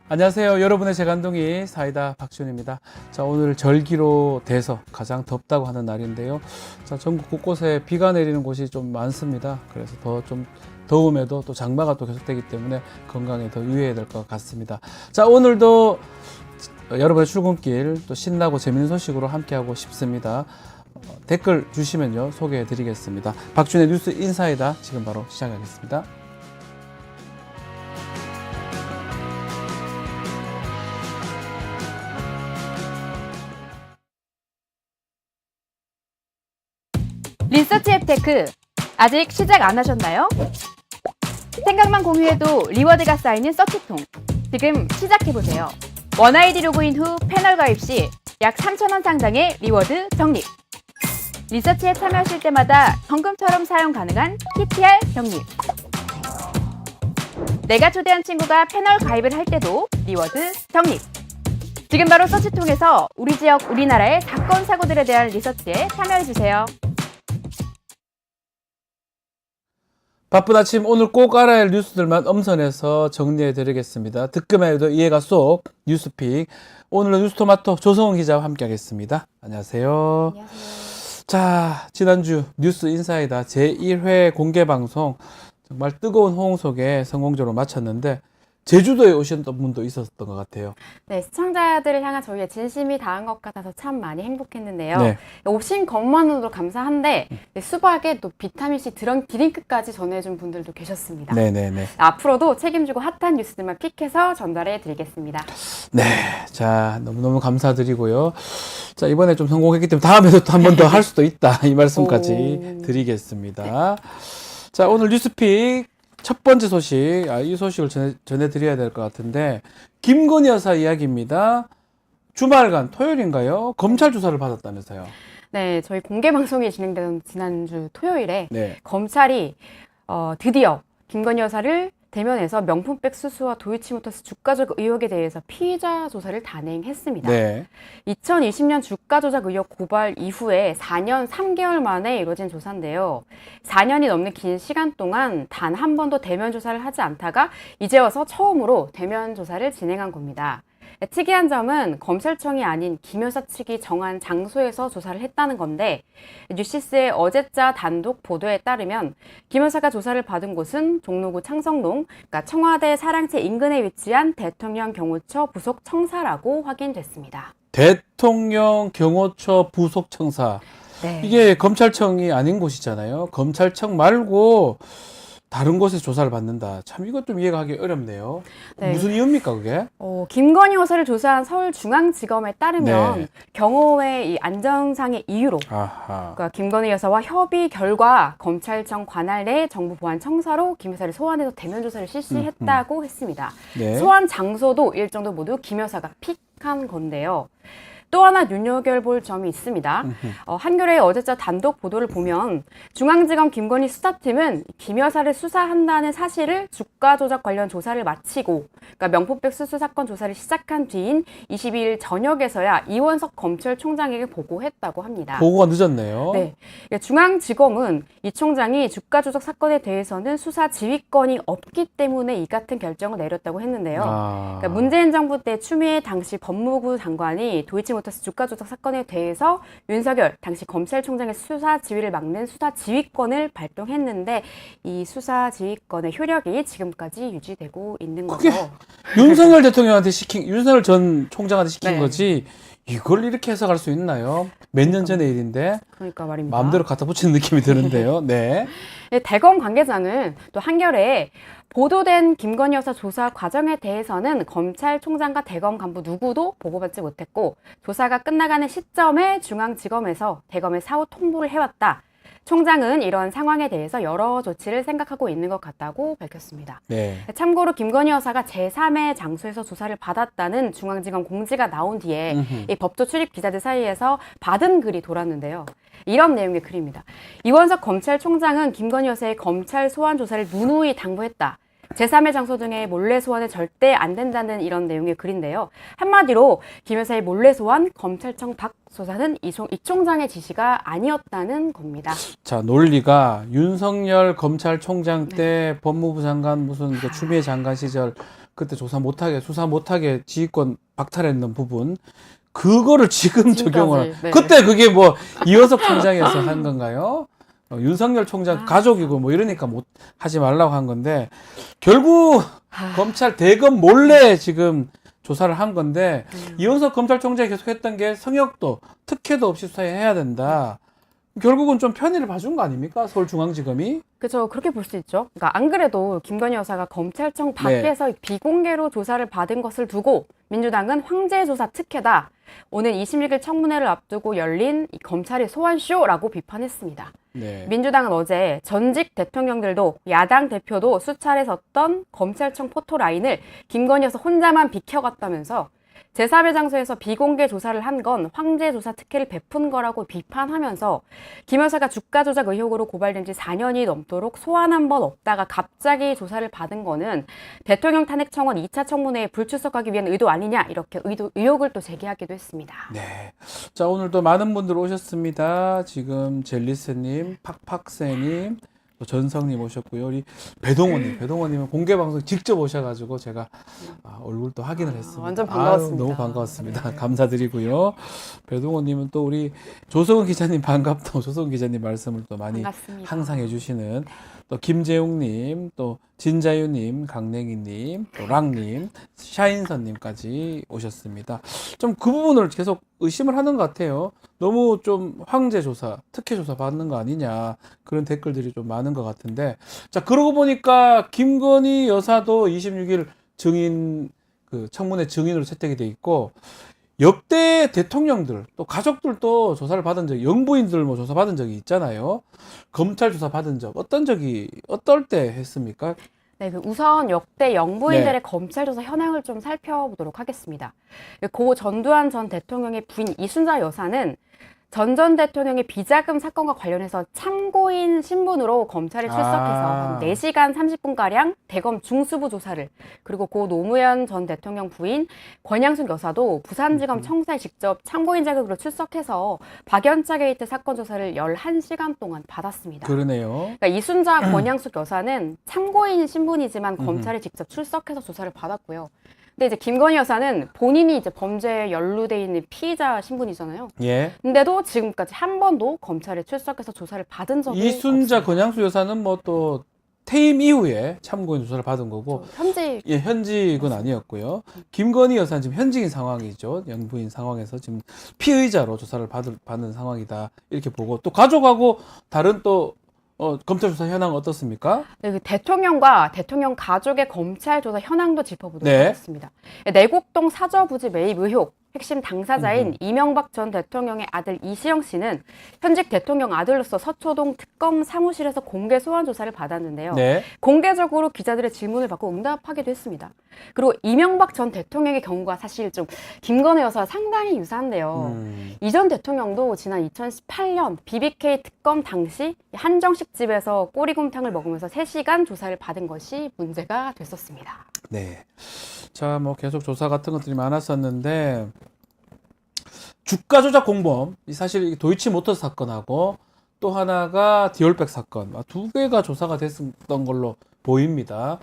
안녕하세요. 여러분의 재간둥이 사이다 박지훈입니다. 자, 오늘 절기로 돼서 가장 덥다고 하는 날인데요. 자, 전국 곳곳에 비가 내리는 곳이 좀 많습니다. 그래서 더 좀 더움에도 또 장마가 또 계속되기 때문에 건강에 더 유의해야 될 것 같습니다. 자, 오늘도 여러분의 출근길 또 신나고 재밌는 소식으로 함께하고 싶습니다. 댓글 주시면요 소개해 드리겠습니다. 박준의 뉴스 인사이다 지금 바로 시작하겠습니다. 리서치 앱테크 아직 시작 안 하셨나요? 생각만 공유해도 리워드가 쌓이는 서치통 지금 시작해보세요. 원아이디 로그인 후 패널 가입 시 약 3,000원 상당의 리워드 적립. 리서치에 참여하실 때마다 현금처럼 사용 가능한 PTR 적립. 내가 초대한 친구가 패널 가입을 할 때도 리워드 적립. 지금 바로 서치통에서 우리 지역, 우리나라의 사건, 사고들에 대한 리서치에 참여해주세요. 바쁜 아침 오늘 꼭 알아야 할 뉴스들만 엄선해서 정리해 드리겠습니다. 듣기만 해도 이해가 쏙 뉴스픽. 오늘은 뉴스토마토 조성훈 기자와 함께 하겠습니다. 안녕하세요. 안녕하세요. 자, 지난주 뉴스 인사이다 제1회 공개방송 정말 뜨거운 호응 속에 성공적으로 마쳤는데 제주도에 오셨던 분도 있었던 것 같아요. 네, 시청자들을 향한 저희의 진심이 닿은 것 같아서 참 많이 행복했는데요. 네. 오신 것만으로도 감사한데 수박에 또 비타민C 드링크까지 전해준 분들도 계셨습니다. 네네네. 앞으로도 책임지고 핫한 뉴스들만 픽해서 전달해 드리겠습니다. 네. 자, 너무너무 감사드리고요. 자, 이번에 좀 성공했기 때문에 다음에도 또 한 번 더 할 수도 있다. 이 말씀까지 드리겠습니다. 자, 오늘 뉴스픽 첫 번째 소식, 이 소식을 전해드려야 될 것 같은데, 김건희 여사 이야기입니다. 주말간, 토요일인가요? 검찰 조사를 받았다면서요. 네, 저희 공개 방송이 진행되던 지난주 토요일에 네. 검찰이 드디어 김건희 여사를 대면해서 명품백 수수와 도이치모터스 주가 조작 의혹에 대해서 피의자 조사를 단행했습니다. 네. 2020년 주가 조작 의혹 고발 이후에 4년 3개월 만에 이루어진 조사인데요. 4년이 넘는 긴 시간 동안 단 한 번도 대면 조사를 하지 않다가 이제 와서 처음으로 대면 조사를 진행한 겁니다. 특이한 점은 검찰청이 아닌 김 여사 측이 정한 장소에서 조사를 했다는 건데 뉴시스의 어제자 단독 보도에 따르면 김 여사가 조사를 받은 곳은 종로구 창성동, 그러니까 청와대 사랑채 인근에 위치한 대통령 경호처 부속 청사라고 확인됐습니다. 대통령 경호처 부속 청사. 네. 이게 검찰청이 아닌 곳이잖아요. 검찰청 말고 다른 곳에서 조사를 받는다. 참 이것 좀 이해가 하기 어렵네요. 네. 무슨 이유입니까, 그게? 김건희 여사를 조사한 서울중앙지검에 따르면 네. 경호의 이 안전상의 이유로 아하. 그러니까 김건희 여사와 협의 결과 검찰청 관할 내 정부보안청사로 김 여사를 소환해서 대면 조사를 실시했다고 했습니다. 네. 소환 장소도 일정도 모두 김 여사가 픽한 건데요. 또 하나 눈여겨볼 점이 있습니다. 한겨레의 어제자 단독 보도를 보면 중앙지검 김건희 수사팀은 김 여사를 수사한다는 사실을 주가 조작 관련 조사를 마치고 그러니까 명품백 수수 사건 조사를 시작한 뒤인 22일 저녁에서야 이원석 검찰총장에게 보고했다고 합니다. 보고가 늦었네요. 네, 중앙지검은 이 총장이 주가 조작 사건에 대해서는 수사 지휘권이 없기 때문에 이 같은 결정을 내렸다고 했는데요. 그러니까 문재인 정부 때 추미애 당시 법무부 장관이 도이치모터스 주가 조작 사건에 대해서 윤석열 당시 검찰총장의 수사 지휘를 막는 수사 지휘권을 발동했는데 이 수사 지휘권의 효력이 지금까지 유지되고 있는 그게 거죠. 윤석열 대통령한테 윤석열 전 총장한테 시킨 네. 거지. 이걸 이렇게 해석할 수 있나요? 몇 년 전의 일인데 그러니까 말입니다. 마음대로 갖다 붙이는 느낌이 드는데요. 네. 대검 관계자는 또 한겨레에 보도된 김건희 여사 조사 과정에 대해서는 검찰총장과 대검 간부 누구도 보고받지 못했고 조사가 끝나가는 시점에 중앙지검에서 대검에 사후 통보를 해왔다. 총장은 이런 상황에 대해서 여러 조치를 생각하고 있는 것 같다고 밝혔습니다. 네. 참고로 김건희 여사가 제3의 장소에서 조사를 받았다는 중앙지검 공지가 나온 뒤에 이 법조 출입 기자들 사이에서 받은 글이 돌았는데요. 이런 내용의 글입니다. 이원석 검찰총장은 김건희 여사의 검찰 소환 조사를 누누이 당부했다. 제3의 장소 등의 몰래 소환은 절대 안 된다는 이런 내용의 글인데요. 한마디로 김 여사의 몰래 소환, 검찰청 박 조사는 이 총장의 지시가 아니었다는 겁니다. 자, 논리가 윤석열 검찰총장 때 법무부 장관 무슨 추미애 장관 시절 그때 수사 못하게 지휘권 박탈했는 부분 그거를 지금 적용을 네. 그때 그게 뭐 이현석 총장에서 한 건가요? 윤석열 총장 가족이고 뭐 이러니까 못 하지 말라고 한 건데 결국 검찰 대검 몰래 지금 조사를 한 건데 이현석 검찰총장이 계속 했던 게 성역도 특혜도 없이 수사해야 된다. 결국은 좀 편의를 봐준 거 아닙니까? 서울중앙지검이? 그렇죠. 그렇게 볼 수 있죠. 그러니까 안 그래도 김건희 여사가 검찰청 밖에서 비공개로 조사를 받은 것을 두고 민주당은 황제 조사 특혜다. 오늘 26일 청문회를 앞두고 열린 이 검찰의 소환쇼라고 비판했습니다. 네. 민주당은 어제 전직 대통령들도 야당 대표도 수차례 섰던 검찰청 포토라인을 김건희 여사 혼자만 비켜갔다면서 제3의 장소에서 비공개 조사를 한 건 황제 조사 특혜를 베푼 거라고 비판하면서 김 여사가 주가 조작 의혹으로 고발된 지 4년이 넘도록 소환 한 번 없다가 갑자기 조사를 받은 거는 대통령 탄핵 청원 2차 청문회에 불출석하기 위한 의도 아니냐 이렇게 의혹을 또 제기하기도 했습니다. 네. 자, 오늘도 많은 분들 오셨습니다. 지금 젤리스님, 팍팍새님, 또 전성님 오셨고요. 우리 배동원님은 공개 방송 직접 오셔가지고 제가 얼굴도 확인을 했습니다. 완전 반가웠습니다. 너무 반가웠습니다. 네. 감사드리고요. 배동원님은 또 우리 조성은 기자님 반갑다고 조성은 기자님 말씀을 또 많이 반갑습니다. 항상 해주시는 또 김재웅님, 또 진자유님, 강냉이님, 또 랑님, 샤인선님까지 오셨습니다. 좀 그 부분을 계속 의심을 하는 것 같아요. 너무 좀 황제 조사, 특혜 조사 받는 거 아니냐 그런 댓글들이 좀 많은 것 같은데 자 그러고 보니까 김건희 여사도 26일 증인 그 청문회 증인으로 채택이 돼 있고 역대 대통령들 또 가족들도 조사를 받은 적이 영부인들 뭐 조사 받은 적이 있잖아요. 검찰 조사 받은 적 어떨 때 했습니까? 네, 우선 역대 영부인들의 네. 검찰 조사 현황을 좀 살펴보도록 하겠습니다. 고 전두환 전 대통령의 부인 이순자 여사는 전 대통령의 비자금 사건과 관련해서 참고인 신분으로 검찰에 출석해서 한 4시간 30분가량 대검 중수부 조사를 그리고 고 노무현 전 대통령 부인 권양숙 여사도 부산지검 청사에 직접 참고인 자격으로 출석해서 박연차 게이트 사건 조사를 11시간 동안 받았습니다. 그러네요. 그러니까 이순자 권양숙 여사는 참고인 신분이지만 검찰에 직접 출석해서 조사를 받았고요. 근데 이제 김건희 여사는 본인이 이제 범죄에 연루돼 있는 피의자 신분이잖아요. 예. 근데도 지금까지 한 번도 검찰에 출석해서 조사를 받은 적이 이순자 없습니다. 권양수 여사는 뭐 또 퇴임 이후에 참고인 조사를 받은 거고 현직 예, 현직은 아니었고요. 김건희 여사는 지금 현직인 상황이죠. 영부인 상황에서 지금 피의자로 조사를 받는 상황이다. 이렇게 보고 또 가족하고 다른 또 검찰 조사 현황은 어떻습니까? 네, 그 대통령과 대통령 가족의 검찰 조사 현황도 짚어보도록 네. 하겠습니다. 내곡동 사저 부지 매입 의혹 핵심 당사자인 이명박 전 대통령의 아들 이시영 씨는 현직 대통령 아들로서 서초동 특검 사무실에서 공개 소환 조사를 받았는데요. 네. 공개적으로 기자들의 질문을 받고 응답하기도 했습니다. 그리고 이명박 전 대통령의 경우가 사실 좀 김건희 여사와 상당히 유사한데요. 이 전 대통령도 지난 2018년 BBK 특검 당시 한정식 집에서 꼬리곰탕을 먹으면서 3시간 조사를 받은 것이 문제가 됐었습니다. 네. 자, 뭐 계속 조사 같은 것들이 많았었는데 주가 조작 공범, 사실 도이치모터스 사건하고 또 하나가 디올백 사건, 두 개가 조사가 됐었던 걸로 보입니다.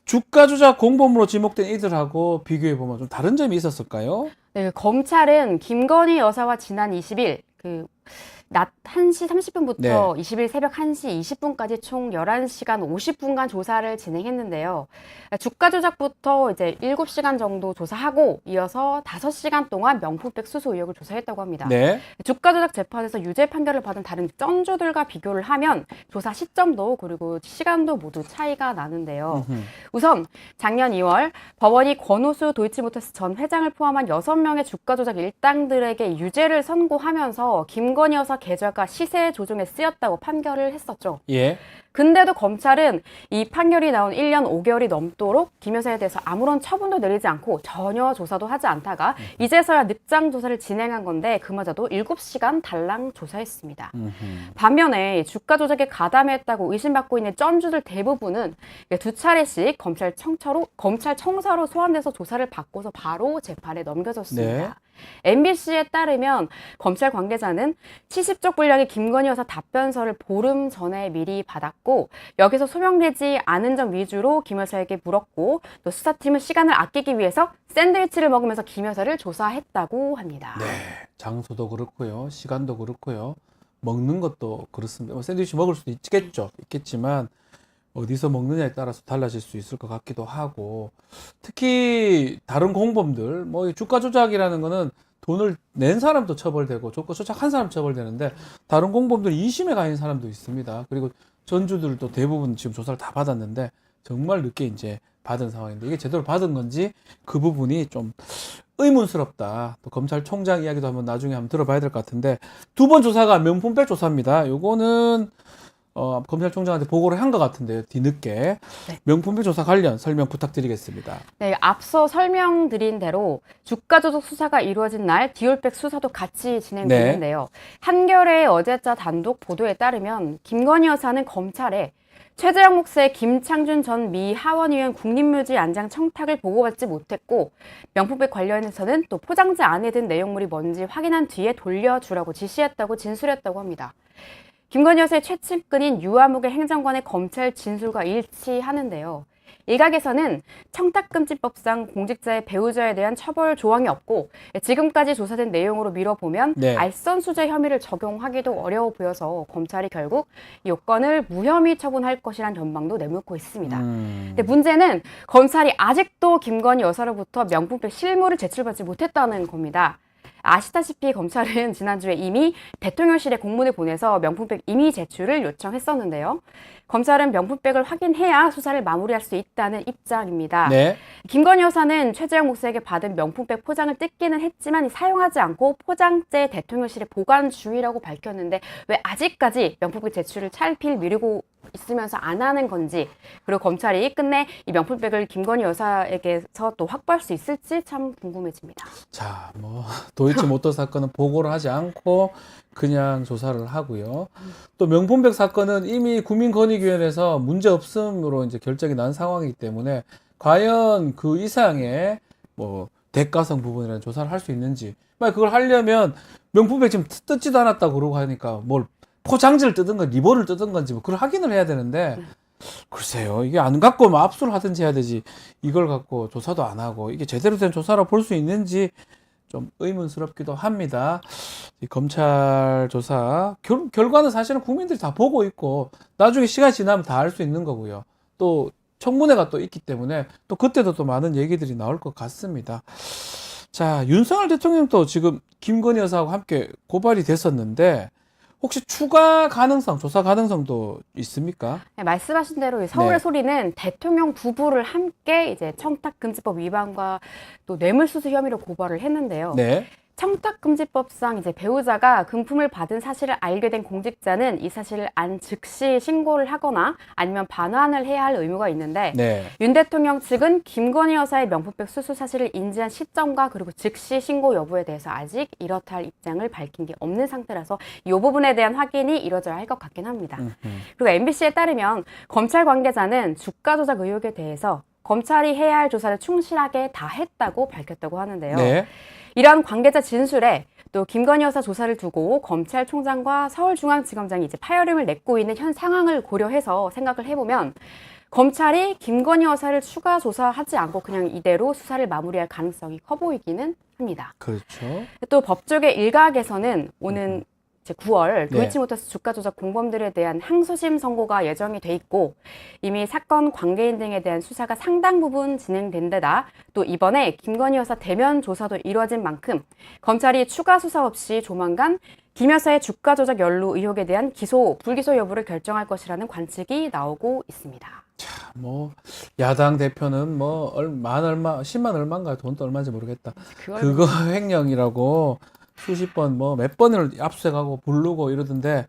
주가 조작 공범으로 지목된 이들하고 비교해 보면 좀 다른 점이 있었을까요? 네, 검찰은 김건희 여사와 지난 20일 낮 1시 30분부터 네. 20일 새벽 1시 20분까지 총 11시간 50분간 조사를 진행했는데요. 주가 조작부터 이제 7시간 정도 조사하고 이어서 5시간 동안 명품백 수수 의혹을 조사했다고 합니다. 네. 주가 조작 재판에서 유죄 판결을 받은 다른 쩐주들과 비교를 하면 조사 시점도 그리고 시간도 모두 차이가 나는데요. 우선 작년 2월 법원이 권오수 도이치모터스 전 회장을 포함한 6명의 주가 조작 일당들에게 유죄를 선고하면서 김건희 여사 계좌가 시세 조종에 쓰였다고 판결을 했었죠. 예. 근데도 검찰은 이 판결이 나온 1년 5개월이 넘도록 김 여사에 대해서 아무런 처분도 내리지 않고 전혀 조사도 하지 않다가 이제서야 늑장 조사를 진행한 건데 그마저도 7시간 달랑 조사했습니다. 반면에 주가 조작에 가담했다고 의심받고 있는 쩐주들 대부분은 2차례씩 검찰 청사로 소환돼서 조사를 받고서 바로 재판에 넘겨졌습니다. 네. MBC에 따르면 검찰 관계자는 70쪽 분량의 김건희 여사 답변서를 보름 전에 미리 받았고 여기서 소명되지 않은 점 위주로 김 여사에게 물었고 또 수사팀은 시간을 아끼기 위해서 샌드위치를 먹으면서 김 여사를 조사했다고 합니다. 네, 장소도 그렇고요, 시간도 그렇고요, 먹는 것도 그렇습니다. 샌드위치 먹을 수도 있겠지만 어디서 먹느냐에 따라서 달라질 수 있을 것 같기도 하고, 특히 다른 공범들, 뭐 주가 조작이라는 거는 돈을 낸 사람도 처벌되고 주가 조작한 사람 처벌되는데 다른 공범들 2심에 가 있는 사람도 있습니다. 그리고 전주들도 대부분 지금 조사를 다 받았는데 정말 늦게 이제 받은 상황인데 이게 제대로 받은 건지 그 부분이 좀 의문스럽다. 또 검찰총장 이야기도 한번 나중에 한번 들어봐야 될 것 같은데, 두 번 조사가 명품백 조사입니다. 요거는 검찰총장한테 보고를 한 것 같은데요, 뒤늦게. 네. 명품백 조사 관련 설명 부탁드리겠습니다. 네, 앞서 설명드린 대로 주가 조작 수사가 이루어진 날 디올백 수사도 같이 진행되는데요. 한겨레 어제자 단독 보도에 따르면 김건희 여사는 검찰에 최재형 목사의 김창준 전 미 하원의원 국립묘지 안장 청탁을 보고받지 못했고 명품백 관련해서는 또 포장지 안에 든 내용물이 뭔지 확인한 뒤에 돌려주라고 지시했다고 진술했다고 합니다. 김건희 여사의 최측근인 유아무개 행정관의 검찰 진술과 일치하는데요. 일각에서는 청탁금지법상 공직자의 배우자에 대한 처벌 조항이 없고 지금까지 조사된 내용으로 미뤄보면 네. 알선수재 혐의를 적용하기도 어려워 보여서 검찰이 결국 이 요건을 무혐의 처분할 것이란 전망도 내놓고 있습니다. 근데 문제는 검찰이 아직도 김건희 여사로부터 명품백 실물을 제출받지 못했다는 겁니다. 아시다시피 검찰은 지난주에 이미 대통령실에 공문을 보내서 명품백 임의 제출을 요청했었는데요. 검찰은 명품백을 확인해야 수사를 마무리할 수 있다는 입장입니다. 네. 김건희 여사는 최재형 목사에게 받은 명품백 포장을 뜯기는 했지만 사용하지 않고 포장재 대통령실에 보관 중이라고 밝혔는데 왜 아직까지 명품백 제출을 차일피일 미루고 있으면서 안 하는 건지, 그리고 검찰이 끝내 이 명품백을 김건희 여사에게서 또 확보할 수 있을지 참 궁금해집니다. 자, 뭐 도이치모터 사건은 보고를 하지 않고 그냥 조사를 하고요. 또 명품백 사건은 이미 국민권익위원회에서 문제 없음으로 이제 결정이 난 상황이기 때문에 과연 그 이상의 뭐 대가성 부분이라는 조사를 할 수 있는지, 만약 그걸 하려면 명품백 지금 뜯지도 않았다고 그러고 하니까 뭘 포장지를 뜯은 건 리본을 뜯은 건지 뭐 그걸 확인을 해야 되는데, 글쎄요, 이게 안 갖고 뭐 압수를 하든지 해야 되지, 이걸 갖고 조사도 안 하고 이게 제대로 된 조사라 볼 수 있는지 좀 의문스럽기도 합니다. 이 검찰 조사 결과는 사실은 국민들이 다 보고 있고 나중에 시간이 지나면 다 알 수 있는 거고요. 또 청문회가 또 있기 때문에 또 그때도 또 많은 얘기들이 나올 것 같습니다. 자, 윤석열 대통령도 지금 김건희 여사하고 함께 고발이 됐었는데 혹시 추가 가능성, 조사 가능성도 있습니까? 네, 말씀하신 대로 이 서울의 네. 소리는 대통령 부부를 함께 이제 청탁금지법 위반과 또 뇌물수수 혐의로 고발을 했는데요. 네. 청탁금지법상 이제 배우자가 금품을 받은 사실을 알게 된 공직자는 이 사실을 안 즉시 신고를 하거나 아니면 반환을 해야 할 의무가 있는데 네. 윤 대통령 측은 김건희 여사의 명품백 수수 사실을 인지한 시점과 그리고 즉시 신고 여부에 대해서 아직 이렇다 할 입장을 밝힌 게 없는 상태라서 이 부분에 대한 확인이 이뤄져야 할 것 같긴 합니다. 그리고 MBC에 따르면 검찰 관계자는 주가 조작 의혹에 대해서 검찰이 해야 할 조사를 충실하게 다 했다고 밝혔다고 하는데요. 네. 이러한 관계자 진술에 또 김건희 여사 조사를 두고 검찰총장과 서울중앙지검장이 이제 파열음을 냈고 있는 현 상황을 고려해서 생각을 해보면 검찰이 김건희 여사를 추가 조사하지 않고 그냥 이대로 수사를 마무리할 가능성이 커 보이기는 합니다. 그렇죠. 또 법조계 일각에서는 오는 이제 9월 네. 도이치모터스 주가 조작 공범들에 대한 항소심 선고가 예정이 돼 있고 이미 사건 관계인 등에 대한 수사가 상당 부분 진행된 데다 또 이번에 김건희 여사 대면 조사도 이루어진 만큼 검찰이 추가 수사 없이 조만간 김 여사의 주가 조작 연루 의혹에 대한 기소, 불기소 여부를 결정할 것이라는 관측이 나오고 있습니다. 뭐 야당 대표는 뭐 얼마 10만 얼마인가요? 돈도 얼마인지 모르겠다. 그거 횡령이라고 수십 번 뭐 몇 번을 압수해가고 부르고 이러던데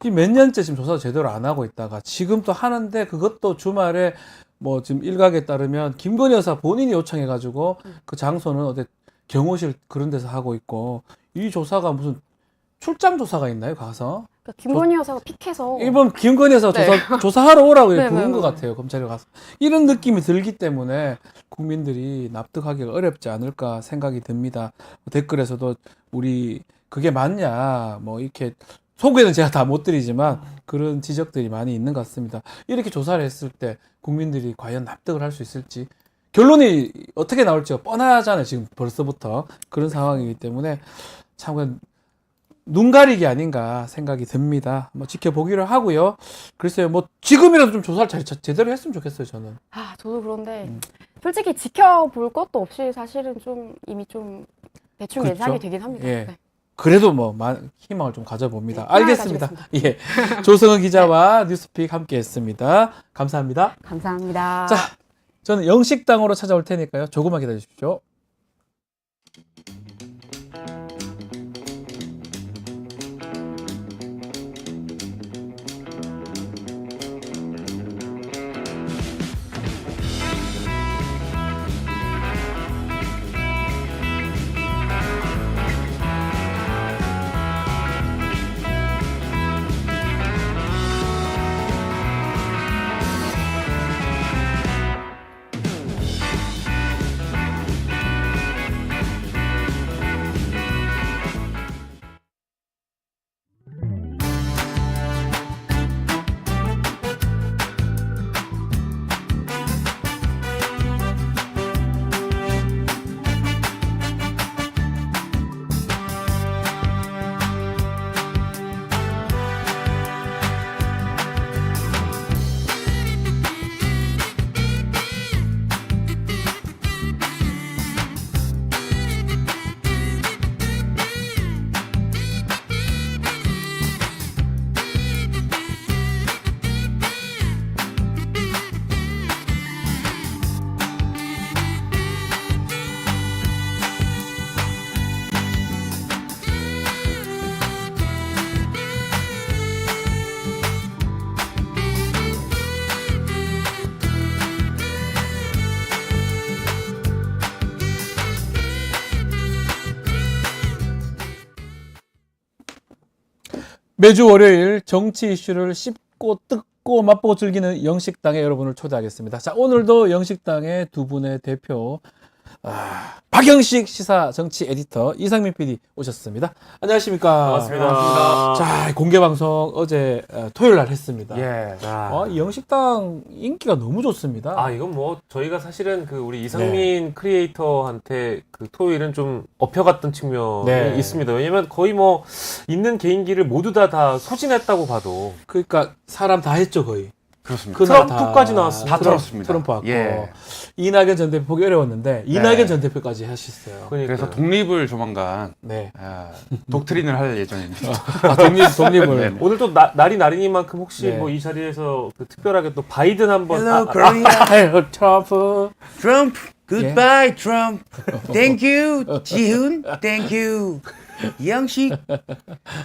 이 몇 년째 지금 조사 제대로 안 하고 있다가 지금 또 하는데 그것도 주말에 뭐 지금 일각에 따르면 김건희 여사 본인이 요청해가지고 그 장소는 어디 경호실 그런 데서 하고 있고, 이 조사가 무슨 출장 조사가 있나요? 가서? 김건희 여사가 픽해서 일본 김건희에서 네. 조사하러 오라고 네, 부른 네, 것 네. 같아요. 검찰에 가서. 이런 느낌이 들기 때문에 국민들이 납득하기가 어렵지 않을까 생각이 듭니다. 댓글에서도 우리 그게 맞냐 뭐 이렇게 소개는 제가 다 못 드리지만 그런 지적들이 많이 있는 것 같습니다. 이렇게 조사를 했을 때 국민들이 과연 납득을 할 수 있을지 결론이 어떻게 나올지가 뻔하잖아요. 지금 벌써부터 그런 상황이기 때문에 참 눈 가리기 아닌가 생각이 듭니다. 뭐 지켜보기로 하고요. 글쎄요, 뭐 지금이라도 좀 조사를 제대로 했으면 좋겠어요. 저는. 저도 그런데 솔직히 지켜볼 것도 없이 사실은 좀 이미 좀 대충 그렇죠. 예상이 되긴 합니다. 예. 네. 그래도 뭐 희망을 좀 가져봅니다. 네, 희망을 알겠습니다. 예, 조성은 기자와 뉴스픽 함께했습니다. 감사합니다. 감사합니다. 자, 저는 영식당으로 찾아올 테니까요. 조금만 기다려 주십시오. 매주 월요일 정치 이슈를 씹고 뜯고 맛보고 즐기는 영식당에 여러분을 초대하겠습니다. 자, 오늘도 영식당의 두 분의 대표, 박영식 시사 정치 에디터 이상민 PD 오셨습니다. 안녕하십니까? 반갑습니다. 자, 공개 방송 어제 토요일 날 했습니다. 예. 이 영식당 인기가 너무 좋습니다. 이건 뭐 저희가 사실은 그 우리 이상민 크리에이터한테 그 토요일은 좀 업혀갔던 측면이 네. 있습니다. 왜냐면 거의 뭐 있는 개인기를 모두 다 소진했다고 봐도 그러니까 사람 다 했죠, 거의. 그렇습니다. 그날 트럼프까지 나왔습니다. 다 털었습니다. 트럼프 왔고 예. 이낙연 전 대표 보기 어려웠는데 이낙연 전 대표까지 하셨어요. 그래서 독립을 조만간 네. 독트린을 할 예정입니다. 독립을. 네. 오늘 또 날이 날이니만큼 혹시 네. 뭐 이 자리에서 그 특별하게 또 바이든 한번 Hello, Korea. 아유, 트럼프. Trump. Goodbye, Trump. Thank you, Jihoon. Thank you. Youngshik.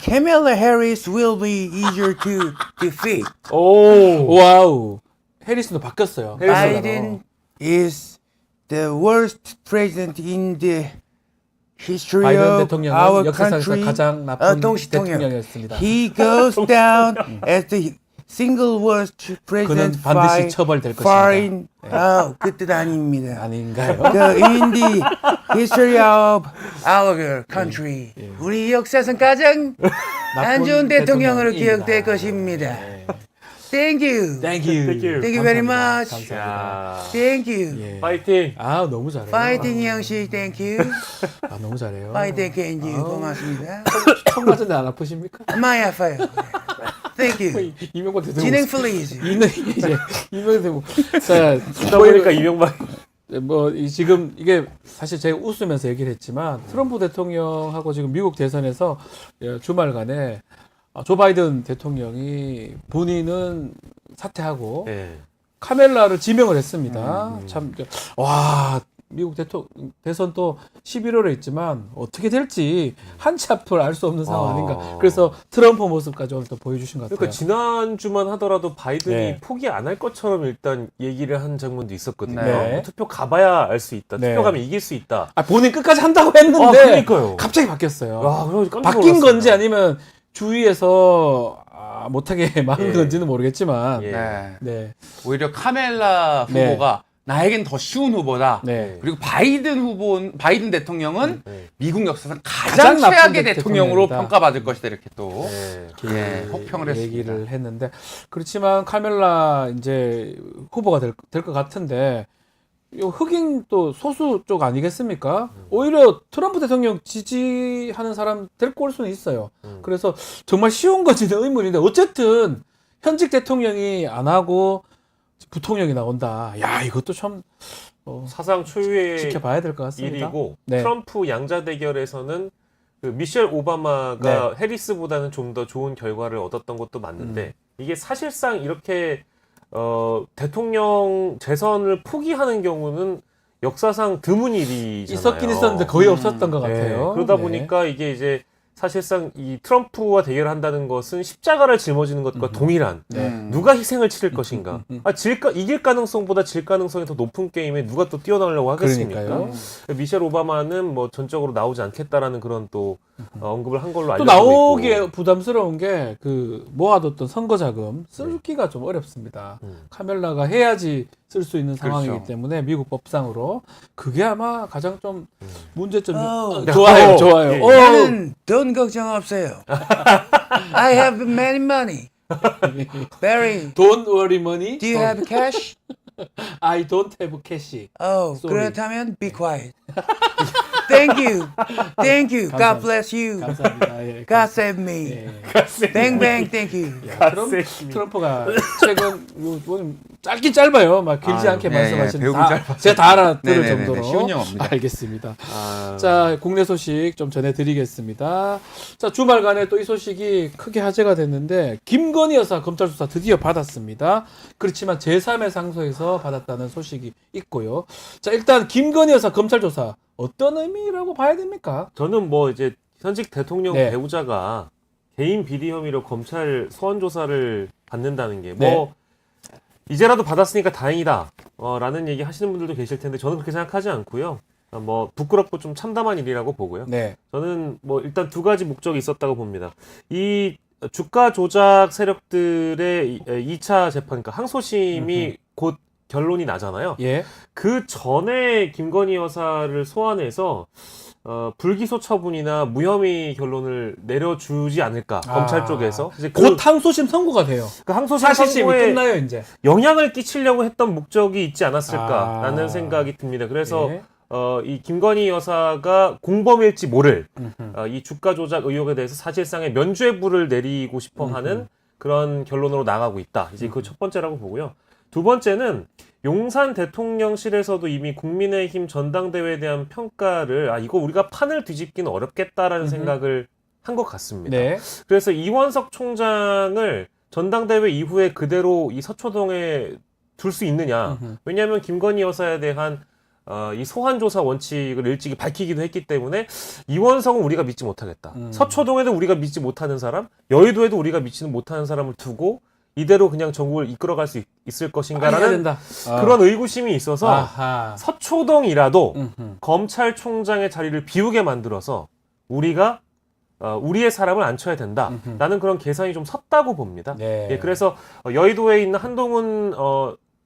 Kamala Harris will be easier to defeat. 오. 와우. 해리스도 바뀌었어요. Biden is the worst president in the history 바이든 of 대통령은 our 역사상에서 country. 가장 나쁜 동시통역. 대통령이었습니다. He goes down as the single worst 그는 president 반드시 처벌될 것입니다. foreign. 그 뜻 아닙니다. 아닌가요? in the history of our country. 우리 역사상 가장 안 좋은 대통령으로 기억될 것입니다. Thank you. Thank you. Thank you. Thank you very much. 감사합니다. 야. Thank you. 예. 파이팅. 너무 잘해요. 파이팅 형식 Thank you. 너무 잘해요. 파이팅 겐지 고맙습니다. 총 맞은데 안 아프십니까? 많이 아파요. Thank you. 이명박 대통령. 진행 플리즈. 이명박 대통령. 자, 듣다 보니까 이명박. 지금 이게 사실 제가 웃으면서 얘기를 했지만 트럼프 대통령하고 지금 미국 대선에서 주말간에 조 바이든 대통령이 본인은 사퇴하고 예. 카멜라를 지명을 했습니다. 미국 대선 또 11월에 있지만 어떻게 될지 한치 앞을 알 수 없는 상황 아닌가. 그래서 트럼프 모습까지 오늘 또 보여주신 것 같아요. 그러니까 지난주만 하더라도 바이든이 네. 포기 안 할 것처럼 일단 얘기를 한 장면도 있었거든요. 네. 투표 가봐야 알 수 있다. 네. 투표 가면 이길 수 있다. 본인 끝까지 한다고 했는데 그러니까요. 갑자기 바뀌었어요. 그래서 깜짝 바뀐 놀랐습니다. 건지 아니면 주위에서 못하게 막은 예. 건지는 모르겠지만 예. 네. 네. 오히려 카멜라 네. 후보가 나에겐 더 쉬운 후보다. 네. 그리고 바이든 대통령은 네. 미국 역사상 가장 가장 나쁜 최악의 대통령으로 대통령이다. 평가받을 것이다 이렇게 또 네. 예, 혹평을 했습니다. 얘기를 했는데 그렇지만 카멜라 이제 후보가 될 것 같은데 요 흑인 또 소수 쪽 아니겠습니까? 오히려 트럼프 대통령 지지하는 사람 데리고 올 수는 있어요. 그래서 정말 쉬운 건지는 의문인데 어쨌든 현직 대통령이 안 하고 부통령이 나온다. 야, 이것도 참 사상 초유의 지켜봐야 될 것 같습니다. 일이고 네. 트럼프 양자 대결에서는 그 미셸 오바마가 해리스보다는 좀 더 좋은 결과를 얻었던 것도 맞는데 이게 사실상 이렇게 대통령 재선을 포기하는 경우는 역사상 드문 일이잖아요. 있었긴 있었는데 거의 없었던 것 네. 같아요. 그러다 네. 보니까 이게 이제 사실상 이 트럼프와 대결을 한다는 것은 십자가를 짊어지는 것과 동일한 누가 희생을 치를 것인가. 이길 가능성보다 질 가능성이 더 높은 게임에 누가 또 뛰어나려고 하겠습니까? 그러니까요. 미셸 오바마는 뭐 전적으로 나오지 않겠다라는 그런 또 언급을 한 걸로 또 알려지고 나오기에 있고. 부담스러운 게 그 모아뒀던 선거 자금 쓰기가 좀 어렵습니다. 카멜라가 해야지 쓸 수 있는 상황이기 그렇죠. 때문에 미국 법상으로 그게 아마 가장 좀 문제점. 어. 좋아요, 좋아요. 예. 나는 돈 걱정 없어요. I have many money. Barry, Don't worry money. do you have cash? I don't have cash. Oh, Sorry. 그렇다면 be quiet. Thank you. Thank you. God bless you. 감사합니다. 예, God save me. 예. Bang bang. Thank you. 트럼프가 최근 짧긴 짧아요. 막 길지 않게 예, 말씀하시는 배우긴 다 짧아서. 제가 다 알아들을 네네네네, 정도로 쉬운 영어입니다. 알겠습니다. 아, 자, 국내 소식 좀 전해드리겠습니다. 자, 주말간에 또 이 소식이 크게 화제가 됐는데 김건희 여사 검찰 수사 드디어 받았습니다. 그렇지만 제3의 상소에서 받았다는 소식이 있고요. 자, 일단 김건희 여사 검찰 조사 어떤 의미라고 봐야 됩니까? 저는 뭐 이제 현직 대통령 네. 배우자가 개인 비리 혐의로 검찰 소환 조사를 받는다는 게 네. 뭐 이제라도 받았으니까 다행이다 라는 얘기 하시는 분들도 계실 텐데 저는 그렇게 생각하지 않고요. 뭐 부끄럽고 좀 참담한 일이라고 보고요. 네. 저는 뭐 일단 두 가지 목적이 있었다고 봅니다. 이 주가 조작 세력들의 2차 재판, 그러니까 항소심이 곧 결론이 나잖아요. 예. 그 전에 김건희 여사를 소환해서 불기소 처분이나 무혐의 결론을 내려주지 않을까 검찰 쪽에서 이제 곧 항소심 선고가 돼요. 그 항소심 사실심이 선고에 끝나요, 이제. 영향을 끼치려고 했던 목적이 있지 않았을까라는 아. 생각이 듭니다. 그래서 예. 이 김건희 여사가 공범일지 모를 이 주가 조작 의혹에 대해서 사실상의 면죄부를 내리고 싶어하는 그런 결론으로 나가고 있다. 이제 그 첫 번째라고 보고요. 두 번째는 용산 대통령실에서도 이미 국민의힘 전당대회에 대한 평가를 이거 우리가 판을 뒤집기는 어렵겠다라는 생각을 한 것 같습니다. 네. 그래서 이원석 총장을 전당대회 이후에 그대로 이 서초동에 둘 수 있느냐. 왜냐하면 김건희 여사에 대한 이 소환조사 원칙을 일찍이 밝히기도 했기 때문에 이원석은 우리가 믿지 못하겠다. 서초동에도 우리가 믿지 못하는 사람, 여의도에도 우리가 믿지 못하는 사람을 두고 이대로 그냥 전국을 이끌어갈 수 있을 해야 것인가라는 된다. 그런 의구심이 있어서 아하. 서초동이라도 검찰총장의 자리를 비우게 만들어서 우리가 우리의 사람을 앉혀야 된다라는 그런 계산이 좀 섰다고 봅니다. 네. 예, 그래서 여의도에 있는 한동훈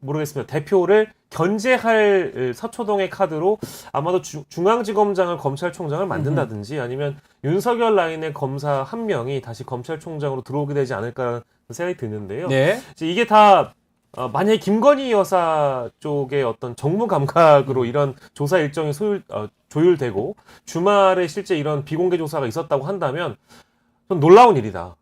모르겠습니다. 대표를 견제할 서초동의 카드로 아마도 중앙지검장을 검찰총장을 만든다든지 아니면 윤석열 라인의 검사 한 명이 다시 검찰총장으로 들어오게 되지 않을까라는 생각이 드는데요. 네. 이제 이게 다 만약에 김건희 여사 쪽의 어떤 정무 감각으로 이런 조사 일정이 조율되고 주말에 실제 이런 비공개 조사가 있었다고 한다면 전 놀라운 일이다.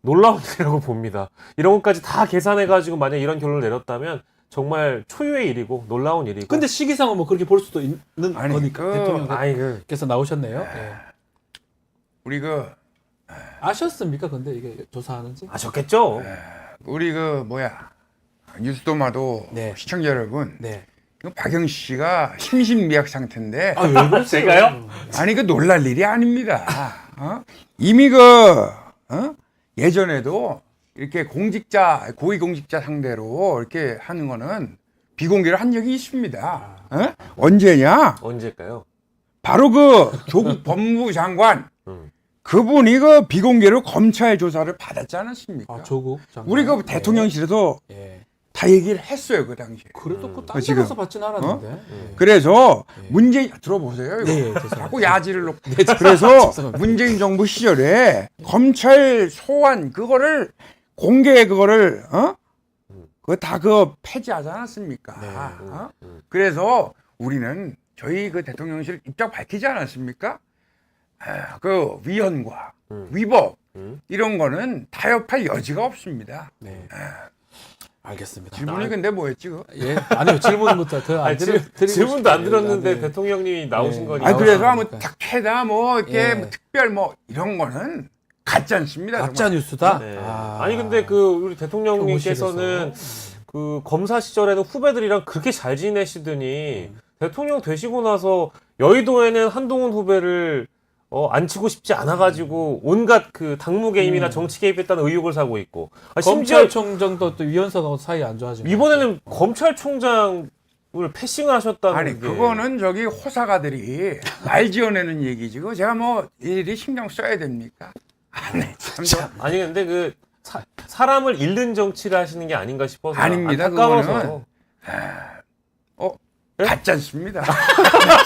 놀라운 일이라고 봅니다. 이런 것까지 다 계산해가지고 만약 이런 결론을 내렸다면 정말 초유의 일이고 놀라운 일이고. 근데 시기상은 뭐 그렇게 볼 수도 있는 아니, 거니까 대통령께서 아이고. 나오셨네요. 예. 우리 아셨습니까? 근데 이게 조사하는지? 아셨겠죠? 우리 뉴스도마도 네. 시청자 여러분, 네. 이거 박영 씨가 심신미약 상태인데 왜 그러세요? 제가요? 아니 그 놀랄 일이 아닙니다. 이미 예전에도 이렇게 고위공직자 상대로 이렇게 하는 거는 비공개를 한 적이 있습니다. 언제냐? 언제일까요? 바로 조국 법무부 장관 그분이 그 비공개로 검찰 조사를 받았지 않았습니까? 아, 조국 장관. 우리 그 대통령실에서 예. 다 얘기를 했어요 그 당시에. 그래도 그딴 지금. 데서 받진 않았는데. 예. 그래서 예. 문재인 들어보세요. 이거. 네, 죄송합니다. 자꾸 야지를 놓고. 그래서 문재인 정부 시절에 검찰 소환 그거를 공개 그거를 그거 다 그 폐지하지 않았습니까? 네. 그래서 우리는 저희 그 대통령실 입장 밝히지 않았습니까? 그 위헌과 위법 이런 거는 타협할 여지가 없습니다. 네. 알겠습니다. 질문이 근데 뭐였지? 그거? 예. 아니요. 질문부터 더 안 아니, 드리고 질문도 안 싶어요. 들었는데 네. 대통령님이 나오신 네. 거니까. 아 그래서 뭐 그러니까. 특혜다 뭐 이렇게 예. 뭐 특별 뭐 이런 거는 같지 않습니다. 가짜 정말. 뉴스다. 네. 아. 아니 근데 그 우리 대통령님께서는 교무실에서. 그 검사 시절에는 후배들이랑 그렇게 잘 지내시더니 대통령 되시고 나서 여의도에는 한동훈 후배를 앉히고 싶지 않아가지고 온갖 그 당무 개입이나 정치 개입했다는 의혹을 사고 있고 심지어 검찰총장도 또 위원석하고 사이 안 좋아지고 이번에는 검찰총장을 패싱을 하셨다는 아니 게 그거는 저기 호사가들이 말 지어내는 얘기지. 그 제가 뭐 일일이 신경 써야 됩니까? 아니 참. 아니 근데 그 사람을 잃는 정치를 하시는 게 아닌가 싶어서 아닙니다, 안타까워서 그거는. 네? 같지 않습니다.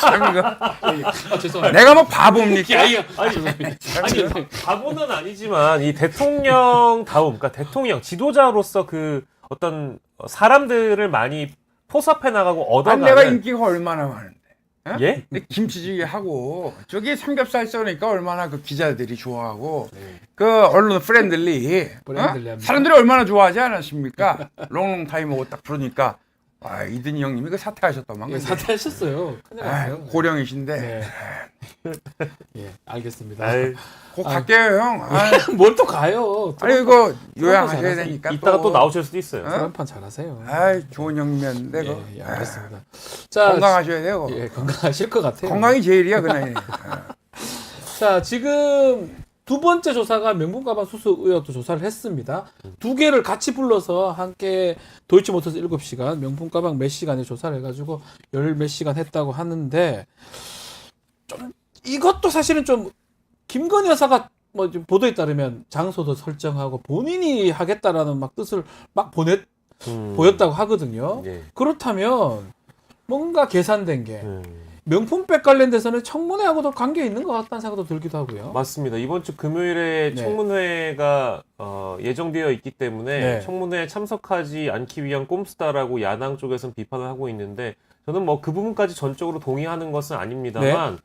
참 이거. 아, 죄송합니다. 내가 뭐 바보입니까? 아니, 아니 바보는 아니지만 이 대통령다움, 그러니까 대통령 지도자로서 그 어떤 사람들을 많이 포섭해 나가고 아니 얻어가는. 내가 인기가 얼마나 많은데. 예? 김치찌개 하고 저기 삼겹살 써니까 얼마나 그 기자들이 좋아하고 그 언론 프렌들리합니다. 사람들이 얼마나 좋아하지 않았습니까? 롱롱 타임하고 딱 부르니까 이든희 형님이 그 사퇴하셨더만. 예, 사퇴하셨어요. 큰일 났어요. 고령이신데. 네. 예, 알겠습니다. 아이, 곧 갈게요 형. 뭘 또 가요? 아니 이거 요양하셔야 잘하세요. 되니까 이따가 또 나오실 수도 있어요. 드럼판 잘하세요. 좋은 형님이었는데 그 예, 알겠습니다. 자, 건강하셔야 돼요. 예, 건강하실 것 같아요. 건강이 제일이야 그날. 자, 지금 두 번째 조사가 명품가방 수수 의혹도 조사를 했습니다. 두 개를 같이 불러서 함께 도이치모터스 7시간, 명품가방 몇 시간에 조사를 해가지고 열 몇 시간 했다고 하는데 좀 이것도 사실은 좀 김건희 여사가 뭐 지금 보도에 따르면 장소도 설정하고 본인이 하겠다라는 막 뜻을 막 보였다고 하거든요. 예. 그렇다면 뭔가 계산된 게 명품백 관련돼서는 청문회하고도 관계 있는 것 같다는 생각도 들기도 하고요. 맞습니다. 이번 주 금요일에 네. 청문회가 예정되어 있기 때문에 네. 청문회에 참석하지 않기 위한 꼼수다라고 야당 쪽에서는 비판을 하고 있는데 저는 뭐 그 부분까지 전적으로 동의하는 것은 아닙니다만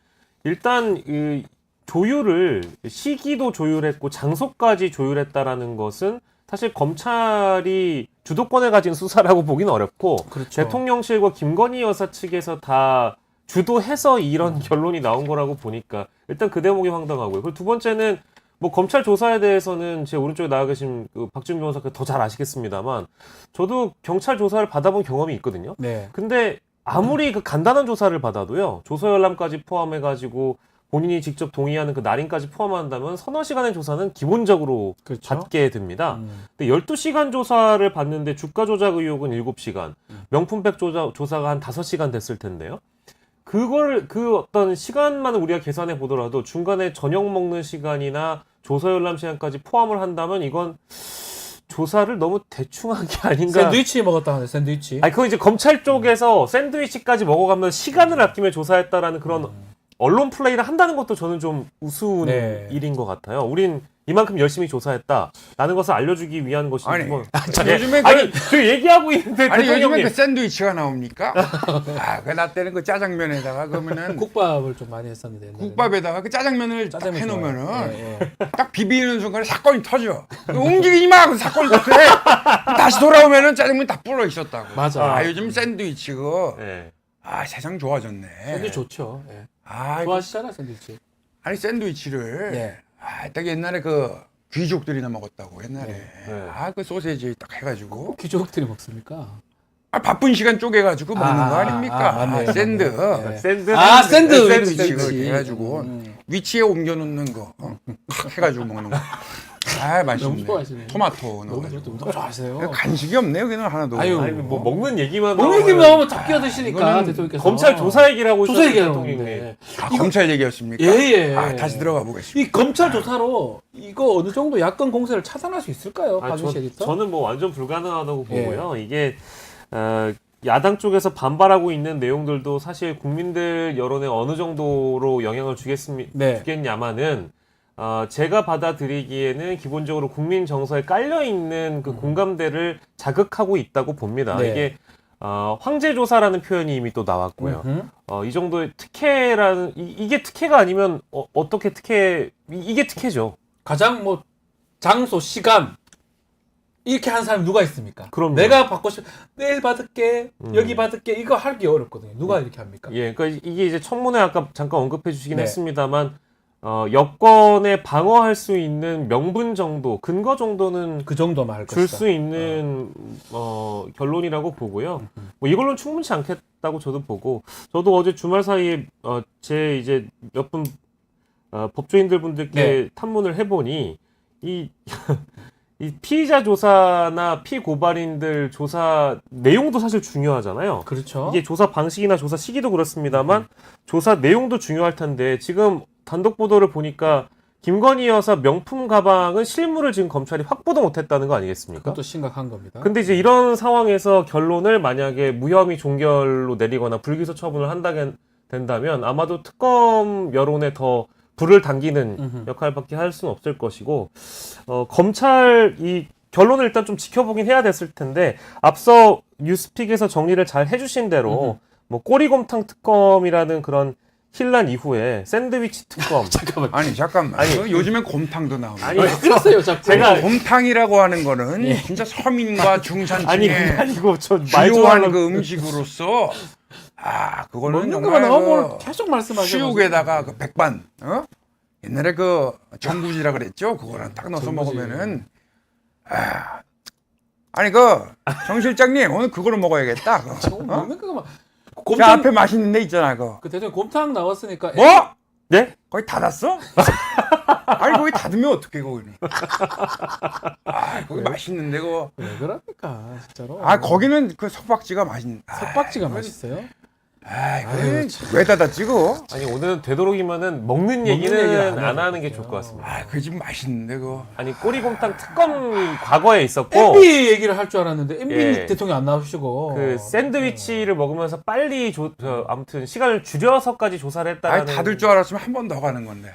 일단 이 조율을 시기도 조율했고 장소까지 조율했다라는 것은 사실 검찰이 주도권을 가진 수사라고 보기는 어렵고 그렇죠. 대통령실과 김건희 여사 측에서 다 주도해서 이런 결론이 나온 거라고 보니까 일단 그 대목이 황당하고요. 그리고 두 번째는 뭐 검찰 조사에 대해서는 제 오른쪽에 나와 계신 그 박준 변호사가 더 잘 아시겠습니다만 저도 경찰 조사를 받아본 경험이 있거든요. 네. 근데 아무리 그 간단한 조사를 받아도요. 조서 열람까지 포함해가지고 본인이 직접 동의하는 그 날인까지 포함한다면 서너 시간의 조사는 기본적으로 그렇죠. 받게 됩니다. 근데 12시간 조사를 받는데 주가 조작 의혹은 7시간, 명품백 조사가 한 5시간 됐을 텐데요. 그걸 그 어떤 시간만을 우리가 계산해 보더라도 중간에 저녁 먹는 시간이나 조서 열람 시간까지 포함을 한다면 이건 조사를 너무 대충 한 게 아닌가. 샌드위치 먹었다 하네, 샌드위치. 아니 그거 이제 검찰 쪽에서 샌드위치까지 먹어가면서 시간을 아끼며 조사했다라는 그런 언론 플레이를 한다는 것도 저는 좀 우스운 네. 일인 것 같아요. 우린 이만큼 열심히 조사했다라는 것을 알려주기 위한 것이지. 아니, 뭐. 요즘에 아니, 저 얘기하고 있는데 아니 요즘에 대통령님. 그 샌드위치가 나옵니까? 나 때는 그 짜장면에다가 그러면은 국밥을 좀 많이 했었는데. 옛날에는. 국밥에다가 그 짜장면을 딱 짜장면 해놓으면은 좋아요. 예, 예. 딱 비비는 순간에 사건이 터져. 움직이지 마! 그 사건이 터져. 다시 돌아오면은 짜장면 다 불어 있었다고. 맞아. 요즘 샌드위치 그거 네. 세상 좋아졌네. 샌드위치 좋죠. 예. 이거- 좋아하시잖아요, 샌드위치. 아니 샌드위치를 예. 딱 옛날에 그 귀족들이나 먹었다고 옛날에. 네. 그 소세지 딱 해가지고 귀족들이 먹습니까? 바쁜 시간 쪼개가지고 먹는 거 아닙니까? 맞네요. 샌드. 네. 샌드. 샌드위치 샌드위치. 해가지고 위치에 옮겨놓는 거 탁 해가지고 먹는 거. 아 맛있네. 너무 좋아하시네. 토마토 너무 넣어가지고. 너무 좋아하세요. 간식이 없네 여기는 하나도. 아유, 아니 뭐 먹는 얘기만 먹는 얘기 나오면 다 끼어드시니까 이거는 대통령께서 검찰 조사 얘기를 하고 조사 있어요, 얘기하는 대통령이. 건데 아, 검찰 얘기였습니까? 예예. 아, 다시 들어가 보겠습니다. 이 검찰 조사로 이거 어느 정도 야권 공세를 차단할 수 있을까요, 박윤식 에디터? 저는 뭐 완전 불가능하다고 예. 보고요. 이게 야당 쪽에서 반발하고 있는 내용들도 사실 국민들 여론에 어느 정도로 영향을 네. 주겠냐마는 제가 받아들이기에는 기본적으로 국민 정서에 깔려 있는 그 공감대를 자극하고 있다고 봅니다. 네. 이게 황제 조사라는 표현이 이미 또 나왔고요. 이 정도의 특혜라는 이게 특혜가 아니면 어떻게 이게 특혜죠. 가장 뭐 장소, 시간 이렇게 하는 사람이 누가 있습니까? 그럼요. 내가 받고 싶 내일 받을게, 여기 받을게 이거 하기 어렵거든요. 누가 이렇게 합니까? 예, 그러니까 이게 이제 청문회 아까 잠깐 언급해 주시긴 네. 했습니다만 여권에 방어할 수 있는 명분 정도, 근거 정도는 그 정도만 할 줄 것이다. 수 있는 결론이라고 보고요. 뭐 이걸로는 충분치 않겠다고 저도 보고, 저도 어제 주말 사이에 제 이제 몇 분 법조인들 분들께 네. 탐문을 해보니 이 피의자 조사나 피고발인들 조사 내용도 사실 중요하잖아요. 그렇죠. 이게 조사 방식이나 조사 시기도 그렇습니다만 조사 내용도 중요할 텐데 지금 단독 보도를 보니까 김건희 여사 명품 가방은 실물을 지금 검찰이 확보도 못했다는 거 아니겠습니까? 그것도 심각한 겁니다. 근데 이제 이런 상황에서 결론을 만약에 무혐의 종결로 내리거나 불기소 처분을 된다면 아마도 특검 여론에 더 불을 당기는 역할밖에 할 수는 없을 것이고 검찰 이 결론을 일단 좀 지켜보긴 해야 됐을 텐데 앞서 뉴스픽에서 정리를 잘 해주신 대로 뭐 꼬리곰탕 특검이라는 그런 hil난 이후에 샌드위치 특검 잠깐만. 아니 잠깐만. 아니, 요즘엔 곰탕도 나오네. 아니, 왜 그러세요, 자꾸? 제가 곰탕이라고 하는 거는 진짜 서민과 중산층의 아니 그게 아니고 저말 주요한 그 음식으로서 그거는 먹는 정말 거만 나오면 그 계속 말씀하셔. 수육에다가 그 백반 옛날에 그 전구지라 그랬죠. 그거랑 딱 넣어서 전구지. 먹으면은 아니 정 실장님 오늘 그거를 먹어야겠다. 먹는 거만. 저 곰탕 앞에 맛있는 데 있잖아. 그거. 그 대통령 곰탕 나왔으니까. 뭐? 네? 거기 닫았어? 아니 거기 닫으면 어떡해 거기는. 거기 맛있는데 그거. 왜 그럽니까, 진짜로? 거기는 그 석박지가 맛있는. 석박지가 맛있어요? 그래. 왜 닫았지 그거? 아니 오늘은 되도록이면은 먹는 얘기를 얘기는 안 안 하는 게 해도 좋을 것 같습니다. 그 집 맛있는데 그거. 아니 꼬리곰탕 특검이 과거에 있었고 MB 얘기를 할 줄 알았는데 MB 예. 대통령 안 나오시고 그 샌드위치를 먹으면서 빨리 아무튼 시간을 줄여서까지 조사를 했다는 닫을 줄 알았으면 한 번 더 가는 건데.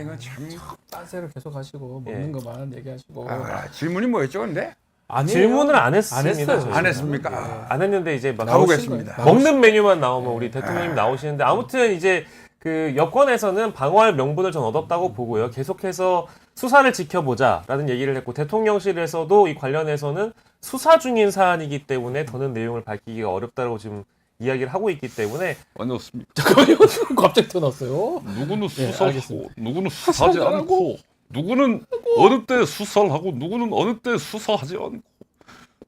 이거 참. 딴새를 계속 하시고 예. 먹는 것만 얘기하시고 질문이 뭐였죠 근데? 아니에요. 질문을 안 했습니다. 안 했어요. 저희는. 안 했습니까? 안 했는데 이제 막 가보겠습니다. 먹는 메뉴만 나오면 우리 대통령님 나오시는데 아무튼 이제 그 여권에서는 방어할 명분을 전 얻었다고 보고요. 계속해서 수사를 지켜보자라는 얘기를 했고 대통령실에서도 이 관련해서는 수사 중인 사안이기 때문에 더는 내용을 밝히기가 어렵다고 지금 이야기를 하고 있기 때문에 아니었습니까? 잠깐만요. 갑자기 터났어요. 누구는 예, 수사하고 알겠습니다. 누구는 수사하지 수사를 않고 누구는 어느 때 수사를 하고 누구는 어느 때 수사하지 않고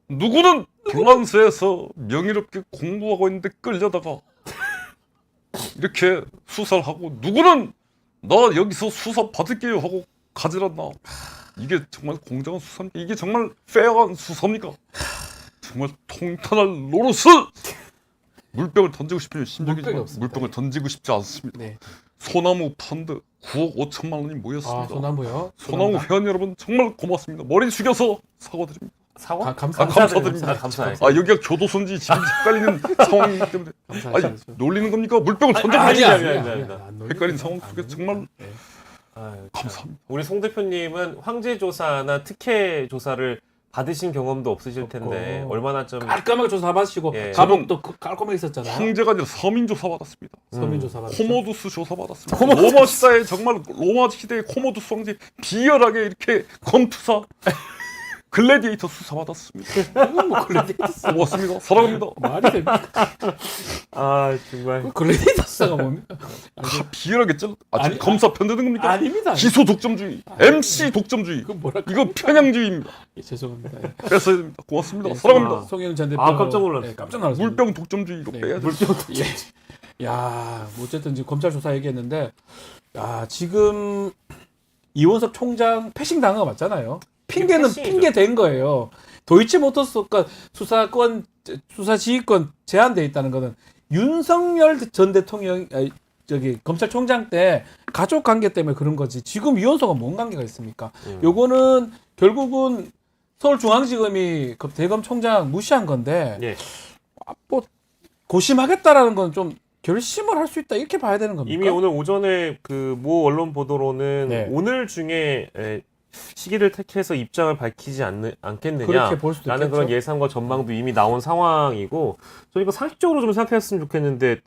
누구는 불란서에서 명예롭게 공부하고 있는데 끌려다가 이렇게 수사를 하고 누구는 나 여기서 수사 받을게요 하고 가질 않나. 이게 정말 공정한 수사입니까? 이게 정말 페어한 수사입니까? 정말 통탄할 노릇을 물병을 던지고 싶으면 물병이 심정이지만 없습니다. 물병을 던지고 싶지 않습니다. 네. 소나무 펀드 9억 5천만 원이 모였습니다. 소나무요. 소나무 회원 여러분 정말 고맙습니다. 머리 숙여서 사과드립니다. 사과? 감사드립니다. 감사해요. 여기가 교도소인지 지금 헷갈리는 상황이기 때문에 감사하죠. 놀리는 겁니까? 물병을 던져 아니, 아, 아니, 아니. 헷갈린 상황 속에 정말 아유, 참. 감사합니다. 우리 송 대표님은 황제 조사나 특혜 조사를 받으신 경험도 없으실 텐데 없고. 얼마나 좀 깔끔하게 조사 받으시고 예. 감옥도 깔끔하게 있었잖아요. 황제가 아니라 서민 조사 받았습니다. 서민 조사 받으셨죠. 코모두스 조사 받았습니다. 로마 시대에 정말 로마 시대의 코모두스 황제 비열하게 이렇게 검투사 글래디에이터 수사 받았습니다. 이건 뭐 글래디에이터 고맙습니다. 사랑합니다. 말이 됩니까? 아 정말 글래디에이터 수사가 뭡니까? 비열하게 찔러. 아니, 검사 편드는 겁니까? 아닙니다. 기소 독점주의, MC 독점주의. 그 뭐랄까? 이거 편향주의입니다. 예, 죄송합니다. 예. 뺐어야 됩니다. 고맙습니다. 예, 사랑합니다. 송영 전 대표. 깜짝 놀랐어요. 예, 깜짝 놀랐어요. 물병 독점주의로 네, 빼야 돼. 물병. 예. 야, 뭐 어쨌든 지금 검찰 조사 얘기했는데, 야 지금 이원석 총장 패싱 당한 거 맞잖아요. 핑계는 패싱이죠. 핑계 된 거예요. 도이치모터스가 수사 지휘권 제한돼 있다는 거는 윤석열 전 대통령 검찰총장 때 가족 관계 때문에 그런 거지. 지금 이원석과 뭔 관계가 있습니까? 요거는 결국은 서울중앙지검이 대검총장 무시한 건데 예. 뭐 고심하겠다라는 건 좀 결심을 할 수 있다 이렇게 봐야 되는 겁니까? 이미 오늘 오전에 그 모 언론 보도로는 네. 오늘 중에 시기를 택해서 입장을 밝히지 않겠느냐 그렇게 볼 수도 라는 있겠죠. 그런 예상과 전망도 이미 나온 상황이고 저는 이거 상식적으로 좀 생각했으면 좋겠는데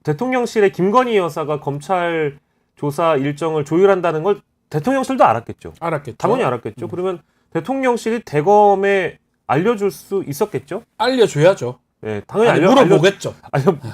대통령실의 김건희 여사가 검찰 조사 일정을 조율한다는 걸 대통령실도 알았겠죠. 알았겠죠. 당연히 알았겠죠. 그러면 대통령실이 대검에 알려줄 수 있었겠죠? 알려줘야죠. 네, 당연히 아니, 물어보겠죠.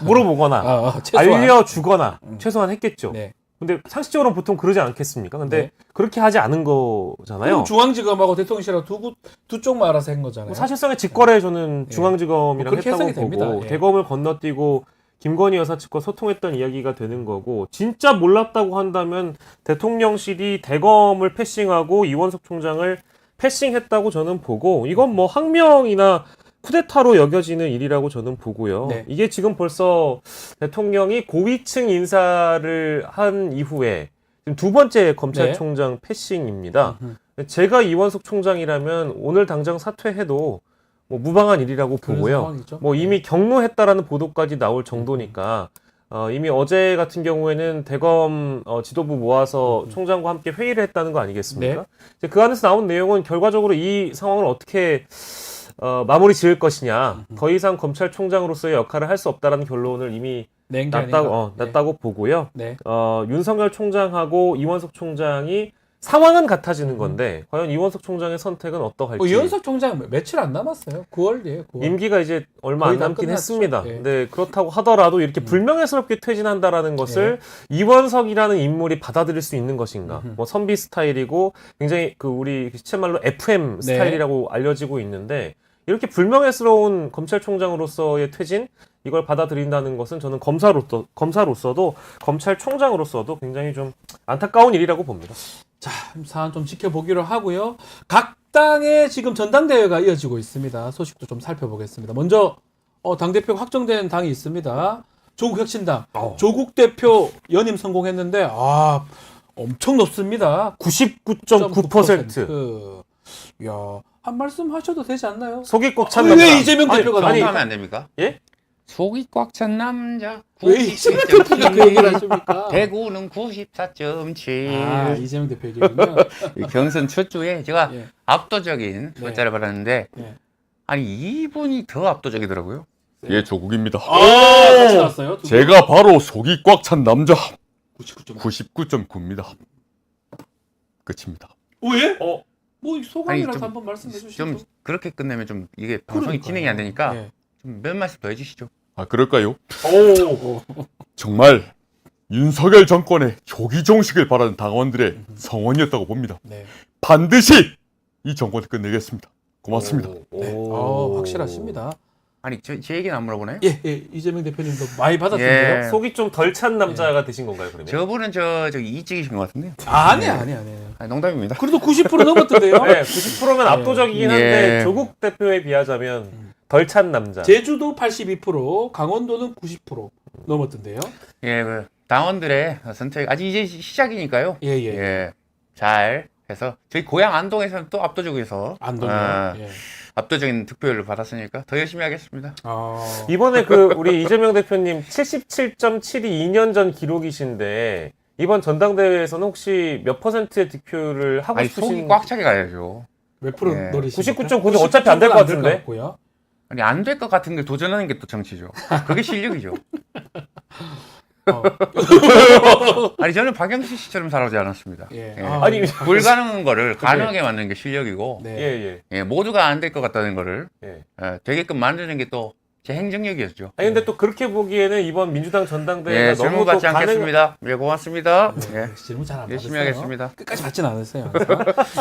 물어보거나 최소한. 알려주거나 최소한 했겠죠. 네. 근데 상식적으로는 보통 그러지 않겠습니까? 근데 네. 그렇게 하지 않은 거잖아요. 그럼 중앙지검하고 대통령실하고 두 쪽만 알아서 한 거잖아요. 뭐 사실상의 직거래 저는 네. 중앙지검이랑 뭐 그렇게 했다고 해석이 보고 됩니다. 예. 대검을 건너뛰고 김건희 여사 측과 소통했던 이야기가 되는 거고 진짜 몰랐다고 한다면 대통령실이 대검을 패싱하고 이원석 총장을 패싱했다고 저는 보고 이건 뭐 항명이나 쿠데타로 여겨지는 일이라고 저는 보고요. 네. 이게 지금 벌써 대통령이 고위층 인사를 한 이후에 지금 두 번째 검찰총장 패싱입니다. 제가 이원석 총장이라면 오늘 당장 사퇴해도 뭐 무방한 일이라고 그런 보고요. 상황이죠. 뭐 이미 경로했다라는 보도까지 나올 정도니까 이미 어제 같은 경우에는 대검 지도부 모아서 총장과 함께 회의를 했다는 거 아니겠습니까? 네. 이제 그 안에서 나온 내용은 결과적으로 이 상황을 어떻게 마무리 지을 것이냐. 더 이상 검찰총장으로서의 역할을 할 수 없다라는 결론을 이미 낸 게 아닌가. 났다고 보고요. 네. 윤석열 총장하고 이원석 총장이 상황은 같아지는 건데 과연 이원석 총장의 선택은 어떠할지. 이원석 총장 며칠 안 남았어요. 9월이에요. 9월. 임기가 이제 얼마 안 거의 다 남긴 끝났죠. 했습니다. 예. 근데 그렇다고 하더라도 이렇게 불명예스럽게 퇴진한다라는 것을 이원석이라는 인물이 받아들일 수 있는 것인가? 뭐 선비 스타일이고 굉장히 그 우리 시체말로 FM 네. 스타일이라고 알려지고 있는데 이렇게 불명예스러운 검찰총장으로서의 퇴진 이걸 받아들인다는 것은 저는 검사로서도 검찰총장으로서도 굉장히 좀 안타까운 일이라고 봅니다. 자, 사안 좀 지켜보기로 하고요. 각 당의 지금 전당대회가 이어지고 있습니다. 소식도 좀 살펴보겠습니다. 먼저 당대표가 확정된 당이 있습니다. 조국혁신당. 조국 대표 연임 성공했는데 엄청 높습니다. 99.9%. 이야, 한 말씀 하셔도 되지 않나요? 속이 꽉 찬 남자. 왜 이재명 대표가 아니, 하면 안 됩니까? 예? 속이 꽉 찬 남자. 왜 이재명 대표가 그 얘기를 하십니까? 대구는 94.7. 이재명 대표 얘기군요. 이 경선 첫 주에 제가 예. 압도적인 네. 숫자를 받았는데 네. 아니 이분이 더 압도적이더라고요. 예, 조국입니다. 같이 나왔어요. 두 분. 제가 바로 속이 꽉 찬 남자 99.9. 99.9입니다. 끝입니다. 왜? 어, 뭐 소감이라도 좀- 한번 말씀해 주시죠. 좀 그렇게 끝내면 좀 이게 방송이 그러니까요. 진행이 안 되니까 예. 좀 몇 말씀 더 해주시죠. 아, 그럴까요? 오. 정말 윤석열 정권의 조기 종식을 바라는 당원들의 성원이었다고 봅니다. 네. 반드시 이 정권을 끝내겠습니다. 고맙습니다. 확실하십니다. 아니 제 얘기는 안 물어보나요? 예, 이재명 대표님도 많이 받았던데요. 예. 속이 좀 덜 찬 남자가 되신 건가요, 그러면? 저분은 저 이직이신 것 같은데요. 아니. 아니, 농담입니다. 그래도 90% 넘었던데요. 네, 90%면 압도적이긴 한데 예. 조국 대표에 비하자면 덜 찬 남자. 제주도 82%, 강원도는 90% 넘었던데요. 예, 그 당원들의 선택 아직 이제 시작이니까요. 예. 잘 해서 저희 고향 안동에서는 또 압도적이어서 안동이요. 예. 압도적인 득표율을 받았으니까 더 열심히 하겠습니다. 이번에 그 우리 이재명 대표님 77.7이 2년 전 기록이신데 이번 전당대회에서는 혹시 몇 %의 득표를 하고 아니 싶으신 속이 꽉 차게 가야죠. 몇 프로 예. 노리십니까? 99.9는 어차피 안될것 같은데? 아니 안 될 것 같은데 도전하는 게 또 정치죠. 그게 실력이죠. 아니 저는 박영수 씨처럼 살아오지 않았습니다. 예. 예. 아니, 불가능한 거를 가능하게 만드는 게 실력이고 네. 예. 예, 모두가 안 될 것 같다는 거를 예. 되게끔 만드는 게 또 제 행정력이었죠. 아니 근데 또 그렇게 보기에는 이번 민주당 전당대회가 예, 너무 질문 또 받지 않겠습니다. 예, 고맙습니다. 예, 질문 잘 안 열심히 받으세요. 하겠습니다. 끝까지 받지는 않았어요.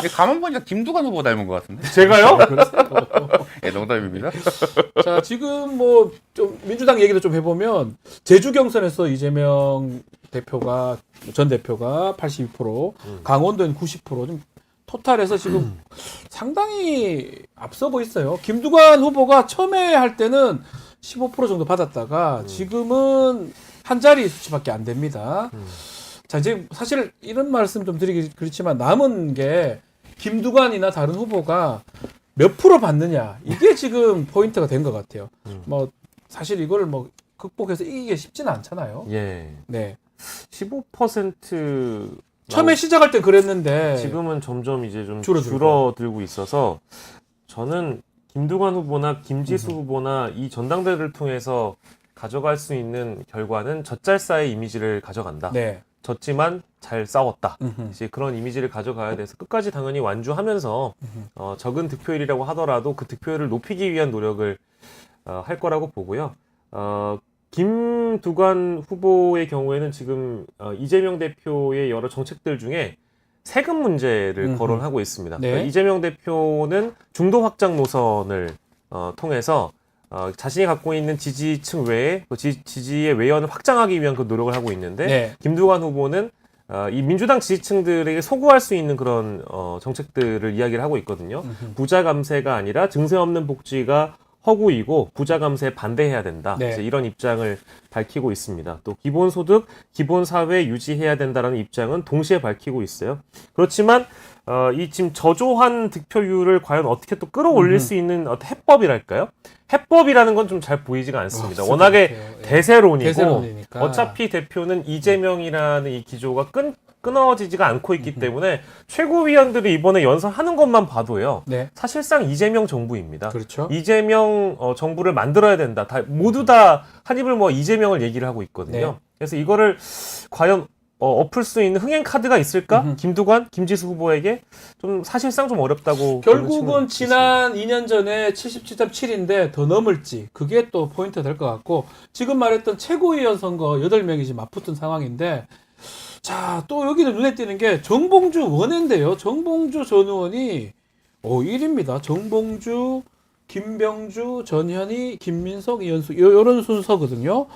예, 가만 보니까 김두관 후보 닮은 것 같은데. 제가요? 예, 농담입니다. 자, 지금 뭐 좀 민주당 얘기를 좀 해보면 제주 경선에서 이재명 대표가 전 대표가 82%, 강원도는 90%좀 토탈에서 지금 상당히 앞서고 있어요. 김두관 후보가 처음에 할 때는 15% 정도 받았다가 지금은 한 자리 수치밖에 안 됩니다. 자, 이제 사실 이런 말씀 좀 드리기 그렇지만 남은 게 김두관이나 다른 후보가 몇 프로 받느냐 이게 지금 포인트가 된 것 같아요. 뭐 사실 이걸 뭐 극복해서 이기기 쉽지는 않잖아요. 예. 네. 15% 처음에 시작할 때 그랬는데 지금은 점점 이제 좀 줄어들고. 줄어들고 있어서 저는 김두관 후보나 김지수 후보나 이 전당대회를 통해서 가져갈 수 있는 결과는 젖잘싸의 이미지를 가져간다. 네. 졌지만 잘 싸웠다. 음흠. 이제 그런 이미지를 가져가야 돼서 끝까지 당연히 완주하면서 적은 득표율이라고 하더라도 그 득표율을 높이기 위한 노력을 할 거라고 보고요. 김두관 후보의 경우에는 지금 이재명 대표의 여러 정책들 중에 세금 문제를 거론하고 있습니다. 네. 그러니까 이재명 대표는 중도 확장 노선을 통해서 자신이 갖고 있는 지지층 외에 그 지지의 외연을 확장하기 위한 그 노력을 하고 있는데 네. 김두관 후보는 이 민주당 지지층들에게 소구할 수 있는 그런 정책들을 이야기를 하고 있거든요. 부자 감세가 아니라 증세 없는 복지가 허구이고 부자 감세에 반대해야 된다. 네. 이제 이런 입장을 밝히고 있습니다. 또 기본소득, 기본사회 유지해야 된다는 입장은 동시에 밝히고 있어요. 그렇지만 이 지금 저조한 득표율을 과연 어떻게 또 끌어올릴 수 있는 어떤 해법이랄까요? 해법이라는 건 좀 잘 보이지가 않습니다. 없을 워낙에 것 같아요. 예. 대세론이고 대세론이니까. 어차피 대표는 이재명이라는 이 기조가 끊어지지가 않고 있기 때문에 최고위원들이 이번에 연설하는 것만 봐도요. 네. 사실상 이재명 정부입니다. 그렇죠. 이재명 정부를 만들어야 된다. 모두 다 한 입을 뭐 이재명을 얘기를 하고 있거든요. 네. 그래서 이거를 과연 엎을 수 있는 흥행 카드가 있을까? 김두관, 김지수 후보에게 좀 사실상 좀 어렵다고. 결국은 지난 2년 전에 77.7인데 더 넘을지 그게 또 포인트가 될 것 같고 지금 말했던 최고위원 선거 8명이 지금 맞붙은 상황인데 자, 또 여기는 눈에 띄는 게 정봉주 원외인데요. 정봉주 전 의원이 1위입니다. 정봉주, 김병주, 전현희, 김민석, 이현수 이런 순서거든요.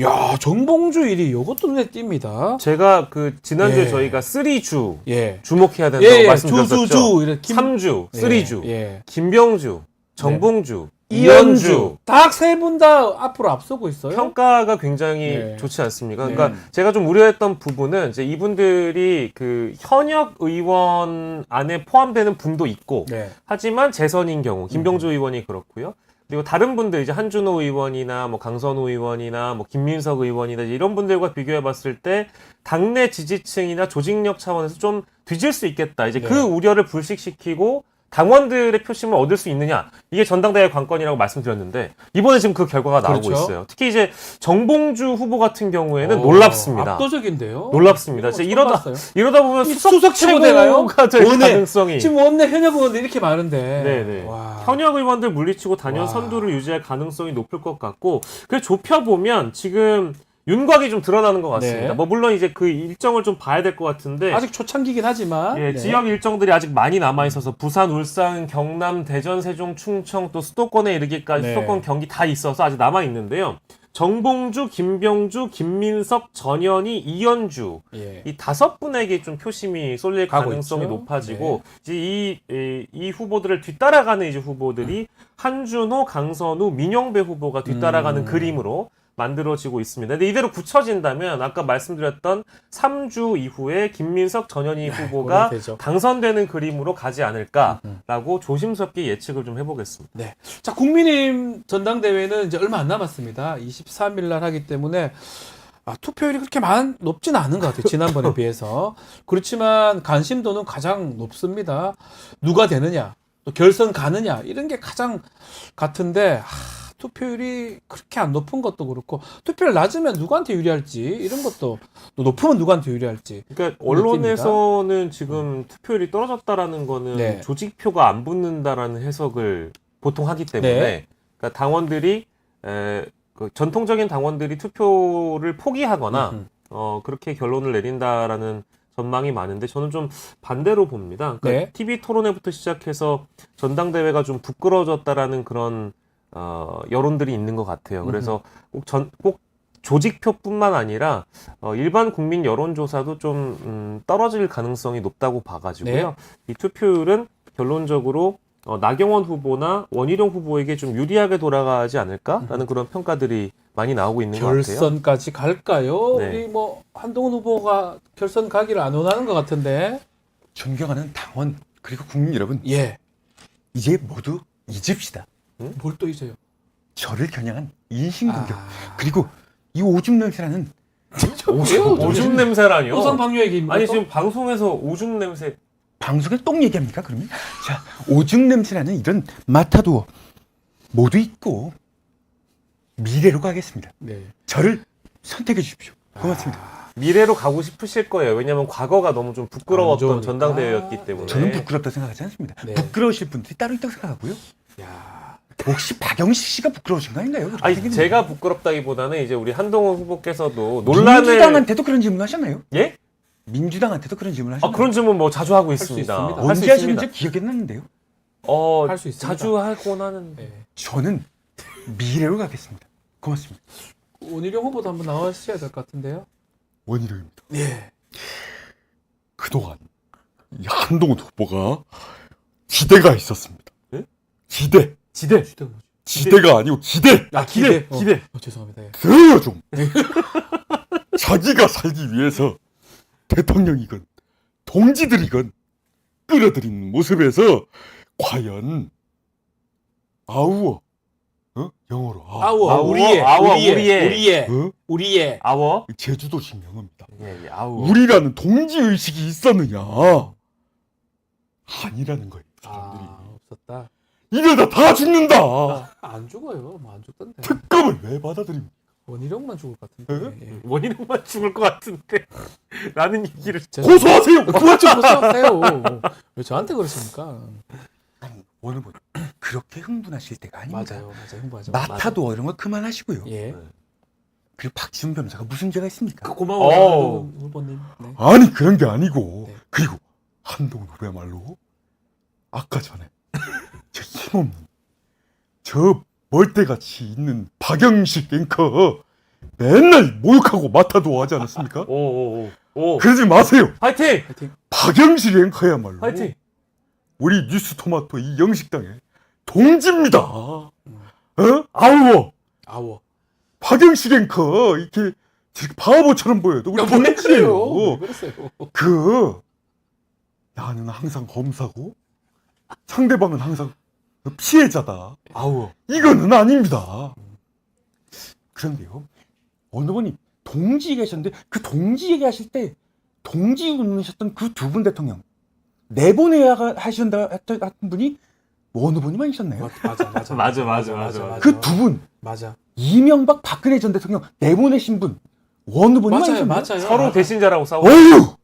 야, 정봉주 1위 이것도 눈에 띕니다. 제가 그 지난주에 예. 저희가 3주 예. 주목해야 된다고 예, 말씀드렸었죠. 주수주 이렇게 3주, 3주, 예. 김병주, 정봉주, 이현주 이현주. 딱 세 분 다 앞으로 앞서고 있어요. 평가가 굉장히 네. 좋지 않습니까? 네. 그러니까 제가 좀 우려했던 부분은 이제 이분들이 그 현역 의원 안에 포함되는 분도 있고 네. 하지만 재선인 경우 김병주 의원이 그렇고요. 그리고 다른 분들 이제 한준호 의원이나 뭐 강선우 의원이나 뭐 김민석 의원이나 이제 이런 분들과 비교해 봤을 때 당내 지지층이나 조직력 차원에서 좀 뒤질 수 있겠다. 이제 네. 그 우려를 불식시키고 당원들의 표심을 얻을 수 있느냐 이게 전당대회 관건이라고 말씀드렸는데 이번에 지금 그 결과가 나오고 그렇죠. 있어요. 특히 이제 정봉주 후보 같은 경우에는 놀랍습니다. 압도적인데요. 놀랍습니다. 이거 이제 처음 봤어요. 이러다 보면 수석 최고 되나요? 최고가 될 원내. 가능성이 지금 원내 현역 의원들 이렇게 많은데. 네네. 와. 현역 의원들 물리치고 단연 와. 선두를 유지할 가능성이 높을 것 같고 그래서 좁혀보면 지금 윤곽이 좀 드러나는 것 같습니다. 네. 뭐 물론 이제 그 일정을 좀 봐야 될 것 같은데 아직 초창기긴 하지만. 예, 네. 지역 일정들이 아직 많이 남아 있어서 부산, 울산, 경남, 대전, 세종, 충청 또 수도권에 이르기까지 네. 수도권 경기 다 있어서 아직 남아 있는데요. 정봉주, 김병주, 김민석, 전현희, 이현주 예. 이 5분에게 좀 표심이 쏠릴 가고 가능성이 있죠. 높아지고 이제 이 후보들을 뒤따라가는 이제 후보들이 한준호, 강선우, 민영배 후보가 뒤따라가는 그림으로 만들어지고 있습니다. 근데 이대로 굳혀진다면 아까 말씀드렸던 3주 이후에 김민석, 전현희 후보가 그렇게 되죠. 당선되는 그림으로 가지 않을까라고 조심스럽게 예측을 좀 해보겠습니다. 네. 자, 국민의힘 전당대회는 이제 얼마 안 남았습니다. 23일 날 하기 때문에 투표율이 그렇게 높지는 않은 것 같아요. 지난번에 비해서. 그렇지만 관심도는 가장 높습니다. 누가 되느냐, 또 결선 가느냐 이런 게 가장 같은데 투표율이 그렇게 안 높은 것도 그렇고 투표율 낮으면 누구한테 유리할지 이런 것도 또 높으면 누구한테 유리할지. 그러니까 언론에서는 지금 투표율이 떨어졌다라는 거는 네. 조직표가 안 붙는다라는 해석을 보통 하기 때문에 네. 그러니까 당원들이 그 전통적인 당원들이 투표를 포기하거나 그렇게 결론을 내린다라는 전망이 많은데 저는 좀 반대로 봅니다. 그러니까 네. TV 토론회부터 시작해서 전당대회가 좀 부끄러워졌다라는 그런 여론들이 있는 것 같아요. 그래서 꼭 조직표뿐만 아니라 일반 국민 여론조사도 좀 떨어질 가능성이 높다고 봐가지고요. 네. 이 투표율은 결론적으로 나경원 후보나 원희룡 후보에게 좀 유리하게 돌아가지 않을까라는 그런 평가들이 많이 나오고 있는 것 같아요. 결선까지 갈까요? 네. 우리 뭐 한동훈 후보가 결선 가기를 안 원하는 것 같은데. 존경하는 당원 그리고 국민 여러분, 예. 이제 모두 잊읍시다. 뭘 또 잊어요? 저를 겨냥한 인신공격 아. 그리고 이 오줌 냄새라는 오줌 냄새라뇨? 우선 방류 얘기입니까? 아니 또? 지금 방송에서 오줌 냄새. 방송에 똥 얘기합니까 그러면? 자, 오줌 냄새나는 이런 마타도어 모두 잊고 미래로 가겠습니다. 네. 저를 선택해 주십시오. 고맙습니다. 미래로 가고 싶으실 거예요. 왜냐하면 과거가 너무 좀 안 부끄러웠던 좋으니까. 전당대회였기 때문에. 저는 부끄럽다 생각하지 않습니다. 네. 부끄러우실 분들이 따로 있다고 생각하고요. 야. 혹시 박영식 씨가 부끄러우신 거 아닌가요? 그렇게 아니 생각해보면. 제가 부끄럽다기보다는 이제 우리 한동훈 후보께서도 논란을 민주당한테도 그런 질문 하셨나요? 예? 민주당한테도 그런 질문 하셨나요? 그런 질문 뭐 자주 하고 수 있습니다. 있습니다. 할 수 언제 있습니다. 하시는지 기억이 안 나는데요. 할수 있습니다. 자주 하곤 하는. 네. 저는 미래로 가겠습니다. 고맙습니다. 원희룡 후보도 한번 나와주셔야 될 것 같은데요. 원희룡입니다. 예. 그동안 이 한동훈 후보가 기대가 있었습니다. 예? 기대. 지대. 지대가 아니고 기대. 아 기대. 기대. 죄송합니다. 예. 들어요 좀. 자기가 살기 위해서 대통령이건 동지들이건 끌어들이는 모습에서 과연 아우어 영어로 아워, 아워, 우리의, 아워, 우리의, 우리의. 우리의. 아워. 제주도식 영어입니다. 예, 예, 아우. 우리라는 동지 의식이 있었느냐? 아니라는 거예요. 사람들이 없었다. 이러다 다 죽는다. 안 죽어요. 뭐 안 죽던데. 특검을 왜 받아들입니까? 원희룡만 죽을 것 같은데. 예. 원인만 죽을 것 같은데 라는 얘기를. 고소하세요. 그만 좀 고소하세요. 왜 저한테 그러십니까? 아니, 어느 분 그렇게 흥분하실 때가 아닙니다. 맞아요. 흥부하죠. 마타도어 이런 거 그만하시고요. 예. 그리고 박지훈 변호사가 무슨 죄가 있습니까? 고마워요. 어. 한동훈 후보님. 네. 아니 그런 게 아니고 네. 그리고 한동훈 후보야말로 아까 전에 저 힘없는 저 멀대같이 있는 박영식 앵커 맨날 모욕하고 마타도어 하지 않았습니까? 오. 그러지 마세요. 파이팅. 파이팅. 박영식 앵커야말로 파이팅. 우리 뉴스토마토 이 영식당의 동지입니다. 아우어. 아워. 박영식 앵커 이렇게 바보처럼 보여도 우리 동지예요. 왜 그랬어요? 나는 항상 검사고 상대방은 항상 피해자다. 아우어. 이거는 아닙니다. 그런데요, 어느 분이 동지 계셨는데 그 동지 얘기하실 때 동지 운운하셨던 그 두 분 대통령 내보내야 하신다 했던 분이 어느 분이만 있었나요? 맞아. 그 두 분 맞아. 이명박 박근혜 전 대통령 내보내신 분 어느 분이만 맞아요. 있었나요? 맞아요. 서로 배신자라고 싸우고. 어휴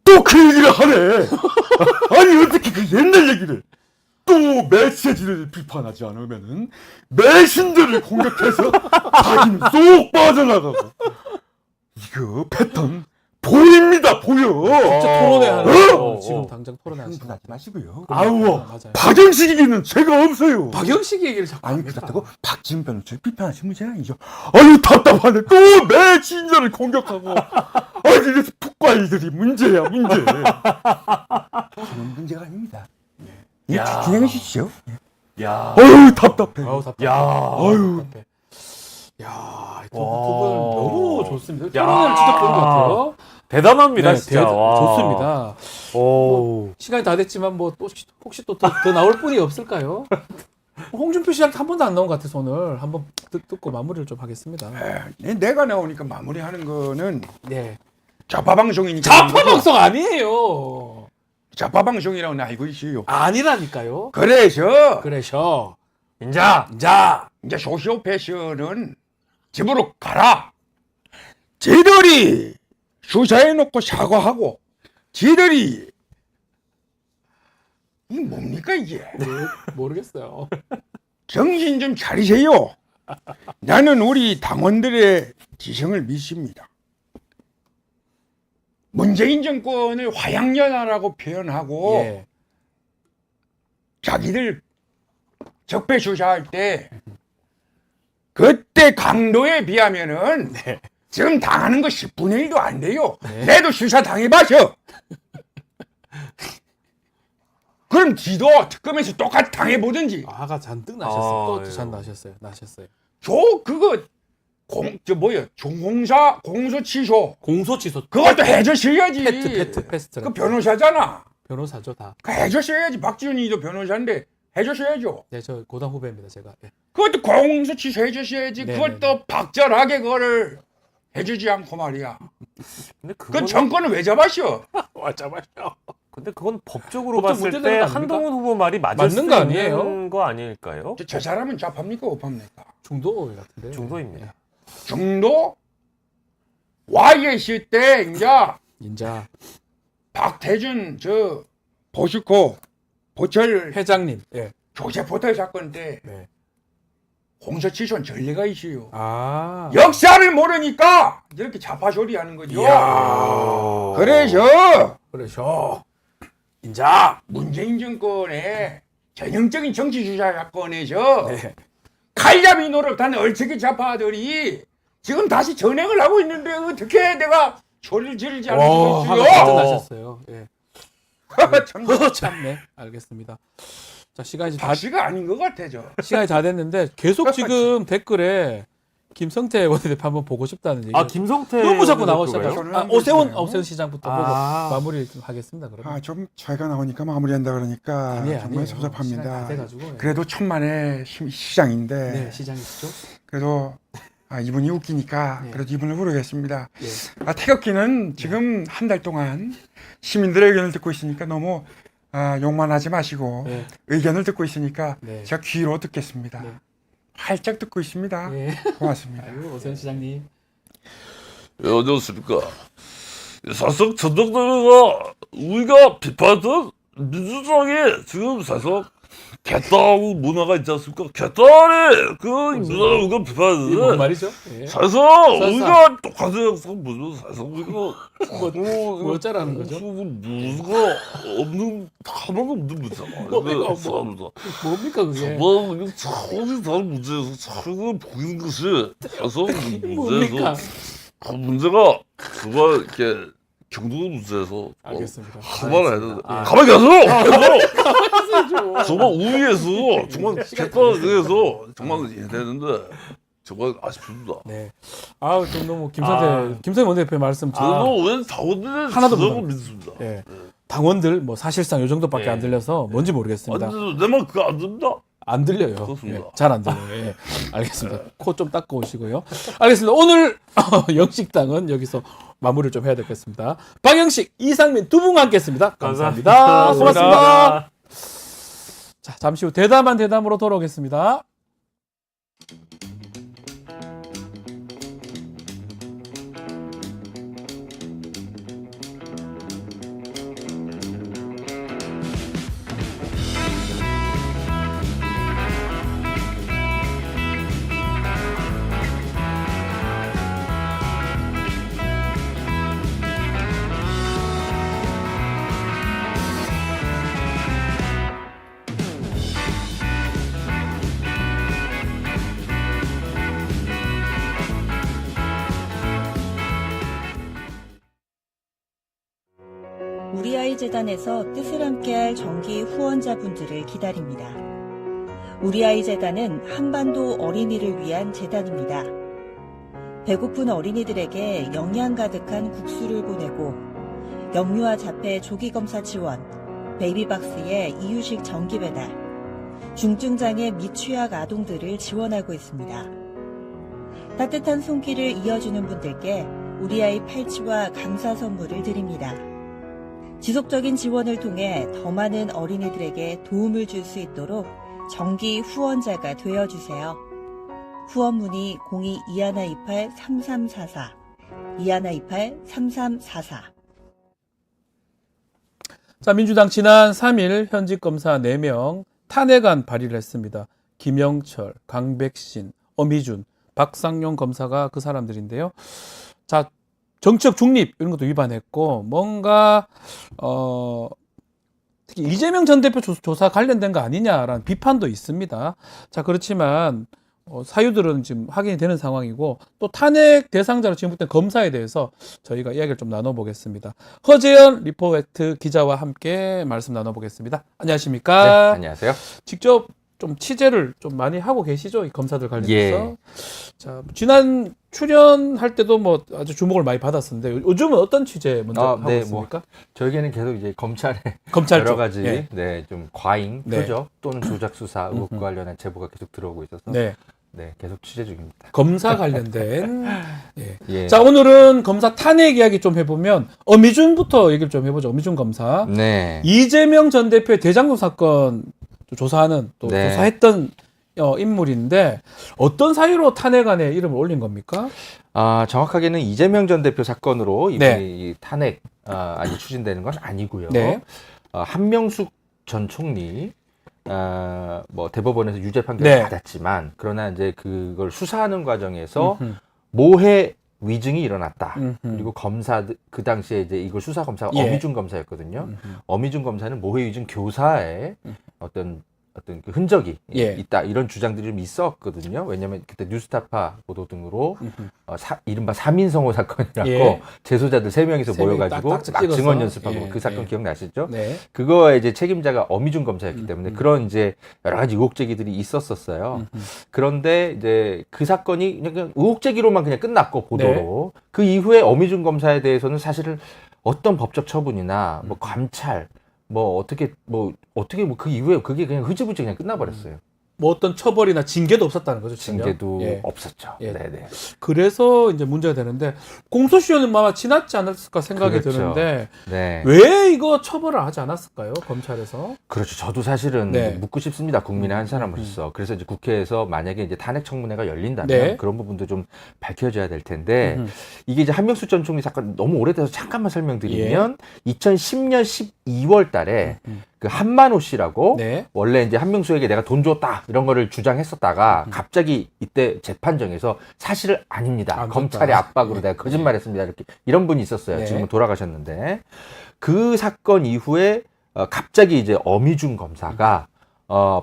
또 그 얘기를 하네. 아니 어떻게 그 옛날 얘기를 또 메시지를 비판하지 않으면은 메신저를 공격해서 자기는 쏙 빠져나가고 이거 패턴 보입니다 보여. 진짜 토론회 하는 거. 지금 당장 토론하시는 흥분하지 마시고요. 아우어 맞아요. 박영식에게는 죄가 없어요. 박영식 얘기를 자꾸 아니 합니다. 그렇다고 박지훈 변호사를 비판하신 문제는 아니죠. 아유 답답하네. 또 메신저를 공격하고 아니 이래서 풋과일들이 문제야 문제. 그런 문제가 아닙니다. 예, 야. 진행해 주시죠. 야. 아유 답답해. 아우 답답해. 야. 아유. 답답해. 야, 두 와. 분 너무 좋습니다. 야. 토론회를 진짜 보는 것 같아요. 대단합니다, 진짜. 와. 좋습니다. 오. 시간이 다 됐지만 뭐 또 혹시 또 더 나올 분이 없을까요? 홍준표 씨한테 한 번도 안 나온 것 같아서 오늘 한번 듣고 마무리를 좀 하겠습니다. 내가 나오니까 마무리하는 거는 네. 자파방송이니까. 자파 방송 아니에요. 자파방송이라고 알고 있어요. 아니라니까요. 그래서 그래서 인자. 자, 이제 소시오패스는 집으로 가라. 지들이 수사해놓고 사과하고 지들이 이게 뭡니까 이게. 모르겠어요. 정신 좀 차리세요. 나는 우리 당원들의 지성을 믿습니다. 문재인 정권을 화양연화라고 표현하고 예. 자기들 적폐 수사할 때 그때 강도에 비하면은 지금 당하는 거 10분의 1도 안 돼요. 내도 수사 당해봤어. 그럼 지도 특검에서 똑같이 당해보든지. 화가 잔뜩 나셨어요. 또 예. 잔 나셨어요. 그거 종공사 공소 취소 공소 취소. 그것도 해줬어야지. 패스트. 그 변호사잖아. 변호사죠 다. 그 해줬어야지. 박지원이도 변호사인데 해줬어야죠. 네, 저 고단 후배입니다 제가. 예. 그것도 공소 취소 해줬어야지. 네, 그것도 박절하게 그거를 해주지 않고 말이야. 근데 그 그건 정권을 왜 잡았어? 맞아요. 근데 그건 법적으로 법적 봤을 문제되는 때 거 아닙니까? 한동훈 후보 말이 맞을 맞는 수 거 있는 아니에요? 거 아닐까요? 저 사람은 잡합니까 못합니까? 중도 같은데. 중도입니다. 중도 와이에 있을 때 이제 인자 박태준 저 보스코 보철 회장님. 예. 조세 포탈 사건 때 네. 공소 취소는 전례가 있어요. 아. 역사를 모르니까 이렇게 자파조리 하는 거죠. 이야. 그래서 그러셔. 인자. 문재인 정권의 전형적인 정치 주사 사건에서 네. 칼잡이 노릇한 얼척이 좌파들이 지금 다시 전행을 하고 있는데 어떻게 내가 소리를 지르지 않을 와, 수가 화가 잔뜩 있어요? 나셨어요. 예. 참 참네. 알겠습니다. 자, 시간이 다 다시가 아닌 것 같아 저. 시간이 다 됐는데 계속 지금 댓글에 김성태 원내대표 한번 보고 싶다는 얘기. 아 김성태 너무 자꾸 원내대표가요? 나오시잖아요. 저는 오세훈 시장부터 보고 마무리 좀 하겠습니다. 그러면. 아, 좀 저희가 나오니까 마무리한다 그러니까 아니에요, 정말 아니에요. 시간이 다 섭섭합니다. 돼가지고. 예. 그래도 천만의 시장인데 네, 시장이시죠? 그래도 이분이 웃기니까 네. 그래도 이분을 부르겠습니다. 예. 태극기는 지금 한 달 동안 시민들의 의견을 듣고 있으니까 너무 욕만 하지 마시고 네. 의견을 듣고 있으니까 네. 제가 귀로 듣겠습니다. 네. 활짝 듣고 있습니다. 예. 고맙습니다. 아이고, 오세훈 시장님. 예, 안녕하십니까. 사실 전당대회가 우리가 비판했던 민주당이 지금 사실 개딸 문화가 있지 않습니까? 개딸이 그 문화를 우리가 이게 뭔 비판했는데 말이죠? 예. 사실 우리가 똑같은 영상 보죠. 사실 우리가 뭐 어쩌라는 거죠? 누가 없는 하나도 없는 문제잖아. 뭐가 사람들 뭡니까 그게? 정말 이게 차원이 다른 문제에서 차이가 보이는 것이 사실 뭡니까? 문제에서 문제가 정말 이렇게 경도 문제에서 알겠습니다. 그만을 해야 되는데 아. 가만히 가서 알겠어요. 정말 우위에서 정말 개판에 대해서 정말 이해되는데 정말 아쉽습니다. 네. 아우 좀 너무 김성태 원내대표 말씀 저는 왜 당원들의 하나도 지적을 못 믿습니다. 예. 당원들 뭐 사실상 요 정도밖에 네. 안 들려서 뭔지 모르겠습니다. 아니 내말 그거 안 됩니다. 안 들려요. 그렇습니다. 잘 안 들려요. 예. 알겠습니다. 코 좀 닦고 오시고요. 알겠습니다. 오늘 영식당은 여기서 마무리를 좀 해야 되겠습니다. 방영식, 이상민 두 분과 함께했습니다. 감사합니다. 고맙습니다. 자, 잠시 후 대담한 대담으로 돌아오겠습니다. 우리 아이 재단에서 뜻을 함께할 정기 후원자분들을 기다립니다. 우리 아이 재단은 한반도 어린이를 위한 재단입니다. 배고픈 어린이들에게 영양 가득한 국수를 보내고 영유아 자폐 조기 검사 지원, 베이비박스의 이유식 정기 배달, 중증장애 미취학 아동들을 지원하고 있습니다. 따뜻한 손길을 이어주는 분들께 우리 아이 팔찌와 감사 선물을 드립니다. 지속적인 지원을 통해 더 많은 어린이들에게 도움을 줄 수 있도록 정기 후원자가 되어주세요. 후원 문의 02-2128-3344, 2128-3344. 자, 민주당 지난 3일 현직 검사 4명 탄핵안 발의를 했습니다. 김영철, 강백신, 어미준, 박상용 검사가 그 사람들인데요. 자, 정치적 중립 이런 것도 위반했고 뭔가 특히 이재명 전 대표 조사 관련된 거 아니냐라는 비판도 있습니다. 자, 그렇지만 사유들은 지금 확인이 되는 상황이고 또 탄핵 대상자로 지목된 검사에 대해서 저희가 이야기를 좀 나눠보겠습니다. 허재현 리포트 기자와 함께 말씀 나눠보겠습니다. 안녕하십니까? 네, 안녕하세요. 직접 좀 취재를 좀 많이 하고 계시죠? 이 검사들 관련해서. 예. 자, 지난 출연할 때도 뭐 아주 주목을 많이 받았었는데 요즘은 어떤 취재 먼저 하고 네, 있습니까? 저에게는 계속 이제 검찰의 검찰 여러 쪽. 가지 예. 네, 좀 과잉, 네. 표적 또는 조작 수사 의혹과 관련한 제보가 계속 들어오고 있어서 네. 네, 계속 취재 중입니다. 검사 관련된. 예. 예. 자, 오늘은 검사 탄핵 이야기 좀 해보면 어미준부터 얘기를 좀 해보죠. 어미준 검사. 네. 이재명 전 대표의 대장동 사건 조사하는 또 네. 조사했던 인물인데 어떤 사유로 탄핵안에 이름을 올린 겁니까? 정확하게는 이재명 전 대표 사건으로 이번에 네. 이 탄핵 안이 추진되는 건 아니고요. 네. 한명숙 전 총리 뭐 대법원에서 유죄 판결을 네. 받았지만 그러나 이제 그걸 수사하는 과정에서 음흠. 모해 위증이 일어났다. 음흠. 그리고 검사 그 당시에 이제 이걸 수사 검사가 예. 어미준 검사였거든요. 어미준 검사는 모해 위증 교사의 어떤 그 흔적이 예. 있다 이런 주장들이 좀 있었거든요. 왜냐하면 그때 뉴스타파 보도 등으로 이른바 3인 성호 사건이라고 예. 재소자들 3명이서 세 명이 모여가지고 딱딱 막 찍어서. 증언 연습하고 예. 그 사건 예. 기억나시죠? 네. 그거에 이제 책임자가 어미준 검사였기 때문에 그런 이제 여러 가지 의혹 제기들이 있었었어요. 그런데 이제 그 사건이 그냥 의혹 제기로만 그냥 끝났고 보도로 네. 그 이후에 어미준 검사에 대해서는 사실은 어떤 법적 처분이나 뭐 감찰 어떻게 그 이후에 그게 그냥 흐지부지 그냥 끝나버렸어요. 뭐 어떤 처벌이나 징계도 없었다는 거죠. 전혀? 징계도 예. 없었죠. 예. 네네. 그래서 이제 문제가 되는데 공소시효는 아마 지났지 않았을까 생각이 그렇죠. 드는데 네. 왜 이거 처벌을 하지 않았을까요? 검찰에서? 그렇죠. 저도 사실은 네. 묻고 싶습니다. 국민의 한 사람으로서. 그래서 이제 국회에서 만약에 이제 탄핵 청문회가 열린다면 네. 그런 부분도 좀 밝혀져야 될 텐데 이게 이제 한명숙 전 총리 사건 너무 오래돼서 잠깐만 설명드리면 2010년 12월 달에 그 한만호 씨라고 네. 원래 이제 한명숙에게 내가 돈 줬다 이런 거를 주장했었다가 갑자기 이때 재판정에서 사실을 아닙니다. 안 검찰의 줬다. 압박으로 내가 거짓말했습니다. 이렇게 이런 분이 있었어요. 네. 지금은 돌아가셨는데 그 사건 이후에 갑자기 이제 어미준 검사가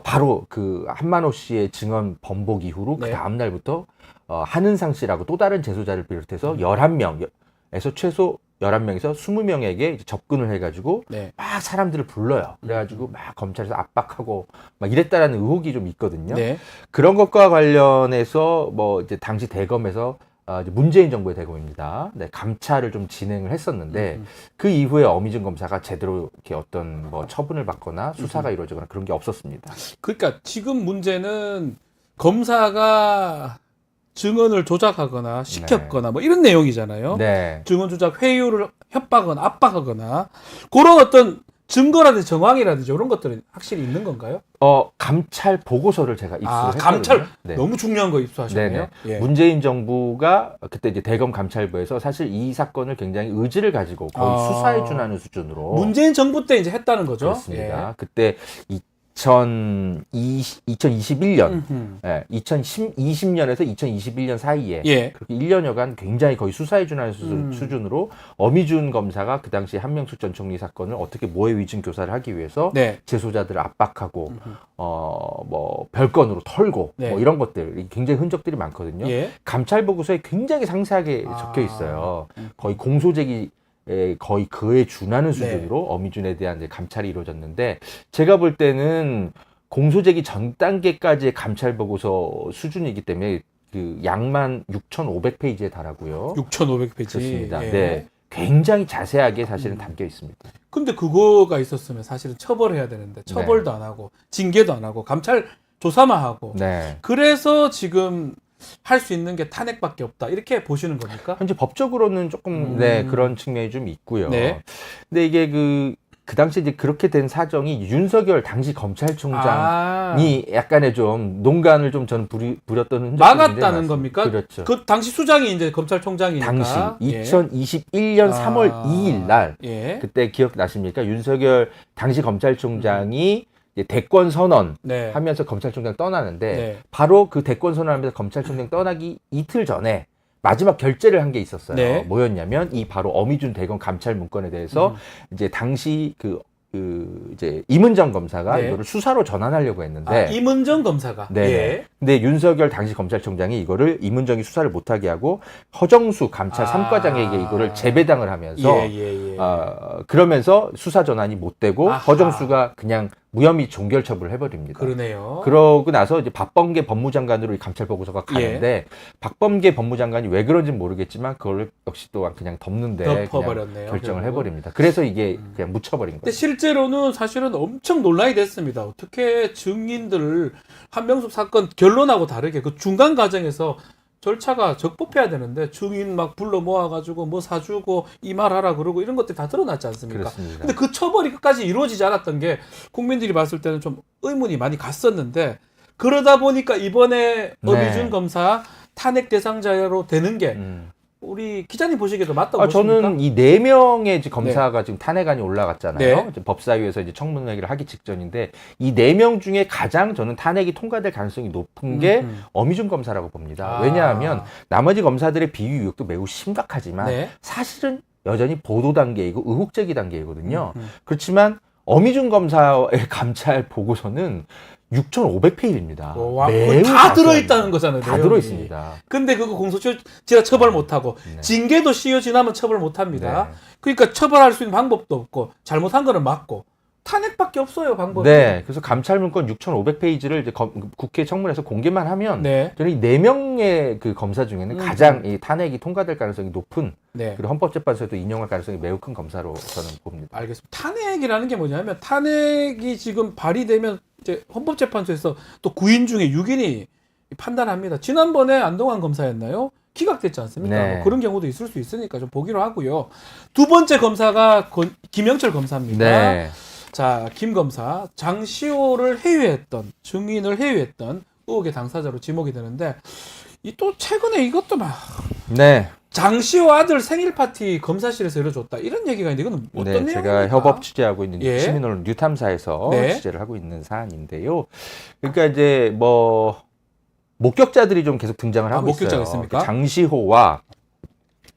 바로 그 한만호 씨의 증언 번복 이후로 네. 그 다음 날부터 한은상 씨라고 또 다른 재소자를 비롯해서 11명에서 최소 11명에서 20명에게 접근을 해가지고 네. 막 사람들을 불러요. 그래가지고 막 검찰에서 압박하고 막 이랬다라는 의혹이 좀 있거든요. 네. 그런 것과 관련해서 뭐 이제 당시 대검에서 이제 문재인 정부의 대검입니다. 네, 감찰을 좀 진행을 했었는데 그 이후에 어미준 검사가 제대로 이렇게 어떤 뭐 처분을 받거나 수사가 이루어지거나 그런 게 없었습니다. 그러니까 지금 문제는 검사가 증언을 조작하거나 시켰거나 뭐 이런 내용이잖아요. 네. 증언 조작 회유를 협박하거나 압박하거나 그런 어떤 증거라든지 정황이라든지 이런 것들은 확실히 있는 건가요? 감찰 보고서를 제가 입수했거든요. 감찰 네. 너무 중요한 거 입수하셨네요. 네네. 문재인 정부가 그때 이제 대검 감찰부에서 사실 이 사건을 굉장히 의지를 가지고 거의 수사에 준하는 수준으로 문재인 정부 때 이제 했다는 거죠. 그렇습니다. 그때 2021년, 예. 2020년에서 2021년 사이에 예. 그렇게 1년여간 굉장히 거의 수사에 준하는 수준으로 어미준 검사가 그 당시 한명숙 전 총리 사건을 어떻게 모해 위증 교사를 하기 위해서 네. 재소자들을 압박하고 뭐 별건으로 털고 네. 뭐 이런 것들 굉장히 흔적들이 많거든요. 예. 감찰 보고서에 굉장히 상세하게 적혀 있어요. 거의 공소제기 거의 그에 준하는 수준으로 어미준에 대한 이제 감찰이 이루어졌는데 제가 볼 때는 공소제기 전 단계까지의 감찰 보고서 수준이기 때문에 그 양만 6,500페이지에 달하고요. 6,500페이지. 그렇습니다. 예. 네. 굉장히 자세하게 사실은 담겨 있습니다. 근데 그거가 있었으면 사실은 처벌해야 되는데 처벌도 안 하고 징계도 안 하고 감찰 조사만 하고 네. 그래서 지금 할 수 있는 게 탄핵밖에 없다 이렇게 보시는 겁니까? 현재 법적으로는 조금 그런 측면이 좀 있고요. 네. 근데 이게 그 당시에 이제 그렇게 된 사정이 윤석열 당시 검찰총장이 약간의 좀 농간을 좀 저는 부렸던 흔적이 막았다는 많습니다. 겁니까? 그렇죠. 그 당시 수장이 이제 검찰총장이니까. 당시 예. 2021년 3월 2일 날 예. 그때 기억나십니까? 윤석열 당시 검찰총장이 이제 대권 선언 네. 하면서 검찰총장 떠나는데 네. 바로 그 대권 선언하면서 검찰총장 떠나기 이틀 전에 마지막 결재를 한 게 있었어요. 네. 뭐였냐면 이 바로 어미준 대검 감찰 문건에 대해서 이제 당시 그 이제 임은정 검사가 네. 이거를 수사로 전환하려고 했는데 아, 임은정 검사가. 네. 예. 근데 윤석열 당시 검찰총장이 이거를 임은정이 수사를 못하게 하고 허정수 감찰 아. 3과장에게 이거를 재배당을 하면서 예. 그러면서 수사 전환이 못 되고 아하. 허정수가 그냥 무혐의 종결 처분을 해버립니다. 그러네요. 그러고 나서 이제 박범계 법무장관으로 이 감찰 보고서가 가는데 박범계 법무장관이 왜 그런지는 모르겠지만 그걸 역시 또한 그냥 덮는데 덮어버렸네요, 그냥 결정을 결국은. 해버립니다. 그래서 이게 그냥 묻혀버린 근데 거예요. 실제로는 사실은 엄청 논란이 됐습니다. 어떻게 증인들을 한명숙 사건 결론하고 다르게 그 중간 과정에서 절차가 적법해야 되는데 증인 막 불러 모아가지고 뭐 사주고 이 말하라 그러고 이런 것들이 다 드러났지 않습니까? 그렇습니다. 근데 그 처벌이 끝까지 이루어지지 않았던 게 국민들이 봤을 때는 좀 의문이 많이 갔었는데 그러다 보니까 이번에 네. 어미준 검사 탄핵 대상자로 되는 게 우리 기자님 보시기에도 맞다고 보십니까? 저는 이 4명의 검사가 지금 탄핵안이 올라갔잖아요. 네. 이제 법사위에서 이제 청문회를 하기 직전인데 이 4명 중에 가장 저는 탄핵이 통과될 가능성이 높은 게 어미준 검사라고 봅니다. 아. 왜냐하면 나머지 검사들의 비위 의혹도 매우 심각하지만 네. 사실은 여전히 보도 단계이고 의혹 제기 단계이거든요. 그렇지만 어미준 검사의 감찰 보고서는 6,500페이지입니다. 와, 그거 다 들어있다는 거잖아요. 다 내용이. 들어있습니다. 근데 그거 공소시효지나 처벌 못하고 네. 징계도 시효 지나면 처벌 못합니다. 네. 그러니까 처벌할 수 있는 방법도 없고 잘못한 거는 맞고 탄핵밖에 없어요 방법이. 네, 그래서 감찰 문건 6,500페이지를 이제 국회 청문회에서 공개만 하면 네. 저는 이 4명의 그 검사 중에는 가장 이 탄핵이 통과될 가능성이 높은 네. 그리고 헌법재판소에도 인용할 가능성이 매우 큰 검사로 저는 봅니다. 알겠습니다. 탄핵이라는 게 뭐냐면 탄핵이 지금 발의되면 이제 헌법재판소에서 또 9인 중에 6인이 판단합니다. 지난번에 안동환 검사였나요? 기각됐지 않습니까? 네. 뭐 그런 경우도 있을 수 있으니까 좀 보기로 하고요. 두 번째 검사가 김영철 검사입니다. 네. 자, 김 검사 장시호를 해유했던 증인을 해유했던 의혹의 당사자로 지목이 되는데 이 또 최근에 이것도 막 네. 장시호 아들 생일 파티 검사실에서 열어줬다 이런 얘기가 있는데 이건 어떤 네, 내용입니까? 제가 협업 취재하고 있는 예. 시민언론 뉴탐사에서 네. 취재를 하고 있는 사안인데요. 그러니까 이제 뭐 목격자들이 좀 계속 등장을 하고 목격자가 있어요. 있습니까? 장시호와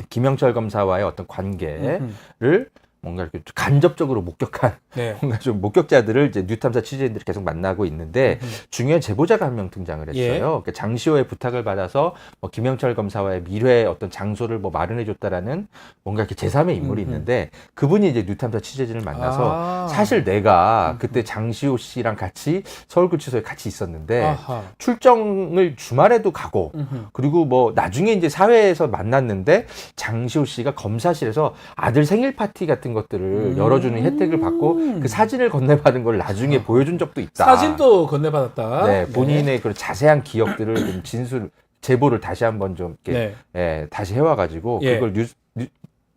김영철 검사와의 어떤 관계를 뭔가 이렇게 간접적으로 목격한 네. 뭔가 좀 목격자들을 이제 뉴탐사 취재인들이 계속 만나고 있는데 중요한 제보자가 한 명 등장을 했어요. 예. 그러니까 장시호의 부탁을 받아서 뭐 김영철 검사와의 미래의 어떤 장소를 뭐 마련해줬다라는 뭔가 이렇게 제3의 인물이 있는데 그분이 이제 뉴탐사 취재진을 만나서 사실 내가 그때 장시호 씨랑 같이 서울구치소에 같이 있었는데 아하. 출정을 주말에도 가고 그리고 뭐 나중에 이제 사회에서 만났는데 장시호 씨가 검사실에서 아들 생일 파티 같은 것들을 열어주는 혜택을 받고 그 사진을 건네받은 걸 나중에 보여준 적도 있다. 사진도 건네받았다. 네, 본인의 그 자세한 기억들을 좀 진술 제보를 다시 한번 좀 이렇게 네. 다시 해와가지고 예. 그걸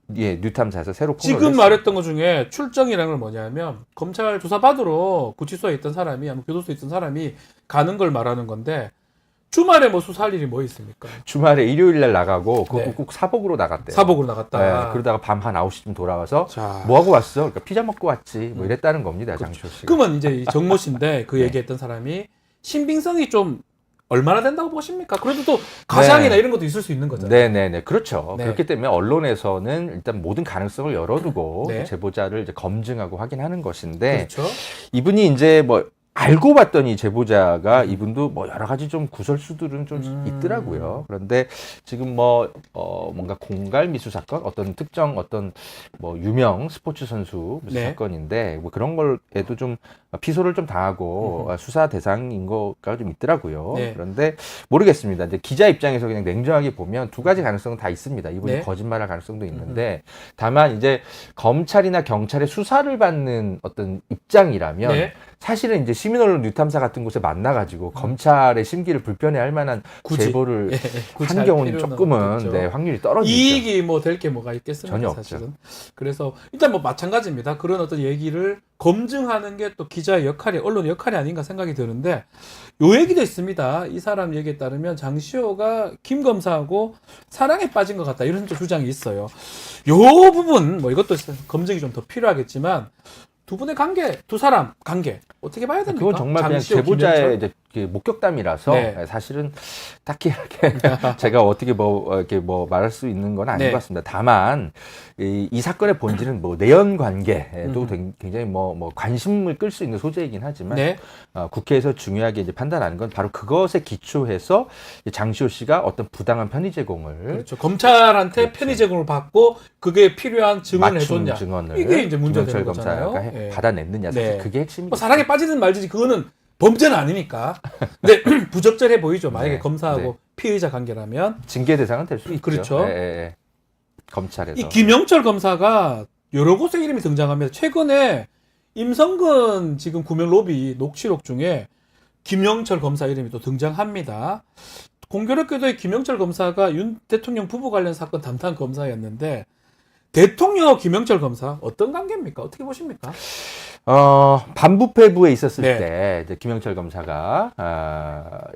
뉴탐사에서 새로 지금 폭로를 말했던 것 중에 출정이라는 걸 뭐냐면 검찰 조사 받으러 구치소에 있던 사람이 아니면 교도소에 있던 사람이 가는 걸 말하는 건데 주말에 뭐 수사할 일이 뭐 있습니까? 주말에 일요일 날 나가고 그것도 네. 꼭 사복으로 나갔대요. 사복으로 나갔다. 네, 그러다가 밤 한 9시쯤 돌아와서 자. 뭐 하고 왔어? 그러니까 피자 먹고 왔지. 뭐 이랬다는 겁니다. 장시호 씨가. 그러면 이제 이 정모 씨인데 그 네. 얘기했던 사람이 신빙성이 좀 얼마나 된다고 보십니까? 그래도 또 가상이나 네. 이런 것도 있을 수 있는 거잖아요. 네네네. 그렇죠. 네. 그렇기 때문에 언론에서는 일단 모든 가능성을 열어두고 네. 제보자를 이제 검증하고 확인하는 것인데 그렇죠. 이분이 이제 뭐 알고 봤더니 제보자가 이분도 뭐 여러 가지 좀 구설수들은 좀 있더라고요. 그런데 지금 뭔가 공갈 미수 사건, 어떤 특정 어떤 뭐 유명 스포츠 선수 미수 네. 사건인데 뭐 그런 걸에도 좀 피소를 좀 당하고 수사 대상인 거가 좀 있더라고요. 네. 그런데 모르겠습니다. 이제 기자 입장에서 그냥 냉정하게 보면 두 가지 가능성은 다 있습니다. 이분이 네. 거짓말할 가능성도 있는데 다만 이제 검찰이나 경찰의 수사를 받는 어떤 입장이라면 네. 사실은 이제 시민언론 뉴탐사 같은 곳에 만나가지고 검찰의 심기를 불편해할 만한 굳이. 제보를 굳이 한 할 경우는 필요는 조금은 없겠죠. 네, 확률이 떨어지죠. 이익이 뭐 될 게 뭐가 있겠습니까? 전혀 없죠. 사실은. 그래서 일단 뭐 마찬가지입니다. 그런 어떤 얘기를 검증하는 게 또 기자의 역할이 언론의 역할이 아닌가 생각이 드는데 요 얘기도 있습니다. 이 사람 얘기에 따르면 장시호가 김 검사하고 사랑에 빠진 것 같다 이런 또 주장이 있어요. 요 부분 뭐 이것도 검증이 좀 더 필요하겠지만 두 분의 관계, 두 사람 관계 어떻게 봐야 됩니까? 그건 정말 그냥 장시호, 제보자의 김영철? 이제 그 목격담이라서 네. 사실은 딱히 이렇게 제가 어떻게 이렇게 말할 수 있는 건 아닌 네. 것 같습니다. 다만 이 사건의 본질은 뭐 내연 관계도 굉장히 관심을 끌 수 있는 소재이긴 하지만 네. 국회에서 중요하게 이제 판단하는 건 바로 그것에 기초해서 장시호 씨가 어떤 부당한 편의 제공을 그렇죠. 검찰한테 그렇죠. 편의 제공을 받고 그게 필요한 증언을 맞춤 해줬냐. 증언을 이게 이제 문제가 되는 김영철 거잖아요. 검사가 예. 받아냈느냐 사실 네. 그게 핵심이죠. 뭐 사랑에 빠지든 말든지 그거는 범죄는 아니니까. 근데 부적절해 보이죠. 만약에 네. 검사하고 네. 피의자 관계라면. 징계 대상은 될 수 있죠. 그렇죠. 예. 검찰에서. 이 김영철 검사가 여러 곳에 이름이 등장합니다. 최근에 임성근 지금 구명 로비 녹취록 중에 김영철 검사 이름이 또 등장합니다. 공교롭게도 이 김영철 검사가 윤 대통령 부부 관련 사건 담당 검사였는데 대통령하고 김영철 검사 어떤 관계입니까? 어떻게 보십니까? 반부패부에 있었을 네. 때 이제 김영철 검사가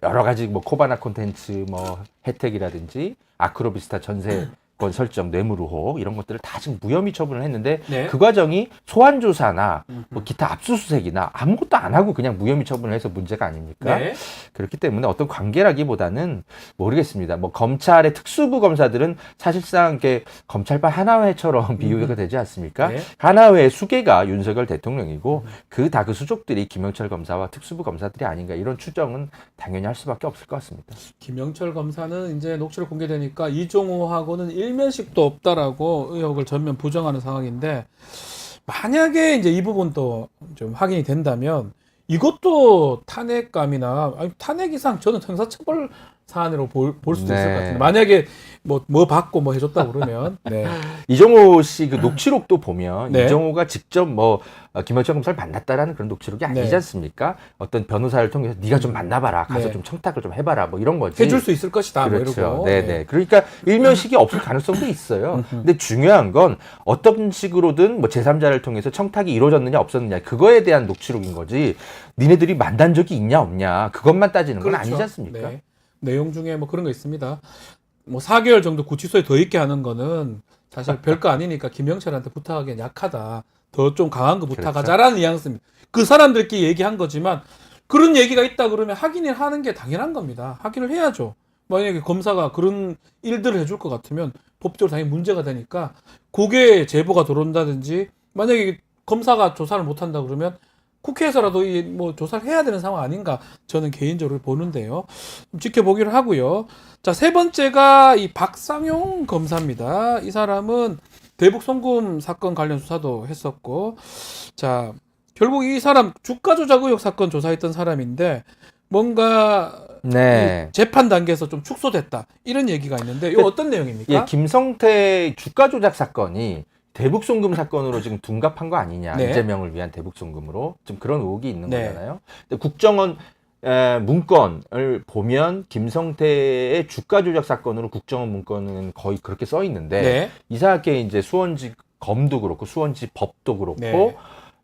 여러 가지 뭐 코바나 콘텐츠 뭐 혜택이라든지 아크로비스타 전세권 설정, 뇌물 의혹 이런 것들을 다 지금 무혐의 처분을 했는데 네. 그 과정이 소환 조사나 뭐 기타 압수수색이나 아무것도 안 하고 그냥 무혐의 처분을 해서 문제가 아닙니까? 네. 그렇기 때문에 어떤 관계라기보다는 모르겠습니다. 뭐 검찰의 특수부 검사들은 사실상 이렇게 검찰반 하나회처럼 비유가 되지 않습니까? 네. 하나회의 수계가 윤석열 대통령이고 그 수족들이 김영철 검사와 특수부 검사들이 아닌가 이런 추정은 당연히 할 수밖에 없을 것 같습니다. 김영철 검사는 이제 녹취록 공개되니까 이종호하고는 일면식도 없다라고 의혹을 전면 부정하는 상황인데 만약에 이제 이 부분도 좀 확인이 된다면 이것도 탄핵감이나 아니 탄핵 이상 저는 형사처벌 사안으로 볼 수도 있을 것 같은데 만약에 뭐 받고 뭐 해줬다 그러면 네. 이종호 씨 그 녹취록도 보면 네. 이종호가 직접 김영철 검사를 만났다라는 그런 녹취록이 아니지 네. 않습니까? 어떤 변호사를 통해서 네가 좀 만나봐라, 가서 네. 좀 청탁을 좀 해봐라, 뭐 이런 거지. 해줄 수 있을 것이다. 그렇죠. 뭐 이러고. 네네. 그러니까 일면식이 없을 가능성도 있어요. 근데 중요한 건 어떤 식으로든 뭐 제3자를 통해서 청탁이 이루어졌느냐 없었느냐 그거에 대한 녹취록인 거지. 니네들이 만난 적이 있냐 없냐 그것만 따지는 건 아니지 않습니까? 네. 내용 중에 뭐 그런 거 있습니다. 뭐 4개월 정도 구치소에 더 있게 하는 거는 사실 별거 아니니까 김영철한테 부탁하기엔 약하다. 더 좀 강한 거 부탁하자라는 뉘앙스입니다. 그 사람들끼리 얘기한 거지만 그런 얘기가 있다 그러면 확인을 하는 게 당연한 겁니다. 확인을 해야죠. 만약에 검사가 그런 일들을 해줄 것 같으면 법적으로 당연히 문제가 되니까 그게 제보가 들어온다든지 만약에 검사가 조사를 못한다 그러면 국회에서라도 뭐 조사를 해야 되는 상황 아닌가 저는 개인적으로 보는데요. 좀 지켜보기로 하고요. 자, 세 번째가 이 박상용 검사입니다. 이 사람은 대북 송금 사건 관련 수사도 했었고, 자, 결국 이 사람 주가 조작 의혹 사건 조사했던 사람인데 뭔가 네. 이 재판 단계에서 좀 축소됐다 이런 얘기가 있는데 이거 어떤 내용입니까? 예, 김성태 주가 조작 사건이 대북 송금 사건으로 지금 둔갑한 거 아니냐. 네. 이재명을 위한 대북 송금으로 좀 그런 의혹이 있는 네. 거잖아요. 근데 국정원 문건을 보면 김성태의 주가 조작 사건으로 국정원 문건은 거의 그렇게 써 있는데 네. 이상하게 이제 수원지 검도 그렇고 수원지 법도 그렇고 네.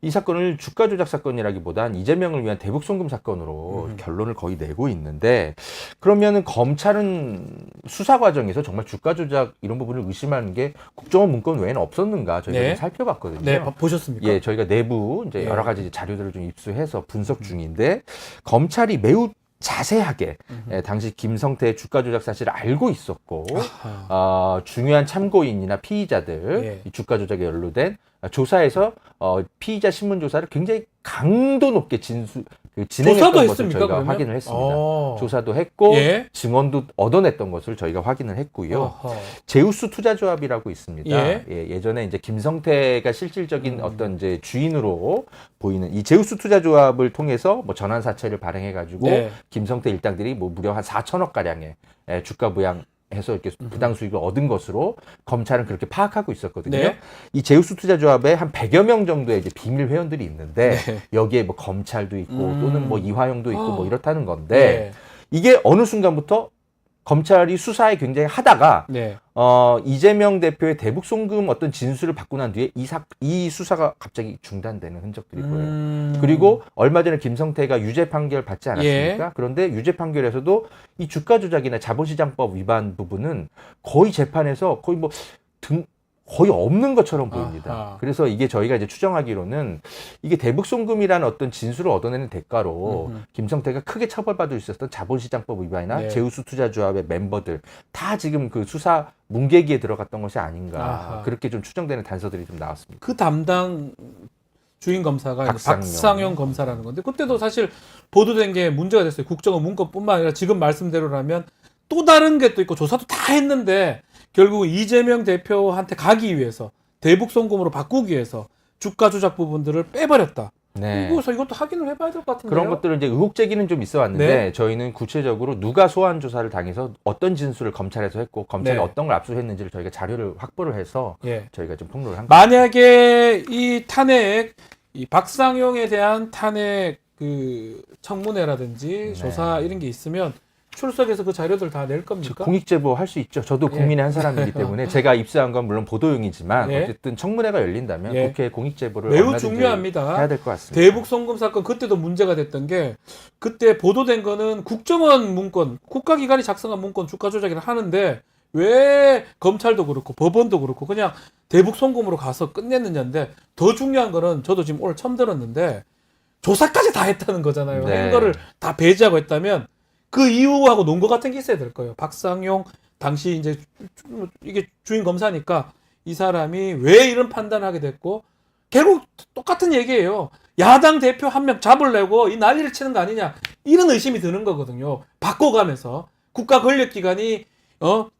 이 사건을 주가 조작 사건이라기보단 이재명을 위한 대북 송금 사건으로 결론을 거의 내고 있는데 그러면은 검찰은 수사 과정에서 정말 주가 조작 이런 부분을 의심하는 게 국정원 문건 외에는 없었는가 저희가 네. 좀 살펴봤거든요. 네, 보셨습니까? 예, 저희가 내부 이제 네. 여러 가지 자료들을 좀 입수해서 분석 중인데 검찰이 매우 자세하게 당시 김성태의 주가 조작 사실을 알고 있었고 중요한 참고인이나 피의자들 예. 이 주가 조작에 연루된 조사에서 피의자 신문 조사를 굉장히 강도 높게 진행했던 조사도 것을 했습니까, 저희가 그러면? 확인을 했습니다. 어. 조사도 했고 예. 증언도 얻어냈던 것을 저희가 확인을 했고요. 어허. 제우스 투자조합이라고 있습니다. 예. 예전에 이제 김성태가 실질적인 어떤 이제 주인으로 보이는 이 제우스 투자조합을 통해서 뭐 전환 사채를 발행해가지고 네. 김성태 일당들이 뭐 무려 한 4천억 가량의 주가 부양 해서 이렇게 부당 수익을 얻은 것으로 검찰은 그렇게 파악하고 있었거든요. 네. 이 제우스 투자조합에 한 100여 명 정도의 이제 비밀 회원들이 있는데 네. 여기에 뭐 검찰도 있고 또는 뭐 이화영도 있고 뭐 이렇다는 건데 네. 이게 어느 순간부터 검찰이 수사에 굉장히 하다가 네. 이재명 대표의 대북 송금 어떤 진술을 받고 난 뒤에 이 수사가 갑자기 중단되는 흔적들이 보여요. 그리고 얼마 전에 김성태가 유죄 판결 받지 않았습니까? 예. 그런데 유죄 판결에서도 이 주가 조작이나 자본시장법 위반 부분은 거의 재판에서 거의 뭐 거의 없는 것처럼 보입니다. 아하. 그래서 이게 저희가 이제 추정하기로는 이게 대북송금이라는 어떤 진술을 얻어내는 대가로 김성태가 크게 처벌받을 수 있었던 자본시장법 위반이나 네. 제우스 투자조합의 멤버들 다 지금 그 수사 문개기에 들어갔던 것이 아닌가 아하. 그렇게 좀 추정되는 단서들이 좀 나왔습니다. 그 담당 주인 검사가 이제 박상용. 박상용 검사라는 건데 그때도 사실 보도된 게 문제가 됐어요. 국정원 문건뿐만 아니라 지금 말씀대로라면 또 다른 게 또 있고 조사도 다 했는데 결국 이재명 대표한테 가기 위해서 대북 송금으로 바꾸기 위해서 주가 조작 부분들을 빼버렸다. 네. 그래서 이것도 확인을 해봐야 될 것 같은데요. 그런 것들은 이제 의혹 제기는 좀 있어 왔는데 네. 저희는 구체적으로 누가 소환 조사를 당해서 어떤 진술을 검찰에서 했고 검찰이 네. 어떤 걸 압수했는지를 저희가 자료를 확보를 해서 예. 저희가 좀 폭로를 한 거예요. 만약에 이 탄핵, 이 박상용에 대한 탄핵 그 청문회라든지 네. 조사 이런 게 있으면 출석해서 그 자료들 다 낼 겁니까? 공익 제보 할 수 있죠. 저도 예. 국민의 한 사람이기 때문에 제가 입수한 건 물론 보도용이지만 예. 어쨌든 청문회가 열린다면 예. 국회 공익 제보를 매우 얼마든지 중요합니다. 해야 될 것 같습니다. 대북 송금 사건 그때도 문제가 됐던 게 그때 보도된 거는 국정원 문건, 국가기관이 작성한 문건 주가 조작이라 하는데 왜 검찰도 그렇고 법원도 그렇고 그냥 대북 송금으로 가서 끝냈느냐인데 더 중요한 거는 저도 지금 오늘 처음 들었는데 조사까지 다 했다는 거잖아요. 네. 행거를 다 배제하고 했다면 그 이유하고 논거 같은 게 있어야 될 거예요. 박상용 당시 이제 이게 주인 검사니까 이 사람이 왜 이런 판단을 하게 됐고 결국 똑같은 얘기예요. 야당 대표 한 명 잡으려고 이 난리를 치는 거 아니냐 이런 의심이 드는 거거든요. 바꿔가면서 국가 권력기관이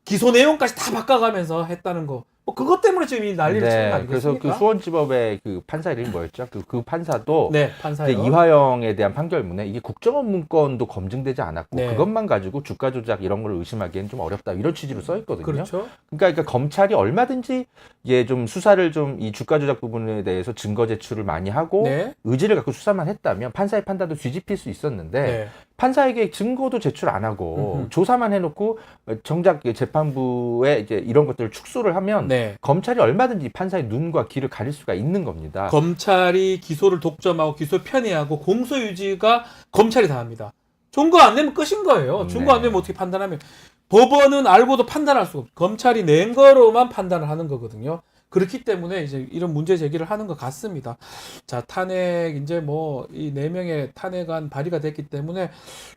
기소 내용까지 다 바꿔가면서 했다는 거. 뭐 그것 때문에 지금 이 난리를 치는 거 그래서 아니겠습니까? 그 수원지법의 그 판사 이름이 뭐였죠? 그 판사도 네, 이제 판사요. 이화영에 대한 판결문에 이게 국정원 문건도 검증되지 않았고 네. 그것만 가지고 주가 조작 이런 걸 의심하기에는 좀 어렵다 이런 취지로 써 있거든요. 그렇죠. 그러니까 검찰이 얼마든지 이게 좀 수사를 좀 이 주가 조작 부분에 대해서 증거 제출을 많이 하고 네. 의지를 갖고 수사만 했다면 판사의 판단도 뒤집힐 수 있었는데 네. 판사에게 증거도 제출 안 하고 음흠. 조사만 해놓고 정작 재판부에 이제 이런 것들을 축소를 하면 네. 검찰이 얼마든지 판사의 눈과 귀를 가릴 수가 있는 겁니다. 검찰이 기소를 독점하고 기소 편의하고 공소 유지가 검찰이 다 합니다. 증거 안 내면 끝인 거예요. 증거 안 네. 내면 어떻게 판단하면 법원은 알고도 판단할 수가 없고 검찰이 낸 거로만 판단을 하는 거거든요. 그렇기 때문에 이제 이런 문제 제기를 하는 것 같습니다. 자, 탄핵 이제 뭐 이 4명의 탄핵안 발의가 됐기 때문에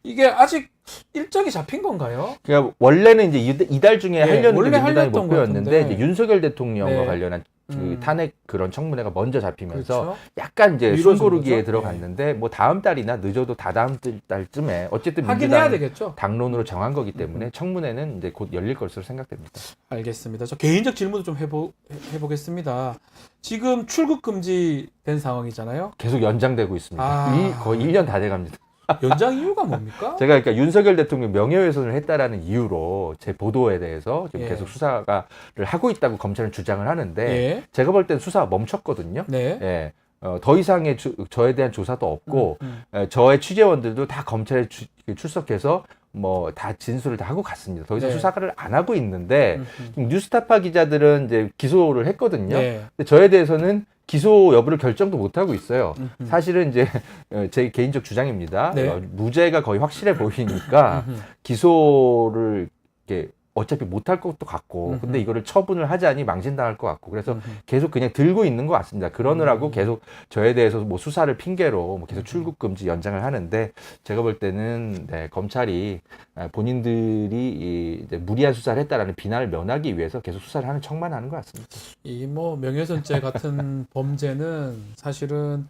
이게 아직 일정이 잡힌 건가요? 그러니까 원래는 이제 이달 중에 네, 하려는 원래 민주당의 하려던 것 목표였는데 같은데. 이제 윤석열 대통령과 네. 관련한 그 탄핵 그런 청문회가 먼저 잡히면서 그렇죠. 약간 이제 미뤄진 숨고르기에 거죠? 들어갔는데 뭐 다음 달이나 늦어도 다다음 달쯤에 어쨌든 확인해야 민주당 되겠죠. 당론으로 정한 거기 때문에 청문회는 이제 곧 열릴 것으로 생각됩니다. 알겠습니다. 저 개인적 질문도 좀 해보겠습니다. 지금 출국 금지된 상황이잖아요. 계속 연장되고 있습니다. 아. 거의 1년 다 돼갑니다. 연장 이유가 뭡니까? 제가 그러니까 윤석열 대통령 명예훼손을 했다라는 이유로 제 보도에 대해서 지금 예. 계속 수사를 하고 있다고 검찰은 주장을 하는데 예. 제가 볼 땐 수사가 멈췄거든요. 네. 예. 더 이상의 저에 대한 조사도 없고 저의 취재원들도 다 검찰에 출석해서 뭐 다 진술을 다 하고 갔습니다. 더 이상 네. 수사를 안 하고 있는데 뉴스타파 기자들은 이제 기소를 했거든요. 네. 근데 저에 대해서는 기소 여부를 결정도 못 하고 있어요. 사실은 이제 제 개인적 주장입니다. 네. 무죄가 거의 확실해 보이니까 기소를 이렇게 어차피 못할 것도 같고 근데 이거를 처분을 하자니 망신당할 것 같고 그래서 계속 그냥 들고 있는 것 같습니다. 그러느라고 계속 저에 대해서 뭐 수사를 핑계로 뭐 계속 출국 금지 연장을 하는데 제가 볼 때는 네, 검찰이 본인들이 이제 무리한 수사를 했다라는 비난을 면하기 위해서 계속 수사를 하는 척만 하는 것 같습니다. 이 뭐 명예훼손죄 같은 범죄는 사실은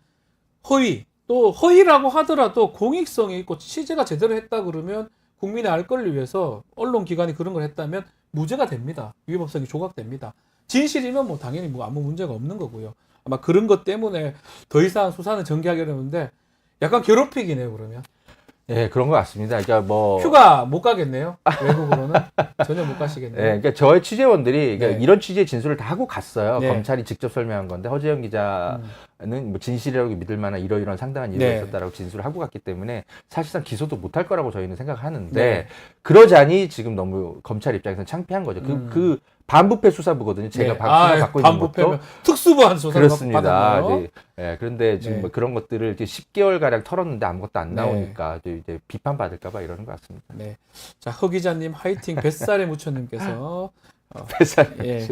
허위 또 허위라고 하더라도 공익성이 있고 취재가 제대로 했다 그러면 국민의 알 권리를 위해서 언론기관이 그런 걸 했다면 무죄가 됩니다. 위법성이 조각됩니다. 진실이면 뭐 당연히 뭐 아무 문제가 없는 거고요. 아마 그런 것 때문에 더 이상 수사는 전개하기 어려운데 약간 괴롭히기네요, 그러면. 예, 그런 것 같습니다. 그러니까 뭐 휴가 못 가겠네요. 외국으로는 전혀 못 가시겠네요. 예, 그러니까 저의 취재원들이 그러니까 네. 이런 취재 진술을 다 하고 갔어요. 네. 검찰이 직접 설명한 건데 허재영 기자는 뭐 진실이라고 믿을 만한 이러이러한 상당한 이유가 네. 있었다라고 진술을 하고 갔기 때문에 사실상 기소도 못할 거라고 저희는 생각하는데 네. 그러자니 지금 너무 검찰 입장에서는 창피한 거죠. 그 반부패 수사부거든요. 제가 네. 수사 받고 있는 것도 반부패면 특수부한 조사를 그렇습니다. 받았나요? 네. 예, 그런데 지금 네. 뭐 그런 것들을 이제 10개월 가량 털었는데 아무것도 안 네. 나오니까 또 이제 비판 받을까봐 이러는 것 같습니다. 네. 자, 허 기자님 화이팅 뱃살에 묻혀님께서 뱃살. 예.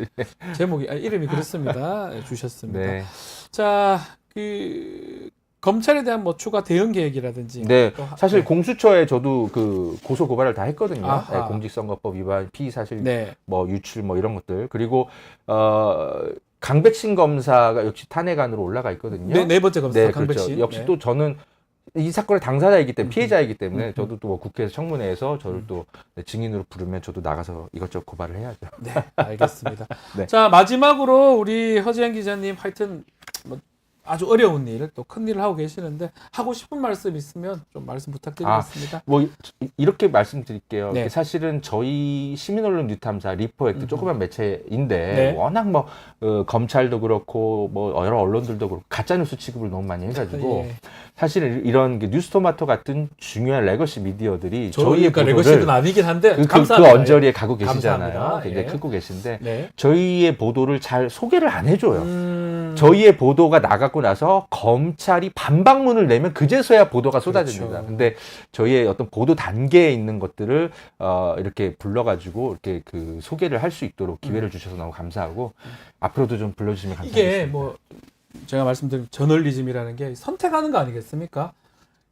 제목이 이름이 그렇습니다. 주셨습니다. 네. 자, 그 검찰에 대한 뭐 추가 대응 계획이라든지. 네, 또 사실 네. 공수처에 저도 그 고소 고발을 다 했거든요. 아하. 네, 공직선거법 위반, 피의 사실 네. 뭐 유출 뭐 이런 것들. 그리고 강백신 검사가 역시 탄핵안으로 올라가 있거든요. 네 번째 검사 네, 강백신. 그렇죠. 역시 네. 또 저는 이 사건의 당사자이기 때문에 피해자이기 때문에 저도 또 뭐 국회에서 청문회에서 저를 또 증인으로 부르면 저도 나가서 이것저것 고발을 해야죠. 네, 알겠습니다. 네. 자, 마지막으로 우리 허지영 기자님 하여튼 뭐 아주 어려운 일, 또 큰 일을 하고 계시는데 하고 싶은 말씀 있으면 좀 말씀 부탁드리겠습니다. 뭐 이렇게 말씀드릴게요. 네. 사실은 저희 시민언론 뉴탐사 리포액트 조그만 매체인데 네. 워낙 뭐 검찰도 그렇고 뭐 여러 언론들도 그렇고 가짜뉴스 취급을 너무 많이 해가지고 예. 사실은 이런 게 뉴스토마토 같은 중요한 레거시 미디어들이 저희가 저희의 레거시는 보도를 아니긴 한데 그 감사합니다. 언저리에 가고 계시잖아요. 감사합니다. 굉장히 예. 크고 계신데 네. 저희의 보도를 잘 소개를 안 해줘요. 저희의 보도가 나가고 나서 검찰이 반박문을 내면 그제서야 보도가 쏟아집니다. 그렇죠. 근데 저희의 어떤 보도 단계에 있는 것들을 이렇게 불러가지고 이렇게 그 소개를 할 수 있도록 기회를 주셔서 너무 감사하고 앞으로도 좀 불러주시면 감사하겠습니다. 이게 뭐 제가 말씀드린 저널리즘이라는 게 선택하는 거 아니겠습니까?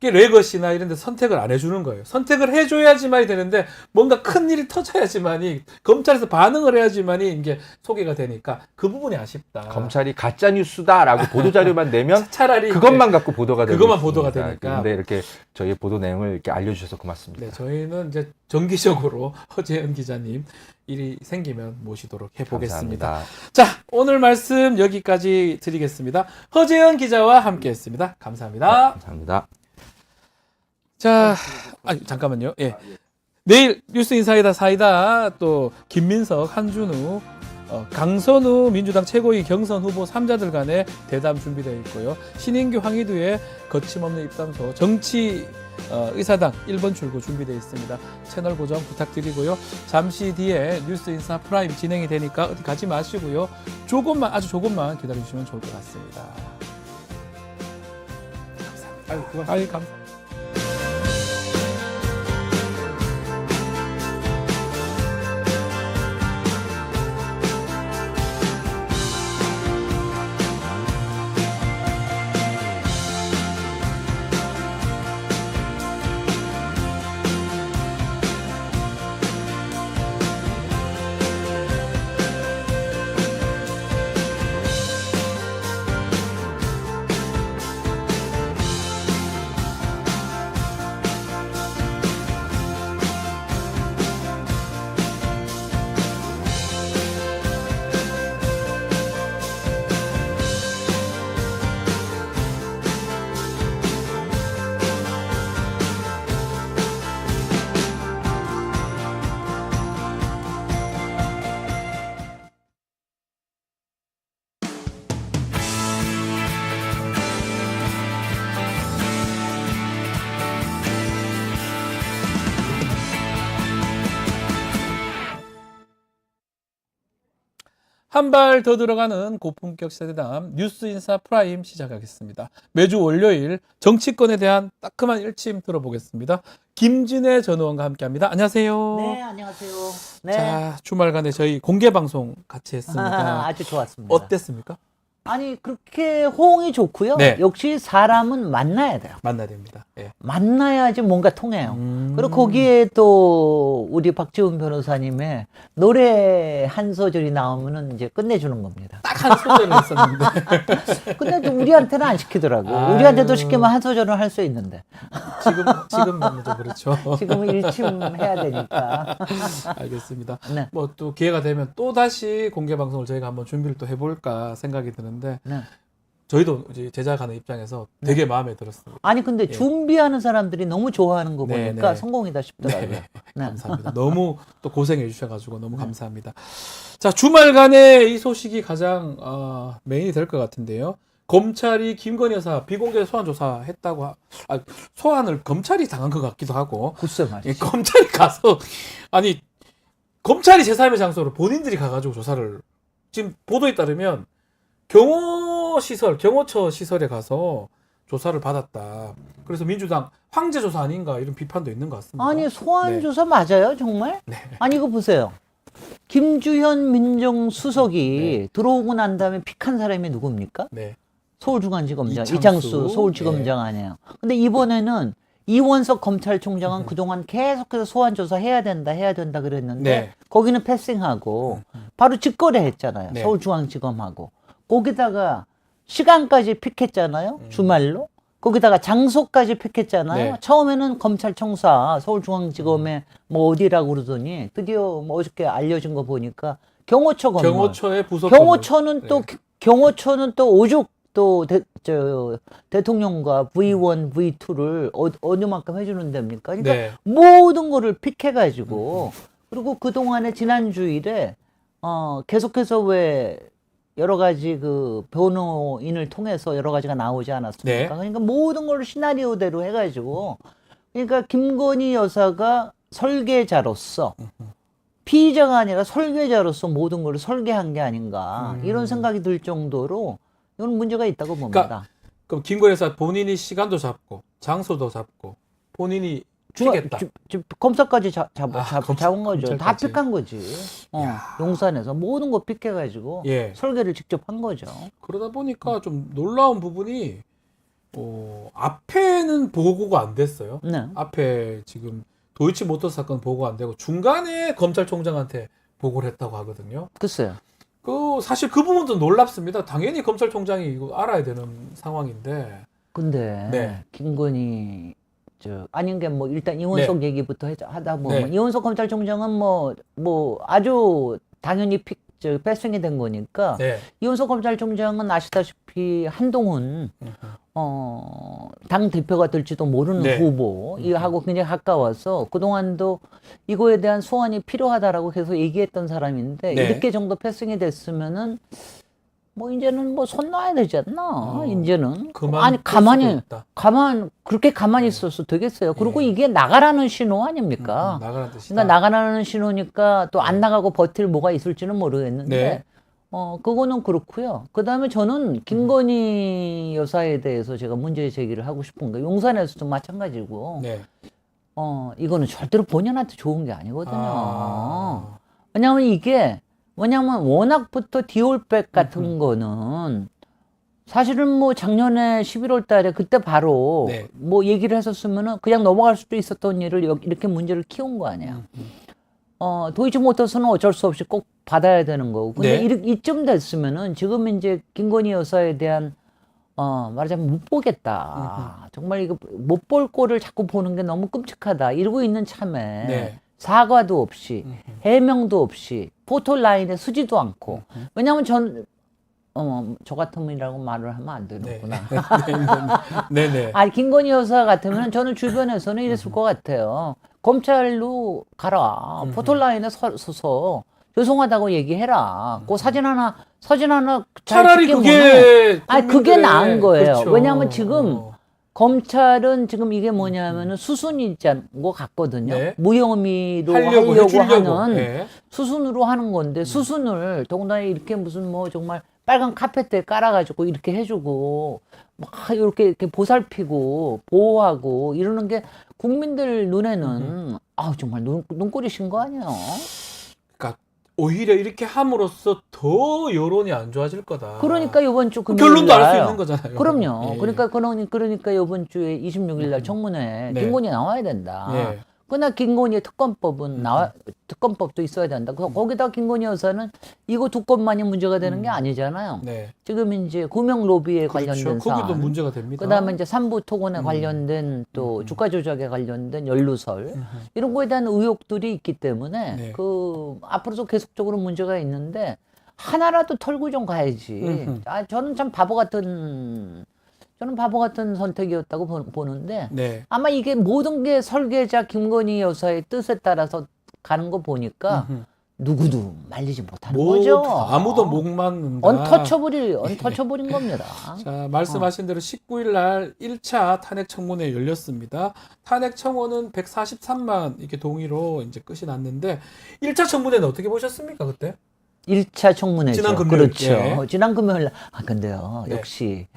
이게 레거시나 이런 데 선택을 안 해주는 거예요. 선택을 해줘야지만이 되는데 뭔가 큰 일이 터져야지만이 검찰에서 반응을 해야지만이 이게 소개가 되니까 그 부분이 아쉽다. 검찰이 가짜 뉴스다라고 보도 자료만 내면 차라리 그것만 갖고 보도가 되고 그것만 있습니다. 보도가 되니까. 근데 이렇게 저희의 보도 내용을 이렇게 알려주셔서 고맙습니다. 네, 저희는 이제 정기적으로 허재현 기자님 일이 생기면 모시도록 해보겠습니다. 감사합니다. 자, 오늘 말씀 여기까지 드리겠습니다. 허재현 기자와 함께했습니다. 감사합니다. 감사합니다. 자, 잠깐만요. 예. 내일 뉴스 인사이다 사이다 또 김민석, 한준우, 강선우 민주당 최고위 경선 후보 3자들 간의 대담 준비되어 있고요. 신인규 황희두의 거침없는 입담소 정치 의사당 1번 출구 준비되어 있습니다. 채널 고정 부탁드리고요. 잠시 뒤에 뉴스 인사 프라임 진행이 되니까 어디 가지 마시고요. 조금만 아주 조금만 기다려주시면 좋을 것 같습니다. 감사합니다. 아유, 감사합니다. 한 발 더 들어가는 고품격 세대담 뉴스 인사 프라임 시작하겠습니다. 매주 월요일 정치권에 대한 따끔한 일침 들어보겠습니다. 김진애 전 의원과 함께합니다. 안녕하세요. 네, 안녕하세요. 네. 자, 주말간에 저희 공개 방송 같이 했습니다. 아주 좋았습니다. 어땠습니까? 아니, 그렇게 호응이 좋고요. 네. 역시 사람은 만나야 돼요. 만나야 됩니다. 예. 만나야지 뭔가 통해요. 그리고 거기에 또 우리 박지훈 변호사님의 노래 한 소절이 나오면은 이제 끝내주는 겁니다. 딱 한 소절을 했었는데 근데 또 우리한테는 안 시키더라고. 아유. 우리한테도 시키면 한 소절은 할 수 있는데. 지금은 좀 그렇죠. 지금은 일침해야 되니까. 알겠습니다. 네. 뭐 또 기회가 되면 또 다시 공개 방송을 저희가 한번 준비를 또 해볼까 생각이 드는데 네. 저희도 이제 제작하는 입장에서 되게 마음에 들었습니다. 아니, 근데 예. 준비하는 사람들이 너무 좋아하는 거 네, 보니까 네. 성공이다 싶더라고요. 네. 네. 감사합니다. 너무 또 고생해 주셔가지고 너무 감사합니다. 자, 주말간에 이 소식이 가장 메인이 될 것 같은데요. 검찰이 김건희 여사 비공개 소환 조사했다고 소환을 검찰이 당한 것 같기도 하고 글쎄 말이죠. 검찰이 가서 아니 검찰이 제3의 장소로 본인들이 가가지고 조사를 지금 보도에 따르면 경호처 시설에 가서 조사를 받았다. 그래서 민주당 황제 조사 아닌가 이런 비판도 있는 것 같습니다. 아니, 소환 네. 조사 맞아요, 정말? 네. 아니, 이거 보세요. 김주현 민정수석이 들어오고 난 다음에 픽한 사람이 누굽니까? 네. 서울중앙지검장 이창수. 이창수 서울지검장 아니에요. 근데 이번에는 이원석 검찰총장은 그동안 계속해서 소환 조사해야 된다 그랬는데 네. 거기는 패싱하고 바로 직거래했잖아요. 네. 서울중앙지검하고 거기다가 시간까지 픽했잖아요. 주말로. 거기다가 장소까지 픽했잖아요. 네. 처음에는 검찰청사 서울중앙지검에 뭐 어디라고 그러더니 드디어 뭐 어저께 알려진 거 보니까 경호처 건물. 경호처의 부속 경호처는 또 네. 경호처는 또 오죽 또 대통령과 V1, V2를 어느만큼 해주는 데입니까? 그러니까 네. 모든 거를 픽해가지고 그리고 그 동안에 지난 주일에 계속해서 왜 여러 가지 그 변호인을 통해서 여러 가지가 나오지 않았습니까? 네. 그러니까 모든 걸 시나리오대로 해가지고 그러니까 김건희 여사가 설계자로서 피의자가 아니라 설계자로서 모든 걸 설계한 게 아닌가 이런 생각이 들 정도로 이건 문제가 있다고 봅니다. 그러니까 그럼 김건희 여사 본인이 시간도 잡고 장소도 잡고 본인이 피겠다. 검사까지 잡은 거죠. 검찰까지. 다 픽한 거지. 용산에서 모든 거 픽해가지고 예. 설계를 직접 한 거죠. 그러다 보니까 좀 놀라운 부분이 앞에는 보고가 안 됐어요. 네. 앞에 지금 도이치모터스 사건 보고가 안 되고 중간에 검찰총장한테 보고를 했다고 하거든요. 글쎄요. 사실 그 부분도 놀랍습니다. 당연히 검찰총장이 이거 알아야 되는 상황인데. 근데 네. 김건희 아닌 게 뭐 일단 이원석 얘기부터 하다 보면 이원석 검찰총장은 뭐 아주 당연히 패싱이 된 거니까 네. 이원석 검찰총장은 아시다시피 한동훈 당 대표가 될지도 모르는 네. 후보 이하고 굉장히 가까워서 그동안도 이거에 대한 소환이 필요하다라고 계속 얘기했던 사람인데 네. 이렇게 정도 패싱이 됐으면은 뭐 이제는 뭐 손 놔야 되지 않나 이제는 아니 그렇게 가만히 있어서 되겠어요. 그리고 이게 나가라는 신호 아닙니까? 나가라는 뜻이다. 그러니까 나가라는 신호니까 또 안 나가고 버틸 뭐가 있을지는 모르겠는데 네. 그거는 그렇고요. 그다음에 저는 김건희 여사에 대해서 제가 문제 제기를 하고 싶은 게 용산에서도 마찬가지고 네. 이거는 절대로 본인한테 좋은 게 아니거든요. 왜냐하면 워낙부터 디올백 같은 거는 사실은 뭐 작년에 11월 달에 그때 바로 네. 뭐 얘기를 했었으면은 그냥 넘어갈 수도 있었던 일을 이렇게 문제를 키운 거 아니야. 도이치모터스는 어쩔 수 없이 꼭 받아야 되는 거고. 근데 네. 이쯤 됐으면은 지금 이제 김건희 여사에 대한 말하자면 못 보겠다. 정말 이거 못 볼 꼴을 자꾸 보는 게 너무 끔찍하다. 이러고 있는 참에 네. 사과도 없이 해명도 없이 포토라인에 서지도 않고. 왜냐하면 저 같은 분이라고 말을 하면 안 되는구나. 네네. 아니 김건희 여사 같으면 저는 주변에서는 이랬을 것 같아요. 검찰로 가라. 포토라인에 서서 죄송하다고 얘기해라. 그 사진 하나 잘 차라리 찍게 그게 그게 나은 거예요. 그렇죠. 왜냐하면 지금 검찰은 지금 이게 뭐냐면은 수순이자 것 같거든요. 네. 무혐의로 하려고 하는 네. 수순으로 하는 건데 수순을 더군다나 이렇게 무슨 뭐 정말 빨간 카펫에 깔아가지고 이렇게 해주고 막 이렇게 보살피고 보호하고 이러는 게 국민들 눈에는 정말 눈꼴이신 거 아니에요? 그러니까 오히려 이렇게 함으로써 더 여론이 안 좋아질 거다. 그러니까 이번 주 금요일 결론도 알 수 있는 거잖아요. 그럼요. 예. 그러니까 이번 주에 26일 날 청문회 네. 김건희 나와야 된다. 예. 그러나 김건희의 특검법은 특검법도 있어야 된다. 거기다 김건희 여사는 이거 두 건만이 문제가 되는 게 아니잖아요. 네. 지금 이제 구명 로비에 그렇죠. 관련된 거기도 사안. 문제가 됩니다. 그다음에 이제 삼부 토건에 관련된 또 주가 조작에 관련된 연루설 이런 거에 대한 의혹들이 있기 때문에 네. 앞으로도 계속적으로 문제가 있는데 하나라도 털고 좀 가야지. 저는 참 바보 같은 선택이었다고 보는데 네. 아마 이게 모든 게 설계자 김건희 여사의 뜻에 따라서 가는 거 보니까 누구도 말리지 못하는 거죠. 아무도 못 맞는다. 언터처블인 겁니다. 자, 말씀하신 대로 19일 날 1차 탄핵 청문회 열렸습니다. 탄핵 청원은 143만 이렇게 동의로 이제 끝이 났는데 1차 청문회는 어떻게 보셨습니까, 그때? 1차 청문회죠. 지난 금요일. 그렇죠. 예. 지난 금요일 날. 근데요. 네. 역시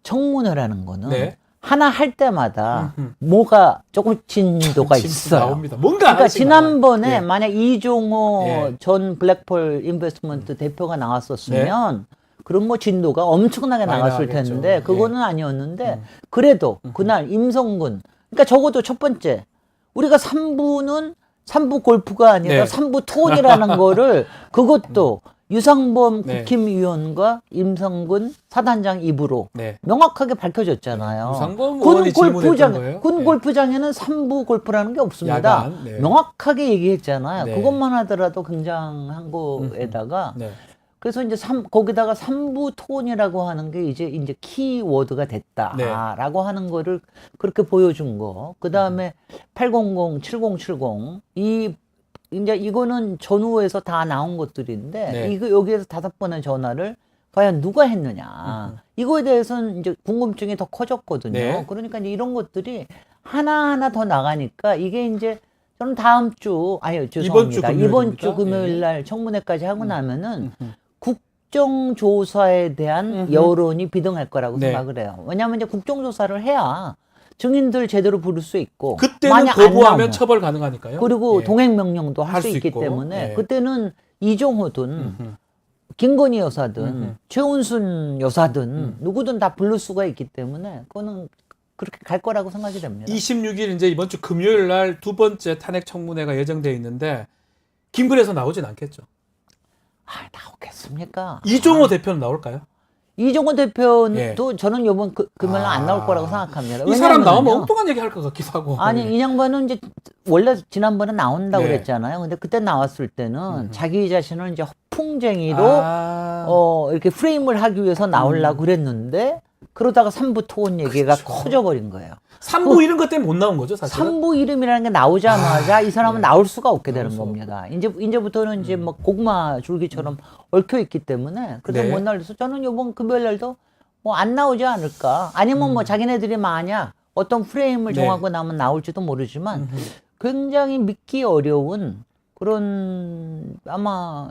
청문회라는 거는 네. 하나 할 때마다 뭐가 조금 진도가 있어요. 나옵니다. 뭔가 그러니까 하나씩 지난번에 나와요. 예. 만약 이종호 예. 전 블랙펄 인베스트먼트 대표가 나왔었으면 그럼 뭐 진도가 엄청나게 많이 나갔을 나가겠죠. 텐데 그거는 아니었는데 그래도 그날 임성근 그러니까 적어도 첫 번째 우리가 3부 골프가 아니라 네. 3부 투혼이라는 거를 그것도 유상범 네. 국힘위원과 임성근 사단장 입으로 네. 명확하게 밝혀졌잖아요. 유상범 의원이 질문했던 거예요? 군 네. 골프장에는 3부 골프라는 게 없습니다. 야간, 네. 명확하게 얘기했잖아요. 네. 그것만 하더라도 굉장한 거에다가 네. 그래서 이제 거기다가 3부 톤이라고 하는 게 이제 키워드가 됐다라고 하는 거를 그렇게 보여준 거. 그 다음에 800, 7070 이제 이거는 전후에서 다 나온 것들인데 네. 이거 여기에서 5번의 전화를 과연 누가 했느냐. 이거에 대해서는 이제 궁금증이 더 커졌거든요. 네. 그러니까 이제 이런 것들이 하나하나 더 나가니까 이게 이제 저는 다음 주, 죄송합니다. 이번 주 금요일 날 청문회까지 하고 나면은 국정조사에 대한 여론이 비등할 거라고 네. 생각을 해요. 왜냐하면 이제 국정조사를 해야 증인들 제대로 부를 수 있고. 그때는 만약 안 거부하면 나오면. 처벌 가능하니까요. 그리고 예. 동행명령도 할 할 수 수 있기 있고. 때문에 예. 그때는 이종호든 김건희 여사든 최은순 여사든 누구든 다 부를 수가 있기 때문에 그거는 그렇게 갈 거라고 생각이 됩니다. 26일 이제 이번 주 금요일 날 두 번째 탄핵 청문회가 예정되어 있는데 김근혜에서 나오진 않겠죠. 나오겠습니까? 이종호 대표는 나올까요? 이종호 대표도 예. 저는 이번 금요일 안 나올 거라고 생각합니다. 이 사람 나오면 왜냐면은요. 엉뚱한 얘기 할 것 같기도 하고. 아니 이 양반은 이제 원래 지난번에 나온다고 네. 그랬잖아요. 근데 그때 나왔을 때는 자기 자신을 이제 허풍쟁이로 이렇게 프레임을 하기 위해서 나오려고 그랬는데 그러다가 3부 토론 얘기가 커져버린 거예요. 3부 이런 것 때문에 못 나온 거죠, 사실은. 3부 이름이라는 게 나오자마자 이 사람은 나올 수가 없게 되는 겁니다. 이제부터는 이제 막 고구마 줄기처럼 얽혀 있기 때문에 그래서 네. 못 나와서 저는 이번 금요일 날도 뭐 안 나오지 않을까. 아니면 뭐 자기네들이 만약 어떤 프레임을 네. 정하고 나면 나올지도 모르지만 굉장히 믿기 어려운 그런 아마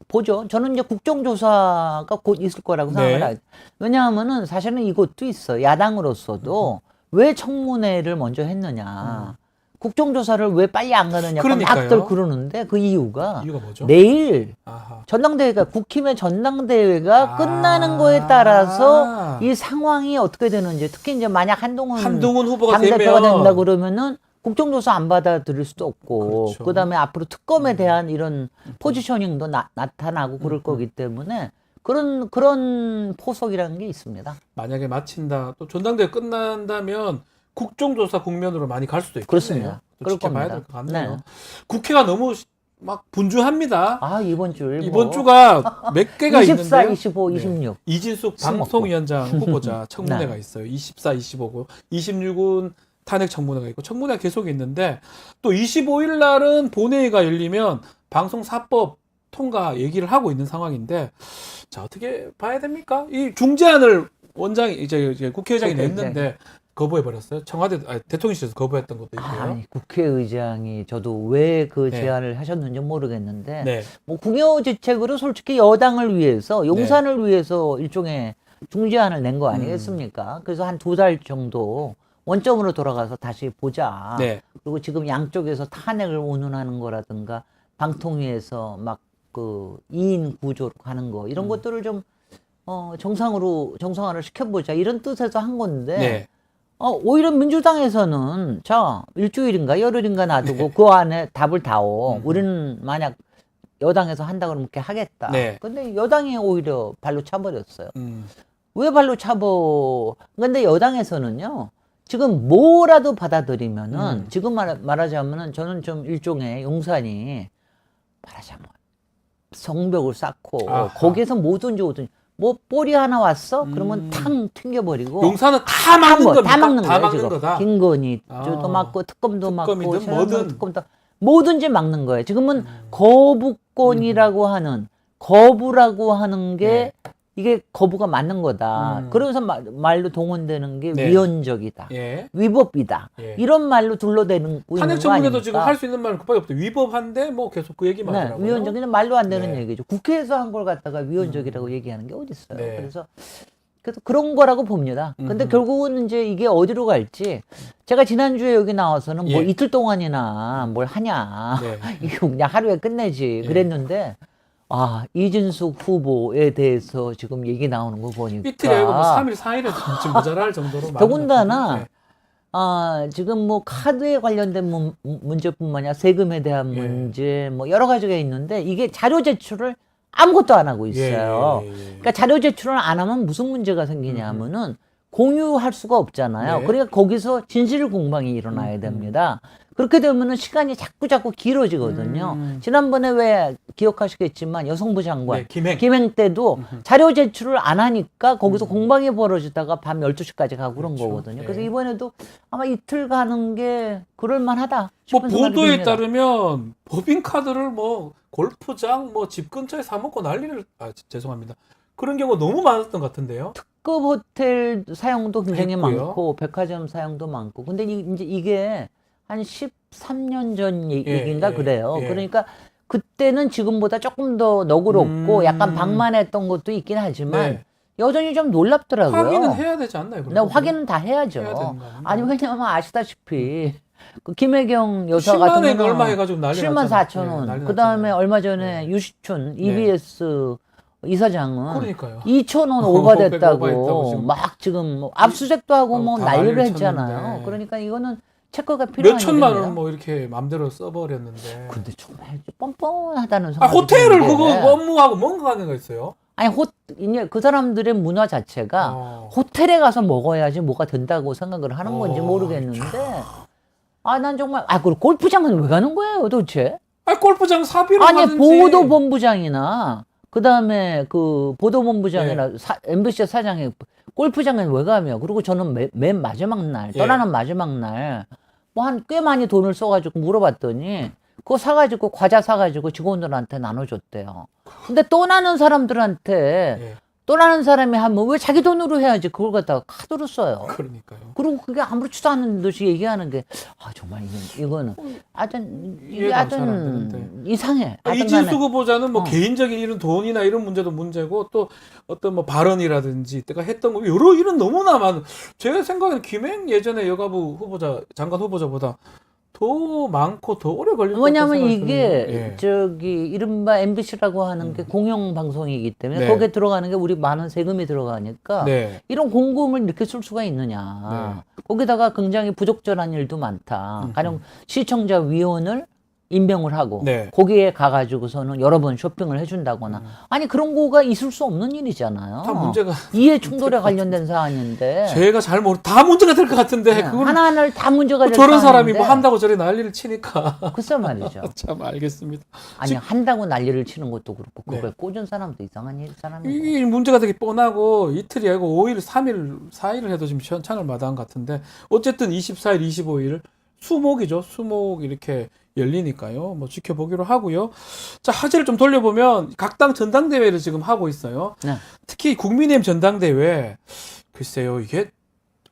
보죠. 저는 이제 국정조사가 곧 있을 거라고 생각을 해요. 왜냐하면은 사실은 이것도 있어. 야당으로서도 왜 청문회를 먼저 했느냐. 국정조사를 왜 빨리 안 가느냐고 그러니까요. 막들 그러는데 그 이유가 뭐죠? 내일 아하. 전당대회가 국힘의 전당대회가 아. 끝나는 거에 따라서 이 상황이 어떻게 되는지 특히 이제 만약 한동훈 후보가 당대표가 되면 된다 그러면은 국정조사 안 받아들일 수도 없고 그렇죠. 그다음에 앞으로 특검에 대한 이런 포지셔닝도 나타나고 그럴 거기 때문에 그런 포석이라는 게 있습니다. 만약에 마친다, 또 전당대회 끝난다면 국정조사 국면으로 많이 갈 수도 있겠네요. 그렇습니다. 또 그럴 지켜봐야 겁니다. 될 것 같네요. 네. 국회가 너무 막 분주합니다. 이번 주일 이번 주가 몇 개가 24, 있는데요. 25, 26. 이진숙 술 먹고. 방송위원장 후보자 청문회가 네. 있어요. 24, 25고 26은 탄핵 청문회가 있고 청문회가 계속 있는데 또 25일 날은 본회의가 열리면 방송사법 통과 얘기를 하고 있는 상황인데 자 어떻게 봐야 됩니까? 이 중재안을 원장이 이제 국회의장이 냈는데 거부해 버렸어요. 대통령실에서 거부했던 것도 있고요. 아니 국회의장이 저도 왜 그 네. 제안을 하셨는지 모르겠는데 네. 뭐 궁여지책으로 솔직히 여당을 위해서 용산을 위해서 일종의 중재안을 낸 거 아니겠습니까? 그래서 한 2달 정도 원점으로 돌아가서 다시 보자. 네. 그리고 지금 양쪽에서 탄핵을 운운하는 거라든가 방통위에서 막 그 2인 구조로 가는 거 이런 것들을 좀 정상화를 시켜보자 이런 뜻에서 한 건데 네. 오히려 민주당에서는 자 일주일인가 열흘인가 놔두고 그 안에 답을 다오. 우리는 만약 여당에서 한다 그러면 이렇게 하겠다. 네. 근데 여당이 오히려 발로 차버렸어요. 왜 발로 차버? 근데 여당에서는요. 지금 뭐라도 받아들이면은 지금 말하자면은 저는 좀 일종의 용산이 말하자면 성벽을 쌓고 아하. 거기에서 뭐든지 뭐 볼이 하나 왔어? 그러면 탕 튕겨버리고 용산은 다 막는 겁니까? 다 막는 다 거예요, 막는 지금. 거다. 김건희 도 막고 특검도 막고 특검이든 최현성 뭐든. 특검도 뭐든지 막는 거예요. 지금은 거부권이라고 하는 거부라고 하는 게 이게 거부가 맞는 거다. 그러면서 말로 동원되는 게 네. 위헌적이다. 예. 위법이다. 예. 이런 말로 둘러대는 거 탄핵 있는 거 청문회도 아닙니까? 지금 할 수 있는 말은 급하게 없대. 위법한데 뭐 계속 그 얘기만 네, 하더라고요. 위헌적인 말로 안 되는 네. 얘기죠. 국회에서 한 걸 갖다가 위헌적이라고 얘기하는 게 어디 있어요. 네. 그래서 그래서 그런 거라고 봅니다. 근데 결국은 이제 이게 어디로 갈지 제가 지난주에 여기 나와서는 뭐 예. 이틀 동안이나 뭘 하냐. 네. 이거 그냥 하루에 끝내지 예. 그랬는데 아, 이준석 후보에 대해서 지금 얘기 나오는 거 보니까 이틀이 아니고 뭐 3일, 4일에 좀 모자랄 정도로 많은 더군다나 것 같은데. 아, 지금 뭐 카드에 관련된 문제뿐만 아니라 세금에 대한 예. 문제 뭐 여러 가지가 있는데 이게 자료 제출을 아무것도 안 하고 있어요. 그러니까 자료 제출을 안 하면 무슨 문제가 생기냐 하면은 공유할 수가 없잖아요. 네. 그러니까 거기서 진실 공방이 일어나야 됩니다. 그렇게 되면은 시간이 자꾸 길어지거든요. 지난번에 왜 기억하시겠지만 여성부 장관 네, 김행. 때도 자료 제출을 안 하니까 거기서 공방이 벌어지다가 밤 12시까지 가고 그런 그렇죠. 거거든요. 네. 그래서 이번에도 아마 이틀 가는 게 그럴만하다. 뭐 싶은 생각이 보도에 듭니다. 따르면 법인카드를 뭐 골프장 뭐 집 근처에 사 먹고 난리를 죄송합니다. 그런 경우가 너무 많았던 것 같은데요. 급 호텔 사용도 굉장히 있고요. 많고 백화점 사용도 많고 근데 이제 이게 한 13년 전 예, 얘기인가 예, 그래요. 예. 그러니까 그때는 지금보다 조금 더 너그럽고 약간 방만했던 것도 있긴 하지만 네. 여전히 좀 놀랍더라고요. 확인은 해야 되지 않나요? 네, 확인은 다 해야죠. 해야 되는 거 아닌가요? 아니 왜냐하면 아시다시피 그 김혜경 여사 10만 같은 원 경우는 얼마 해가지고 난리 7만 났잖아요. 4천 원. 네, 난리 그 다음에 났잖아요. 얼마 전에 네. 유시춘 EBS 이사장은 그러니까요. 2천 원 오버했다고 오버됐다고 지금. 막 지금 뭐 압수수색도 하고 뭐 다 난리를 난리를 했잖아요. 쳤는데. 그러니까 이거는 체크가 필요한 몇 천만 일입니다. 원 뭐 이렇게 맘대로 써버렸는데. 근데 정말 뻔뻔하다는 아 생각이 호텔을 드는 게 그거 업무하고 뭔가 하는 거 있어요? 아니 이제 그 사람들의 문화 자체가 호텔에 가서 먹어야지 뭐가 된다고 생각을 하는 건지 모르겠는데 아 난 정말 그리고 골프장은 왜 가는 거예요 도대체? 아 골프장 사비로 아니 가든지. 보도본부장이나 그 다음에 그 보도본부장이나 MBC 사장이 골프장에 왜 가며? 그리고 저는 맨 마지막 날 떠나는 마지막 날 뭐 한 꽤 많이 돈을 써가지고 물어봤더니 그거 사가지고 과자 사가지고 직원들한테 나눠줬대요. 근데 떠나는 사람들한테 떠나는 사람이 하면 왜 자기 돈으로 해야지 그걸 갖다가 카드로 써요. 그러니까요. 그리고 그게 아무렇지도 않은 듯이 얘기하는 게 정말 이거는 하여튼 이게 이해가 안 하여튼 사람들한테. 이상해. 이진수 후보자는 뭐 어. 개인적인 이런 돈이나 이런 문제도 문제고 또 어떤 뭐 발언이라든지 때가 했던 거 여러 일은 너무나 많은. 제 생각에는 김행 예전에 여가부 후보자 장관 후보자보다 더 많고 더 오래 걸릴 것 같다는 왜냐하면 생각이 이게 드는데. 저기 이른바 MBC라고 하는 게 공영 방송이기 때문에 네. 거기에 들어가는 게 우리 많은 세금이 들어가니까 네. 이런 공금을 이렇게 쓸 수가 있느냐. 거기다가 굉장히 부적절한 일도 많다. 가령 시청자 위원을 임명을 하고 네. 거기에 가가지고서는 여러 번 쇼핑을 해준다거나 아니 그런 거가 있을 수 없는 일이잖아요. 다 문제가 이해 충돌에 관련된 사안인데 제가 잘 모르 다 문제가 될 것 같은데 그걸 하나하나를 다 문제가 될 저런 사람이 사안인데 뭐 한다고 저래 난리를 치니까 글쎄 말이죠. 참 알겠습니다. 아니 한다고 난리를 치는 것도 그렇고 그거에 네. 꽂은 사람도 이상한 사람이고. 이 문제가 되게 뻔하고 이틀이 아니고 5일, 3일, 4일을 해도 지금 시원찮을 마다한 것 같은데 어쨌든 24일, 25일 수목이죠. 수목 이렇게 열리니까요. 뭐 지켜보기로 하고요. 자, 화제를 좀 돌려보면 각 당 전당대회를 지금 하고 있어요. 네. 특히 국민의힘 전당대회 글쎄요. 이게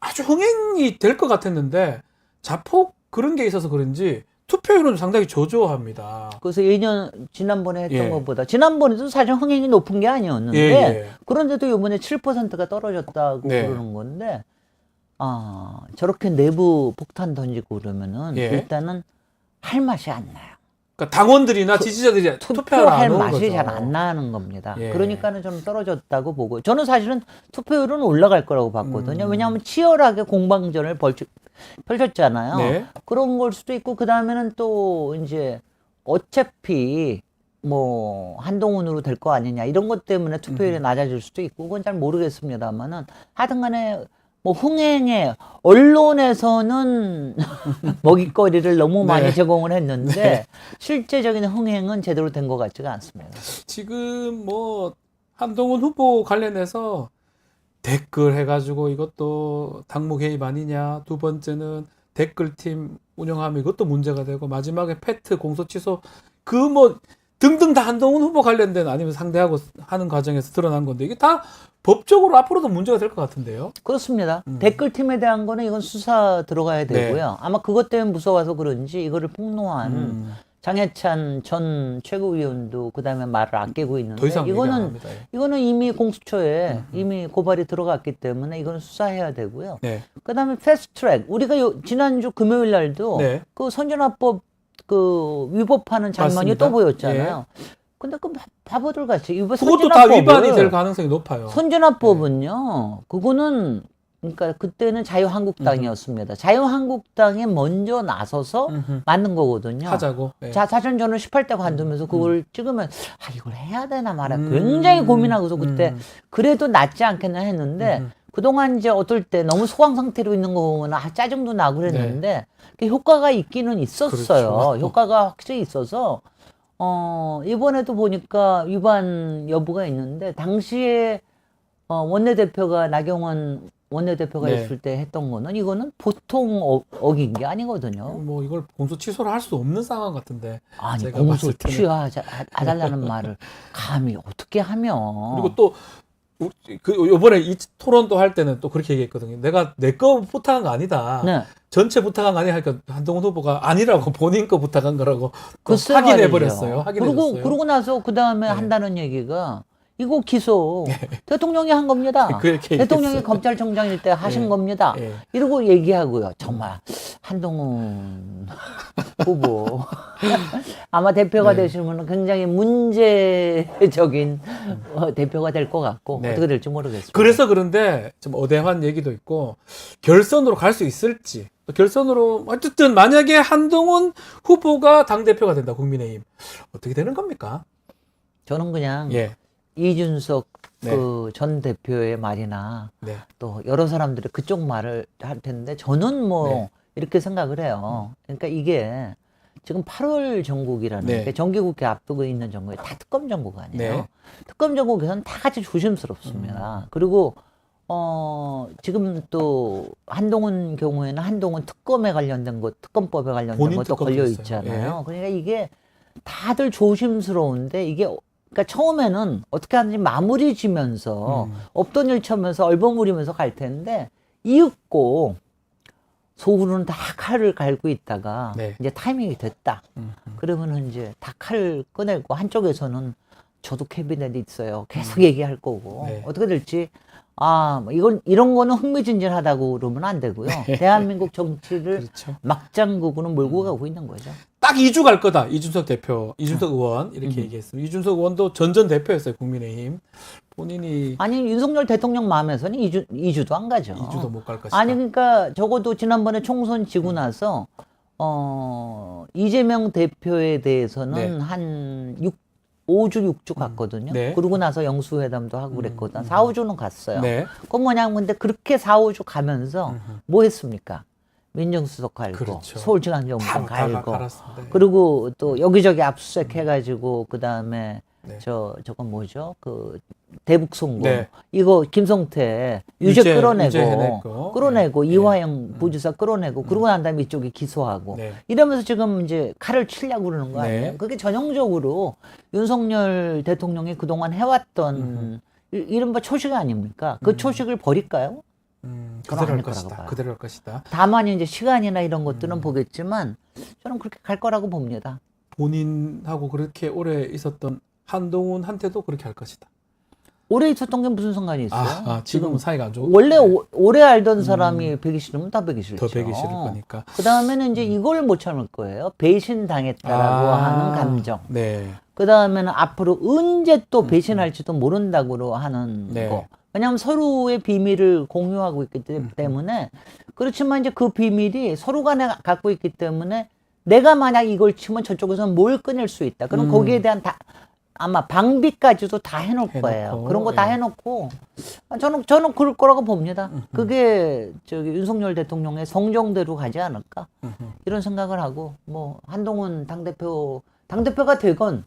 아주 흥행이 될 것 같았는데 자폭 그런 게 있어서 그런지 투표율은 상당히 저조합니다. 그래서 지난번에 했던 예. 것보다 지난번에도 사실 흥행이 높은 게 아니었는데 예. 그런데도 이번에 7%가 떨어졌다고 네. 그러는 건데 저렇게 내부 폭탄 던지고 그러면은 예. 일단은 할 맛이 안 나요. 그러니까 당원들이나 지지자들이 투표를 투표할 안 하는 맛이 거죠. 잘 안 나는 겁니다. 예. 그러니까는 좀 떨어졌다고 보고 저는 사실은 투표율은 올라갈 거라고 봤거든요. 왜냐하면 치열하게 공방전을 펼쳤잖아요. 네. 그런 걸 수도 있고 그 다음에는 또 이제 어차피 뭐 한동훈으로 될 거 아니냐 이런 것 때문에 투표율이 낮아질 수도 있고 그건 잘 모르겠습니다만은 하여튼간에 뭐 흥행에 언론에서는 먹잇거리를 너무 많이 네. 제공을 했는데 네. 실제적인 흥행은 제대로 된 것 같지가 않습니다. 지금 뭐 한동훈 후보 관련해서 댓글 해가지고 이것도 당무 개입 아니냐. 두 번째는 댓글팀 운영하면 이것도 문제가 되고 마지막에 패트 공소 취소 그 뭐 등등 다 한동훈 후보 관련된 아니면 상대하고 하는 과정에서 드러난 건데 이게 다 법적으로 앞으로도 문제가 될 것 같은데요. 그렇습니다. 댓글팀에 대한 거는 이건 수사 들어가야 네. 되고요. 아마 그것 때문에 무서워서 그런지 이거를 폭로한 장해찬 전 최고위원도 그다음에 말을 아끼고 있는데 더 이상 얘기 안 이거는 합니다. 예. 이거는 이미 공수처에 이미 고발이 들어갔기 때문에 이거는 수사해야 되고요. 네. 그다음에 패스트트랙 우리가 지난주 금요일 날도 네. 그 선진화법 그 위법하는 장면이 맞습니다. 또 보였잖아요. 근데 그 바보들 같이 이번 그것도 다 위반이 될 가능성이 높아요. 선진화법은요. 그거는 그러니까 그때는 자유한국당이었습니다. 자유한국당이 먼저 나서서 만든 거거든요. 하자고. 예. 자, 사실 저는 18대 관두면서 그걸 찍으면 아 이걸 해야 되나 말아 굉장히 고민하고서 그때 그래도 낫지 않겠나 했는데 그동안 이제 어떨 때 너무 소강 상태로 있는 거 보면 아 짜증도 나고 그랬는데 그 효과가 있기는 있었어요. 그렇죠. 효과가 확실히 있어서 이번에도 보니까 위반 여부가 있는데 당시에 원내대표가 나경원 원내대표가 네. 있을 때 했던 거는 이거는 보통 어긴 게 아니거든요. 뭐 이걸 공소 취소를 할 수 없는 상황 같은데. 아니 제가 공소 봤을 때는. 취하달라는 말을 감히 어떻게 하면 그리고 또 그 요번에 이 토론도 할 때는 또 그렇게 얘기했거든요. 내가 내 거 부탁한 거 아니다. 네. 전체 부탁한 거 아니야. 그러니까 한동훈 후보가 아니라고 본인 거 부탁한 거라고 또 글쎄 확인해 말이죠. 버렸어요. 확인해줬어요. 그러고 나서 그 다음에 네. 한다는 얘기가 이거 기소 대통령이 한 겁니다. 그렇게 대통령이 얘기했어요. 검찰총장일 때 하신 네. 겁니다. 예. 이러고 얘기하고요. 정말 한동훈 후보 아마 대표가 네. 되시면 굉장히 문제적인 대표가 될 것 같고 네. 어떻게 될지 모르겠습니다. 그래서 그런데 좀 어대한 얘기도 있고 결선으로 갈 수 있을지 결선으로 어쨌든 만약에 한동훈 후보가 당 대표가 된다 국민의힘 어떻게 되는 겁니까? 저는 그냥 예. 이준석 네. 그 전 대표의 말이나 네. 또 여러 사람들이 그쪽 말을 할 텐데 저는 뭐 네. 이렇게 생각을 해요. 그러니까 이게 지금 8월 전국이라는 네. 게 정기국회 앞두고 있는 전국이 다 특검 전국 아니에요. 네. 특검 전국에서는 다 같이 조심스럽습니다. 그리고 지금 또 한동훈 경우에는 한동훈 특검에 관련된 것, 특검법에 관련된 본인 것도 특검도 걸려 있어요. 있잖아요. 그러니까 이게 다들 조심스러운데 이게 그러니까 처음에는 어떻게 하는지 마무리 지면서 없던 일 쳐면서 얼버무리면서 갈 텐데 이윽고 속으로는 다 칼을 갈고 있다가 네. 이제 타이밍이 됐다. 그러면은 이제 다 칼을 꺼내고 한쪽에서는 저도 캐비넷이 있어요. 계속 얘기할 거고 네. 어떻게 될지 뭐 이런 거는 흥미진진하다고 그러면 안 되고요. 대한민국 정치를 그렇죠. 막장극으로 몰고 가고 있는 거죠. 딱 2주 갈 거다. 이준석 대표, 이준석 의원 이렇게 얘기했어요. 이준석 의원도 전 대표였어요. 국민의힘. 본인이 아니 윤석열 대통령 마음에서는 2주도 안 가죠. 2주도 못 갈 것이다. 아니 그러니까 적어도 지난번에 총선 지고 나서 이재명 대표에 대해서는 네. 한 5주 6주 갔거든요. 네. 그러고 나서 영수회담도 하고 그랬거든. 4, 5주는 갔어요. 네. 그건 뭐냐면 근데 그렇게 4, 5주 가면서 뭐 했습니까? 민정수석 갈고 그렇죠. 서울지방정부장 다 갈고 갈았습니다. 그리고 또 여기저기 압수수색 해가지고 그 다음에 네. 저건 뭐죠? 그 대북 송금 네. 이거 김성태 유죄 유죄 끌어내고 해냈고. 네. 이화영 부지사 끌어내고 그러고 난 다음에 이쪽이 기소하고 네. 이러면서 지금 이제 칼을 치려고 그러는 거 아니에요? 네. 그게 전형적으로 윤석열 대통령이 그동안 해왔던 이른바 초식 아닙니까? 그 초식을 버릴까요? 그대로 할 아닐 것이다. 거라고 봐요. 그대로 할 것이다. 다만 이제 시간이나 이런 것들은 보겠지만 저는 그렇게 갈 거라고 봅니다. 본인하고 그렇게 오래 있었던 한동훈한테도 그렇게 할 것이다. 오래 있었던 게 무슨 상관이 있어요? 지금은 사이가 안 좋고 원래 오래 알던 사람이 배기 싫으면 더 배기 싫죠. 더 배기 싫을 거니까. 그 다음에는 이제 이걸 못 참을 거예요. 배신 당했다라고 하는 감정. 네. 그 다음에는 앞으로 언제 또 배신할지도 모른다고 하는 네. 거. 왜냐하면 서로의 비밀을 공유하고 있기 때문에 그렇지만 이제 그 비밀이 서로 간에 갖고 있기 때문에 내가 만약 이걸 치면 저쪽에서는 뭘 꺼낼 수 있다. 그럼 거기에 대한 아마 방비까지도 다 해놓을 거예요. 그런 거 다 해놓고 저는 그럴 거라고 봅니다. 그게 윤석열 대통령의 성정대로 가지 않을까 이런 생각을 하고 뭐 한동훈 당대표가 되건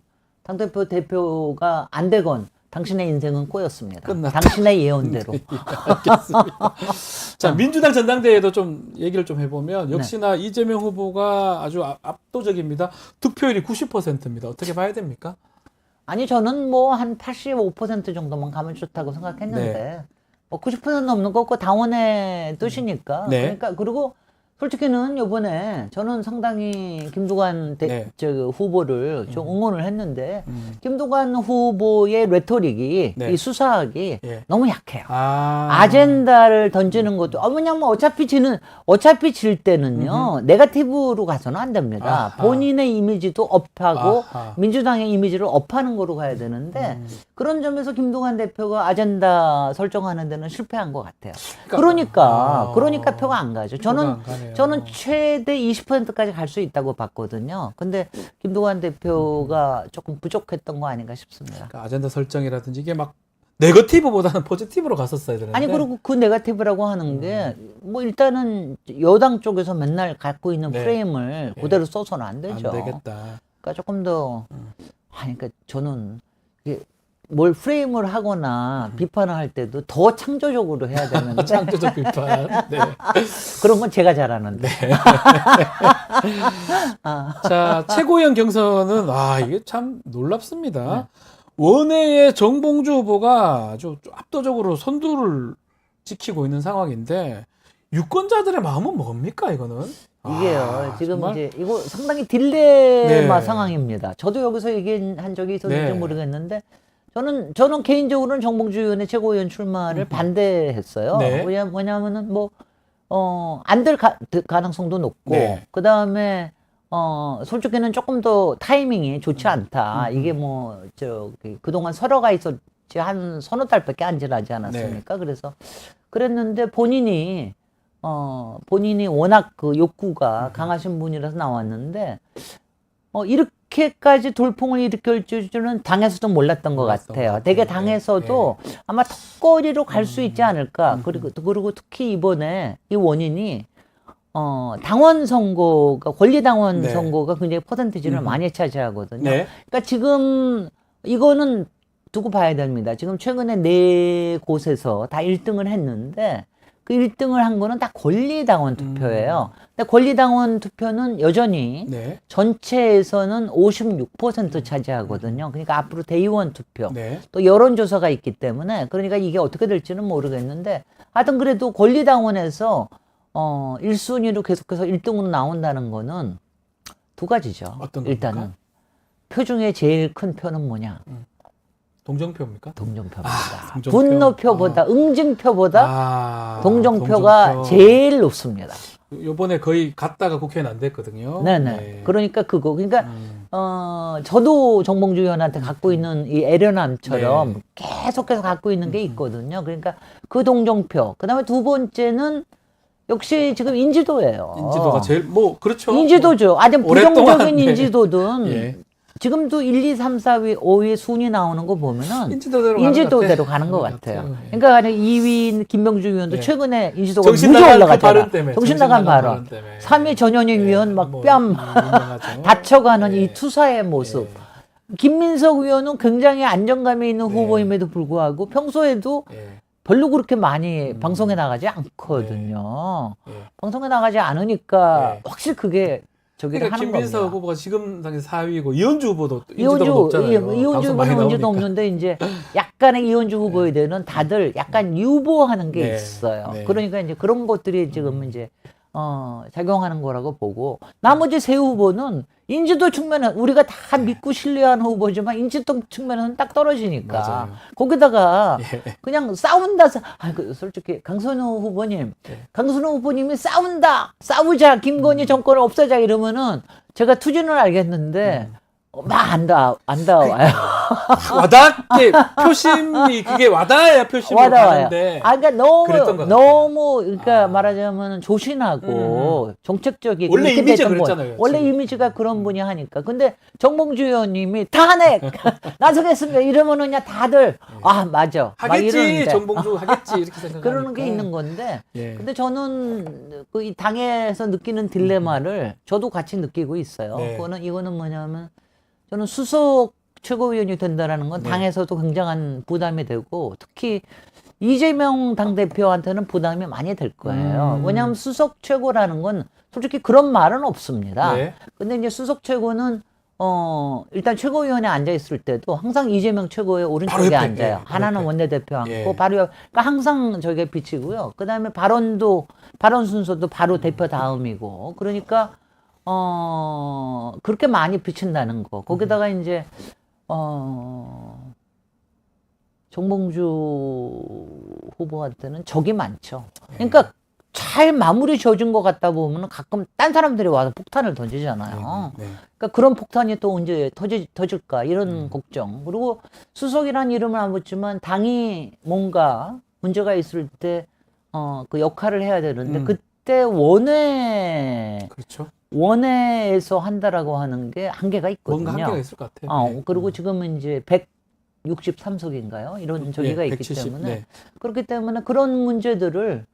대표가 안 되건 당신의 인생은 꼬였습니다. 끝났다. 당신의 예언대로. 알겠습니다. 자, 민주당 전당대회도 좀 얘기를 좀 해보면 역시나 이재명 후보가 아주 압도적입니다. 득표율이 90%입니다. 어떻게 봐야 됩니까? 아니 저는 뭐 한 85% 정도만 가면 좋다고 생각했는데 뭐 90% 넘는 거 그 당원의 뜻이니까 네. 그러니까 그리고 솔직히는 요번에 저는 상당히 김두관 네. 후보를 좀 응원을 했는데 김두관 후보의 레토릭이 네. 이 수사학이 예. 너무 약해요. 아. 아젠다를 던지는 것도 왜냐면 어차피 질 때는요 네거티브로 가서는 안 됩니다. 아하. 본인의 이미지도 업하고 아하. 민주당의 이미지를 업하는 거로 가야 되는데 그런 점에서 김동완 대표가 아젠다 설정하는 데는 실패한 것 같아요. 그러니까 표가 안 가죠. 표가 안 가네요. 저는 최대 20%까지 갈 수 있다고 봤거든요. 근데 김동완 대표가 조금 부족했던 거 아닌가 싶습니다. 그러니까 아젠다 설정이라든지 이게 막 네거티브보다는 포지티브로 갔었어야 되는데. 아니 그리고 그 네거티브라고 하는 게 뭐 일단은 여당 쪽에서 맨날 갖고 있는 네. 프레임을 네. 그대로 써서는 안 안 되죠. 되겠다. 그러니까 조금 더 그러니까 저는 이게 뭘 프레임을 하거나 비판을 할 때도 더 창조적으로 해야 되는데 창조적 비판. 네. 그런 건 제가 잘하는데. 자, 최고위원 경선은 이게 참 놀랍습니다. 원외의 정봉주 후보가 아주 압도적으로 선두를 지키고 있는 상황인데 유권자들의 마음은 뭡니까 이거는? 이게요. 지금 정말? 이제 이거 상당히 딜레마 네. 상황입니다. 저도 여기서 얘기한 적이 있었는지 네. 모르겠는데 저는 개인적으로는 정봉주 의원의 최고위원 출마를 반대했어요. 네. 왜냐하면은 안 될 가능성도 높고 네. 그 다음에 솔직히는 조금 더 타이밍이 좋지 않다. 이게 그동안 설화가 있었지 한 서너 달밖에 안 지나지 않았습니까? 그래서 그랬는데 본인이 워낙 그 욕구가 강하신 분이라서 나왔는데 이렇게까지 돌풍을 일으킬 줄은 당에서도 몰랐던 것 몰랐던 같아요. 것 같아요. 되게 당에서도 아마 턱걸이로 갈 수 있지 않을까. 그리고 특히 이번에 이 원인이 당원 선거가 권리당원 네. 선거가 굉장히 퍼센티지를 많이 차지하거든요. 네. 그러니까 지금 이거는 두고 봐야 됩니다. 지금 최근에 4곳에서 다 1등을 했는데 그 1등을 한 거는 다 권리당원 투표예요. 근데 권리당원 투표는 여전히 네. 전체에서는 56% 차지하거든요. 그러니까 앞으로 대의원 투표 네. 또 여론조사가 있기 때문에 그러니까 이게 어떻게 될지는 모르겠는데 하여튼 그래도 권리당원에서 1순위로 계속해서 1등으로 나온다는 거는 두 가지죠. 어떤 겁니까? 일단은 표 중에 제일 큰 표는 뭐냐? 동정표입니까? 동정표입니다. 동정표. 분노표보다 응징표보다 동정표가 동정표. 제일 높습니다. 요번에 거의 갔다가 국회는 안 됐거든요. 네네. 네. 그러니까 그러니까 저도 정봉주 의원한테 갖고 있는 이 애련함처럼 네. 계속해서 갖고 있는 게 있거든요. 그러니까 그 동정표. 그다음에 두 번째는 역시 지금 인지도예요. 인지도가 제일 그렇죠. 인지도죠. 아주 오랫동안, 부정적인 네. 인지도든 예. 지금도 1, 2, 3, 4위, 5위 순위 나오는 거 보면은 인지도대로 가는 것 가는 것 같아요. 같아요. 예. 그러니까 2위 김병주 의원도 예. 최근에 인지도가 정신 무지 나간 그 올라갔잖아. 발언 때문에. 정신 나간 발언. 3위 전현희 의원 막 뺨 다쳐가는 예. 이 투사의 모습. 김민석 의원은 굉장히 안정감이 있는 네. 후보임에도 불구하고 평소에도 별로 그렇게 많이 방송에 나가지 않거든요. 방송에 나가지 않으니까 확실히 그게 저기를 그러니까 하는 김민석 겁니다. 후보가 지금 당시 4위고 이현주 후보도 인지도가 높잖아요. 이현주 방송 많이 후보는 문제도 나오니까. 없는데 이제 약간의 이현주 후보에 대해서는 다들 약간 유보하는 게 네. 있어요. 네. 그러니까 이제 그런 것들이 지금 이제 작용하는 거라고 보고 나머지 세 후보는 인지도 측면은 우리가 다 믿고 신뢰하는 후보지만 인지도 측면은 딱 떨어지니까 맞아요. 거기다가 예. 그냥 싸운다. 솔직히 강선우 후보님, 강선우 후보님이 싸우자, 김건희 정권을 없애자 이러면은 제가 투지는 알겠는데 막 안 닿아와요. 와닿게 표심이 그게 와닿아야 표심이 와닿아요. 가는데. 그러니까 그랬던 것 너무 그러니까 말하자면 조신하고 정책적이고 원래 이렇게 이미지가 됐던 그랬잖아요, 거예요. 원래 지금. 이미지가 그런 분이 하니까. 근데 정봉주 의원님이 탄핵 나서겠습니다 이러면은 그냥 다들 맞아. 막 하겠지 이러는데. 정봉주 하겠지 이렇게 생각하니까. 그러는 게 있는 건데. 예. 근데 저는 그 이 당에서 느끼는 딜레마를 저도 같이 느끼고 있어요. 네. 이거는 뭐냐면 저는 수석 최고위원이 된다라는 건 당에서도 굉장한 부담이 되고 특히 이재명 당대표한테는 부담이 많이 될 거예요. 왜냐하면 수석 최고라는 건 솔직히 그런 말은 없습니다. 네. 근데 이제 수석 최고는 일단 최고위원회 앉아 있을 때도 항상 이재명 최고의 바로 오른쪽에 옆에, 앉아요. 예, 바로 하나는 옆에. 원내대표 앉고 예. 바로 그러니까 항상 저게 비치고요. 그다음에 발언 순서도 바로 대표 다음이고. 그러니까 그렇게 많이 비친다는 거. 거기다가 이제 정봉주 후보한테는 적이 많죠. 그러니까 잘 마무리 지어준 것 같다 보면 가끔 딴 사람들이 와서 폭탄을 던지잖아요. 네. 그러니까 그런 폭탄이 또 언제 터질까 이런 걱정. 그리고 수석이라는 이름을 안 붙지만 당이 뭔가 문제가 있을 때 그 역할을 해야 되는데 그때 그렇죠. 원회에서 한다라고 하는 게 한계가 있거든요. 뭔가 한계가 있을 것 같아요. 네. 그리고 지금은 이제 163석인가요? 이런 저기가 있기 170, 때문에 네. 그렇기 때문에 그런 문제들을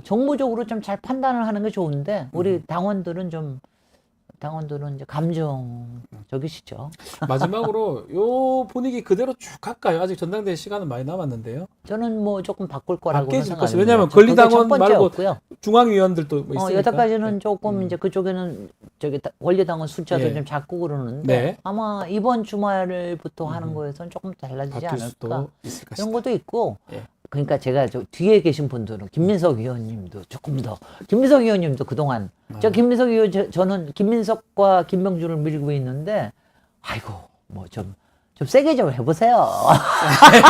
정무적으로 좀 잘 판단을 하는 게 좋은데 우리 당원들은 이제 감정적이시죠. 마지막으로 요 분위기 그대로 쭉 갈까요? 아직 전당대회 시간은 많이 남았는데요. 저는 뭐 조금 바꿀 거라고 바뀌어질 생각합니다. 것이- 왜냐하면 그게 권리당원 첫 말고 번째였고요. 중앙위원들도 뭐 있으니까. 여태까지는 조금 이제 그쪽에는 권리당원 숫자도 예. 좀 작고 그러는데 네. 아마 이번 주말부터 하는 거에서는 조금 달라지지 바뀔 않을까 수도 있을 것이다. 이런 것도 있고. 예. 그러니까 제가 저 뒤에 계신 분들은 김민석 의원님도 김민석 의원님도 그동안 김민석 의원 저는 김민석과 김명준을 밀고 있는데 아이고 뭐 좀 세게 좀 해보세요.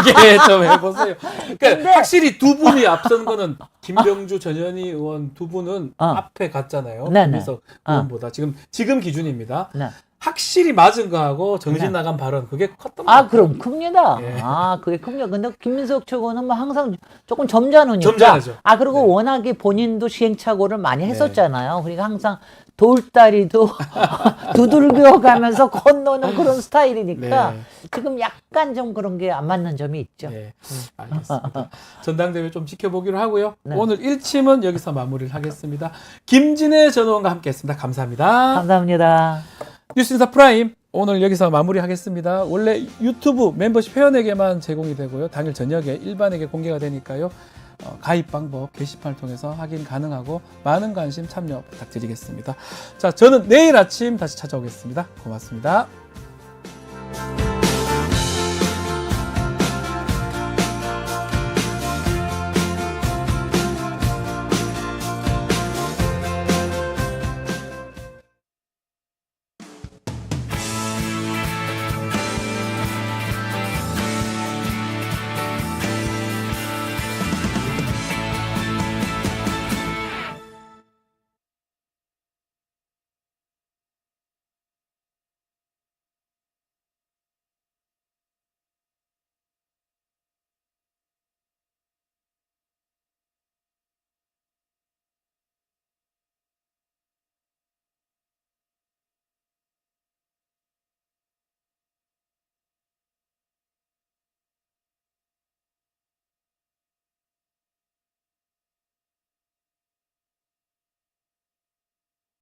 이게 좀 해보세요. 그러니까 근데- 확실히 두 분이 앞선 거는 김병주, 전현희 의원 두 분은 앞에 갔잖아요. 네네. 김민석 의원보다 지금 기준입니다. 네. 확실히 맞은 거하고 정신 네. 나간 발언 그게 컸던 아, 것 같아요. 그럼 큽니다. 예. 그게 큽니다. 근데 김민석 최고는 뭐 항상 조금 점잖으니까. 점잖하죠. 그리고 네. 워낙에 본인도 시행착오를 많이 했었잖아요. 그러니까 항상 돌다리도 두들겨 가면서 건너는 그런 스타일이니까 네. 지금 약간 좀 그런 게 안 맞는 점이 있죠. 네, 알겠습니다. 전당대회 좀 지켜보기로 하고요. 네. 오늘 1침은 여기서 마무리를 하겠습니다. 김진애 전 의원과 함께했습니다. 감사합니다. 감사합니다. 뉴스인사 프라임 오늘 여기서 마무리하겠습니다. 원래 유튜브 멤버십 회원에게만 제공이 되고요. 당일 저녁에 일반에게 공개가 되니까요. 가입 방법 게시판을 통해서 확인 가능하고 많은 관심 참여 부탁드리겠습니다. 자, 저는 내일 아침 다시 찾아오겠습니다. 고맙습니다.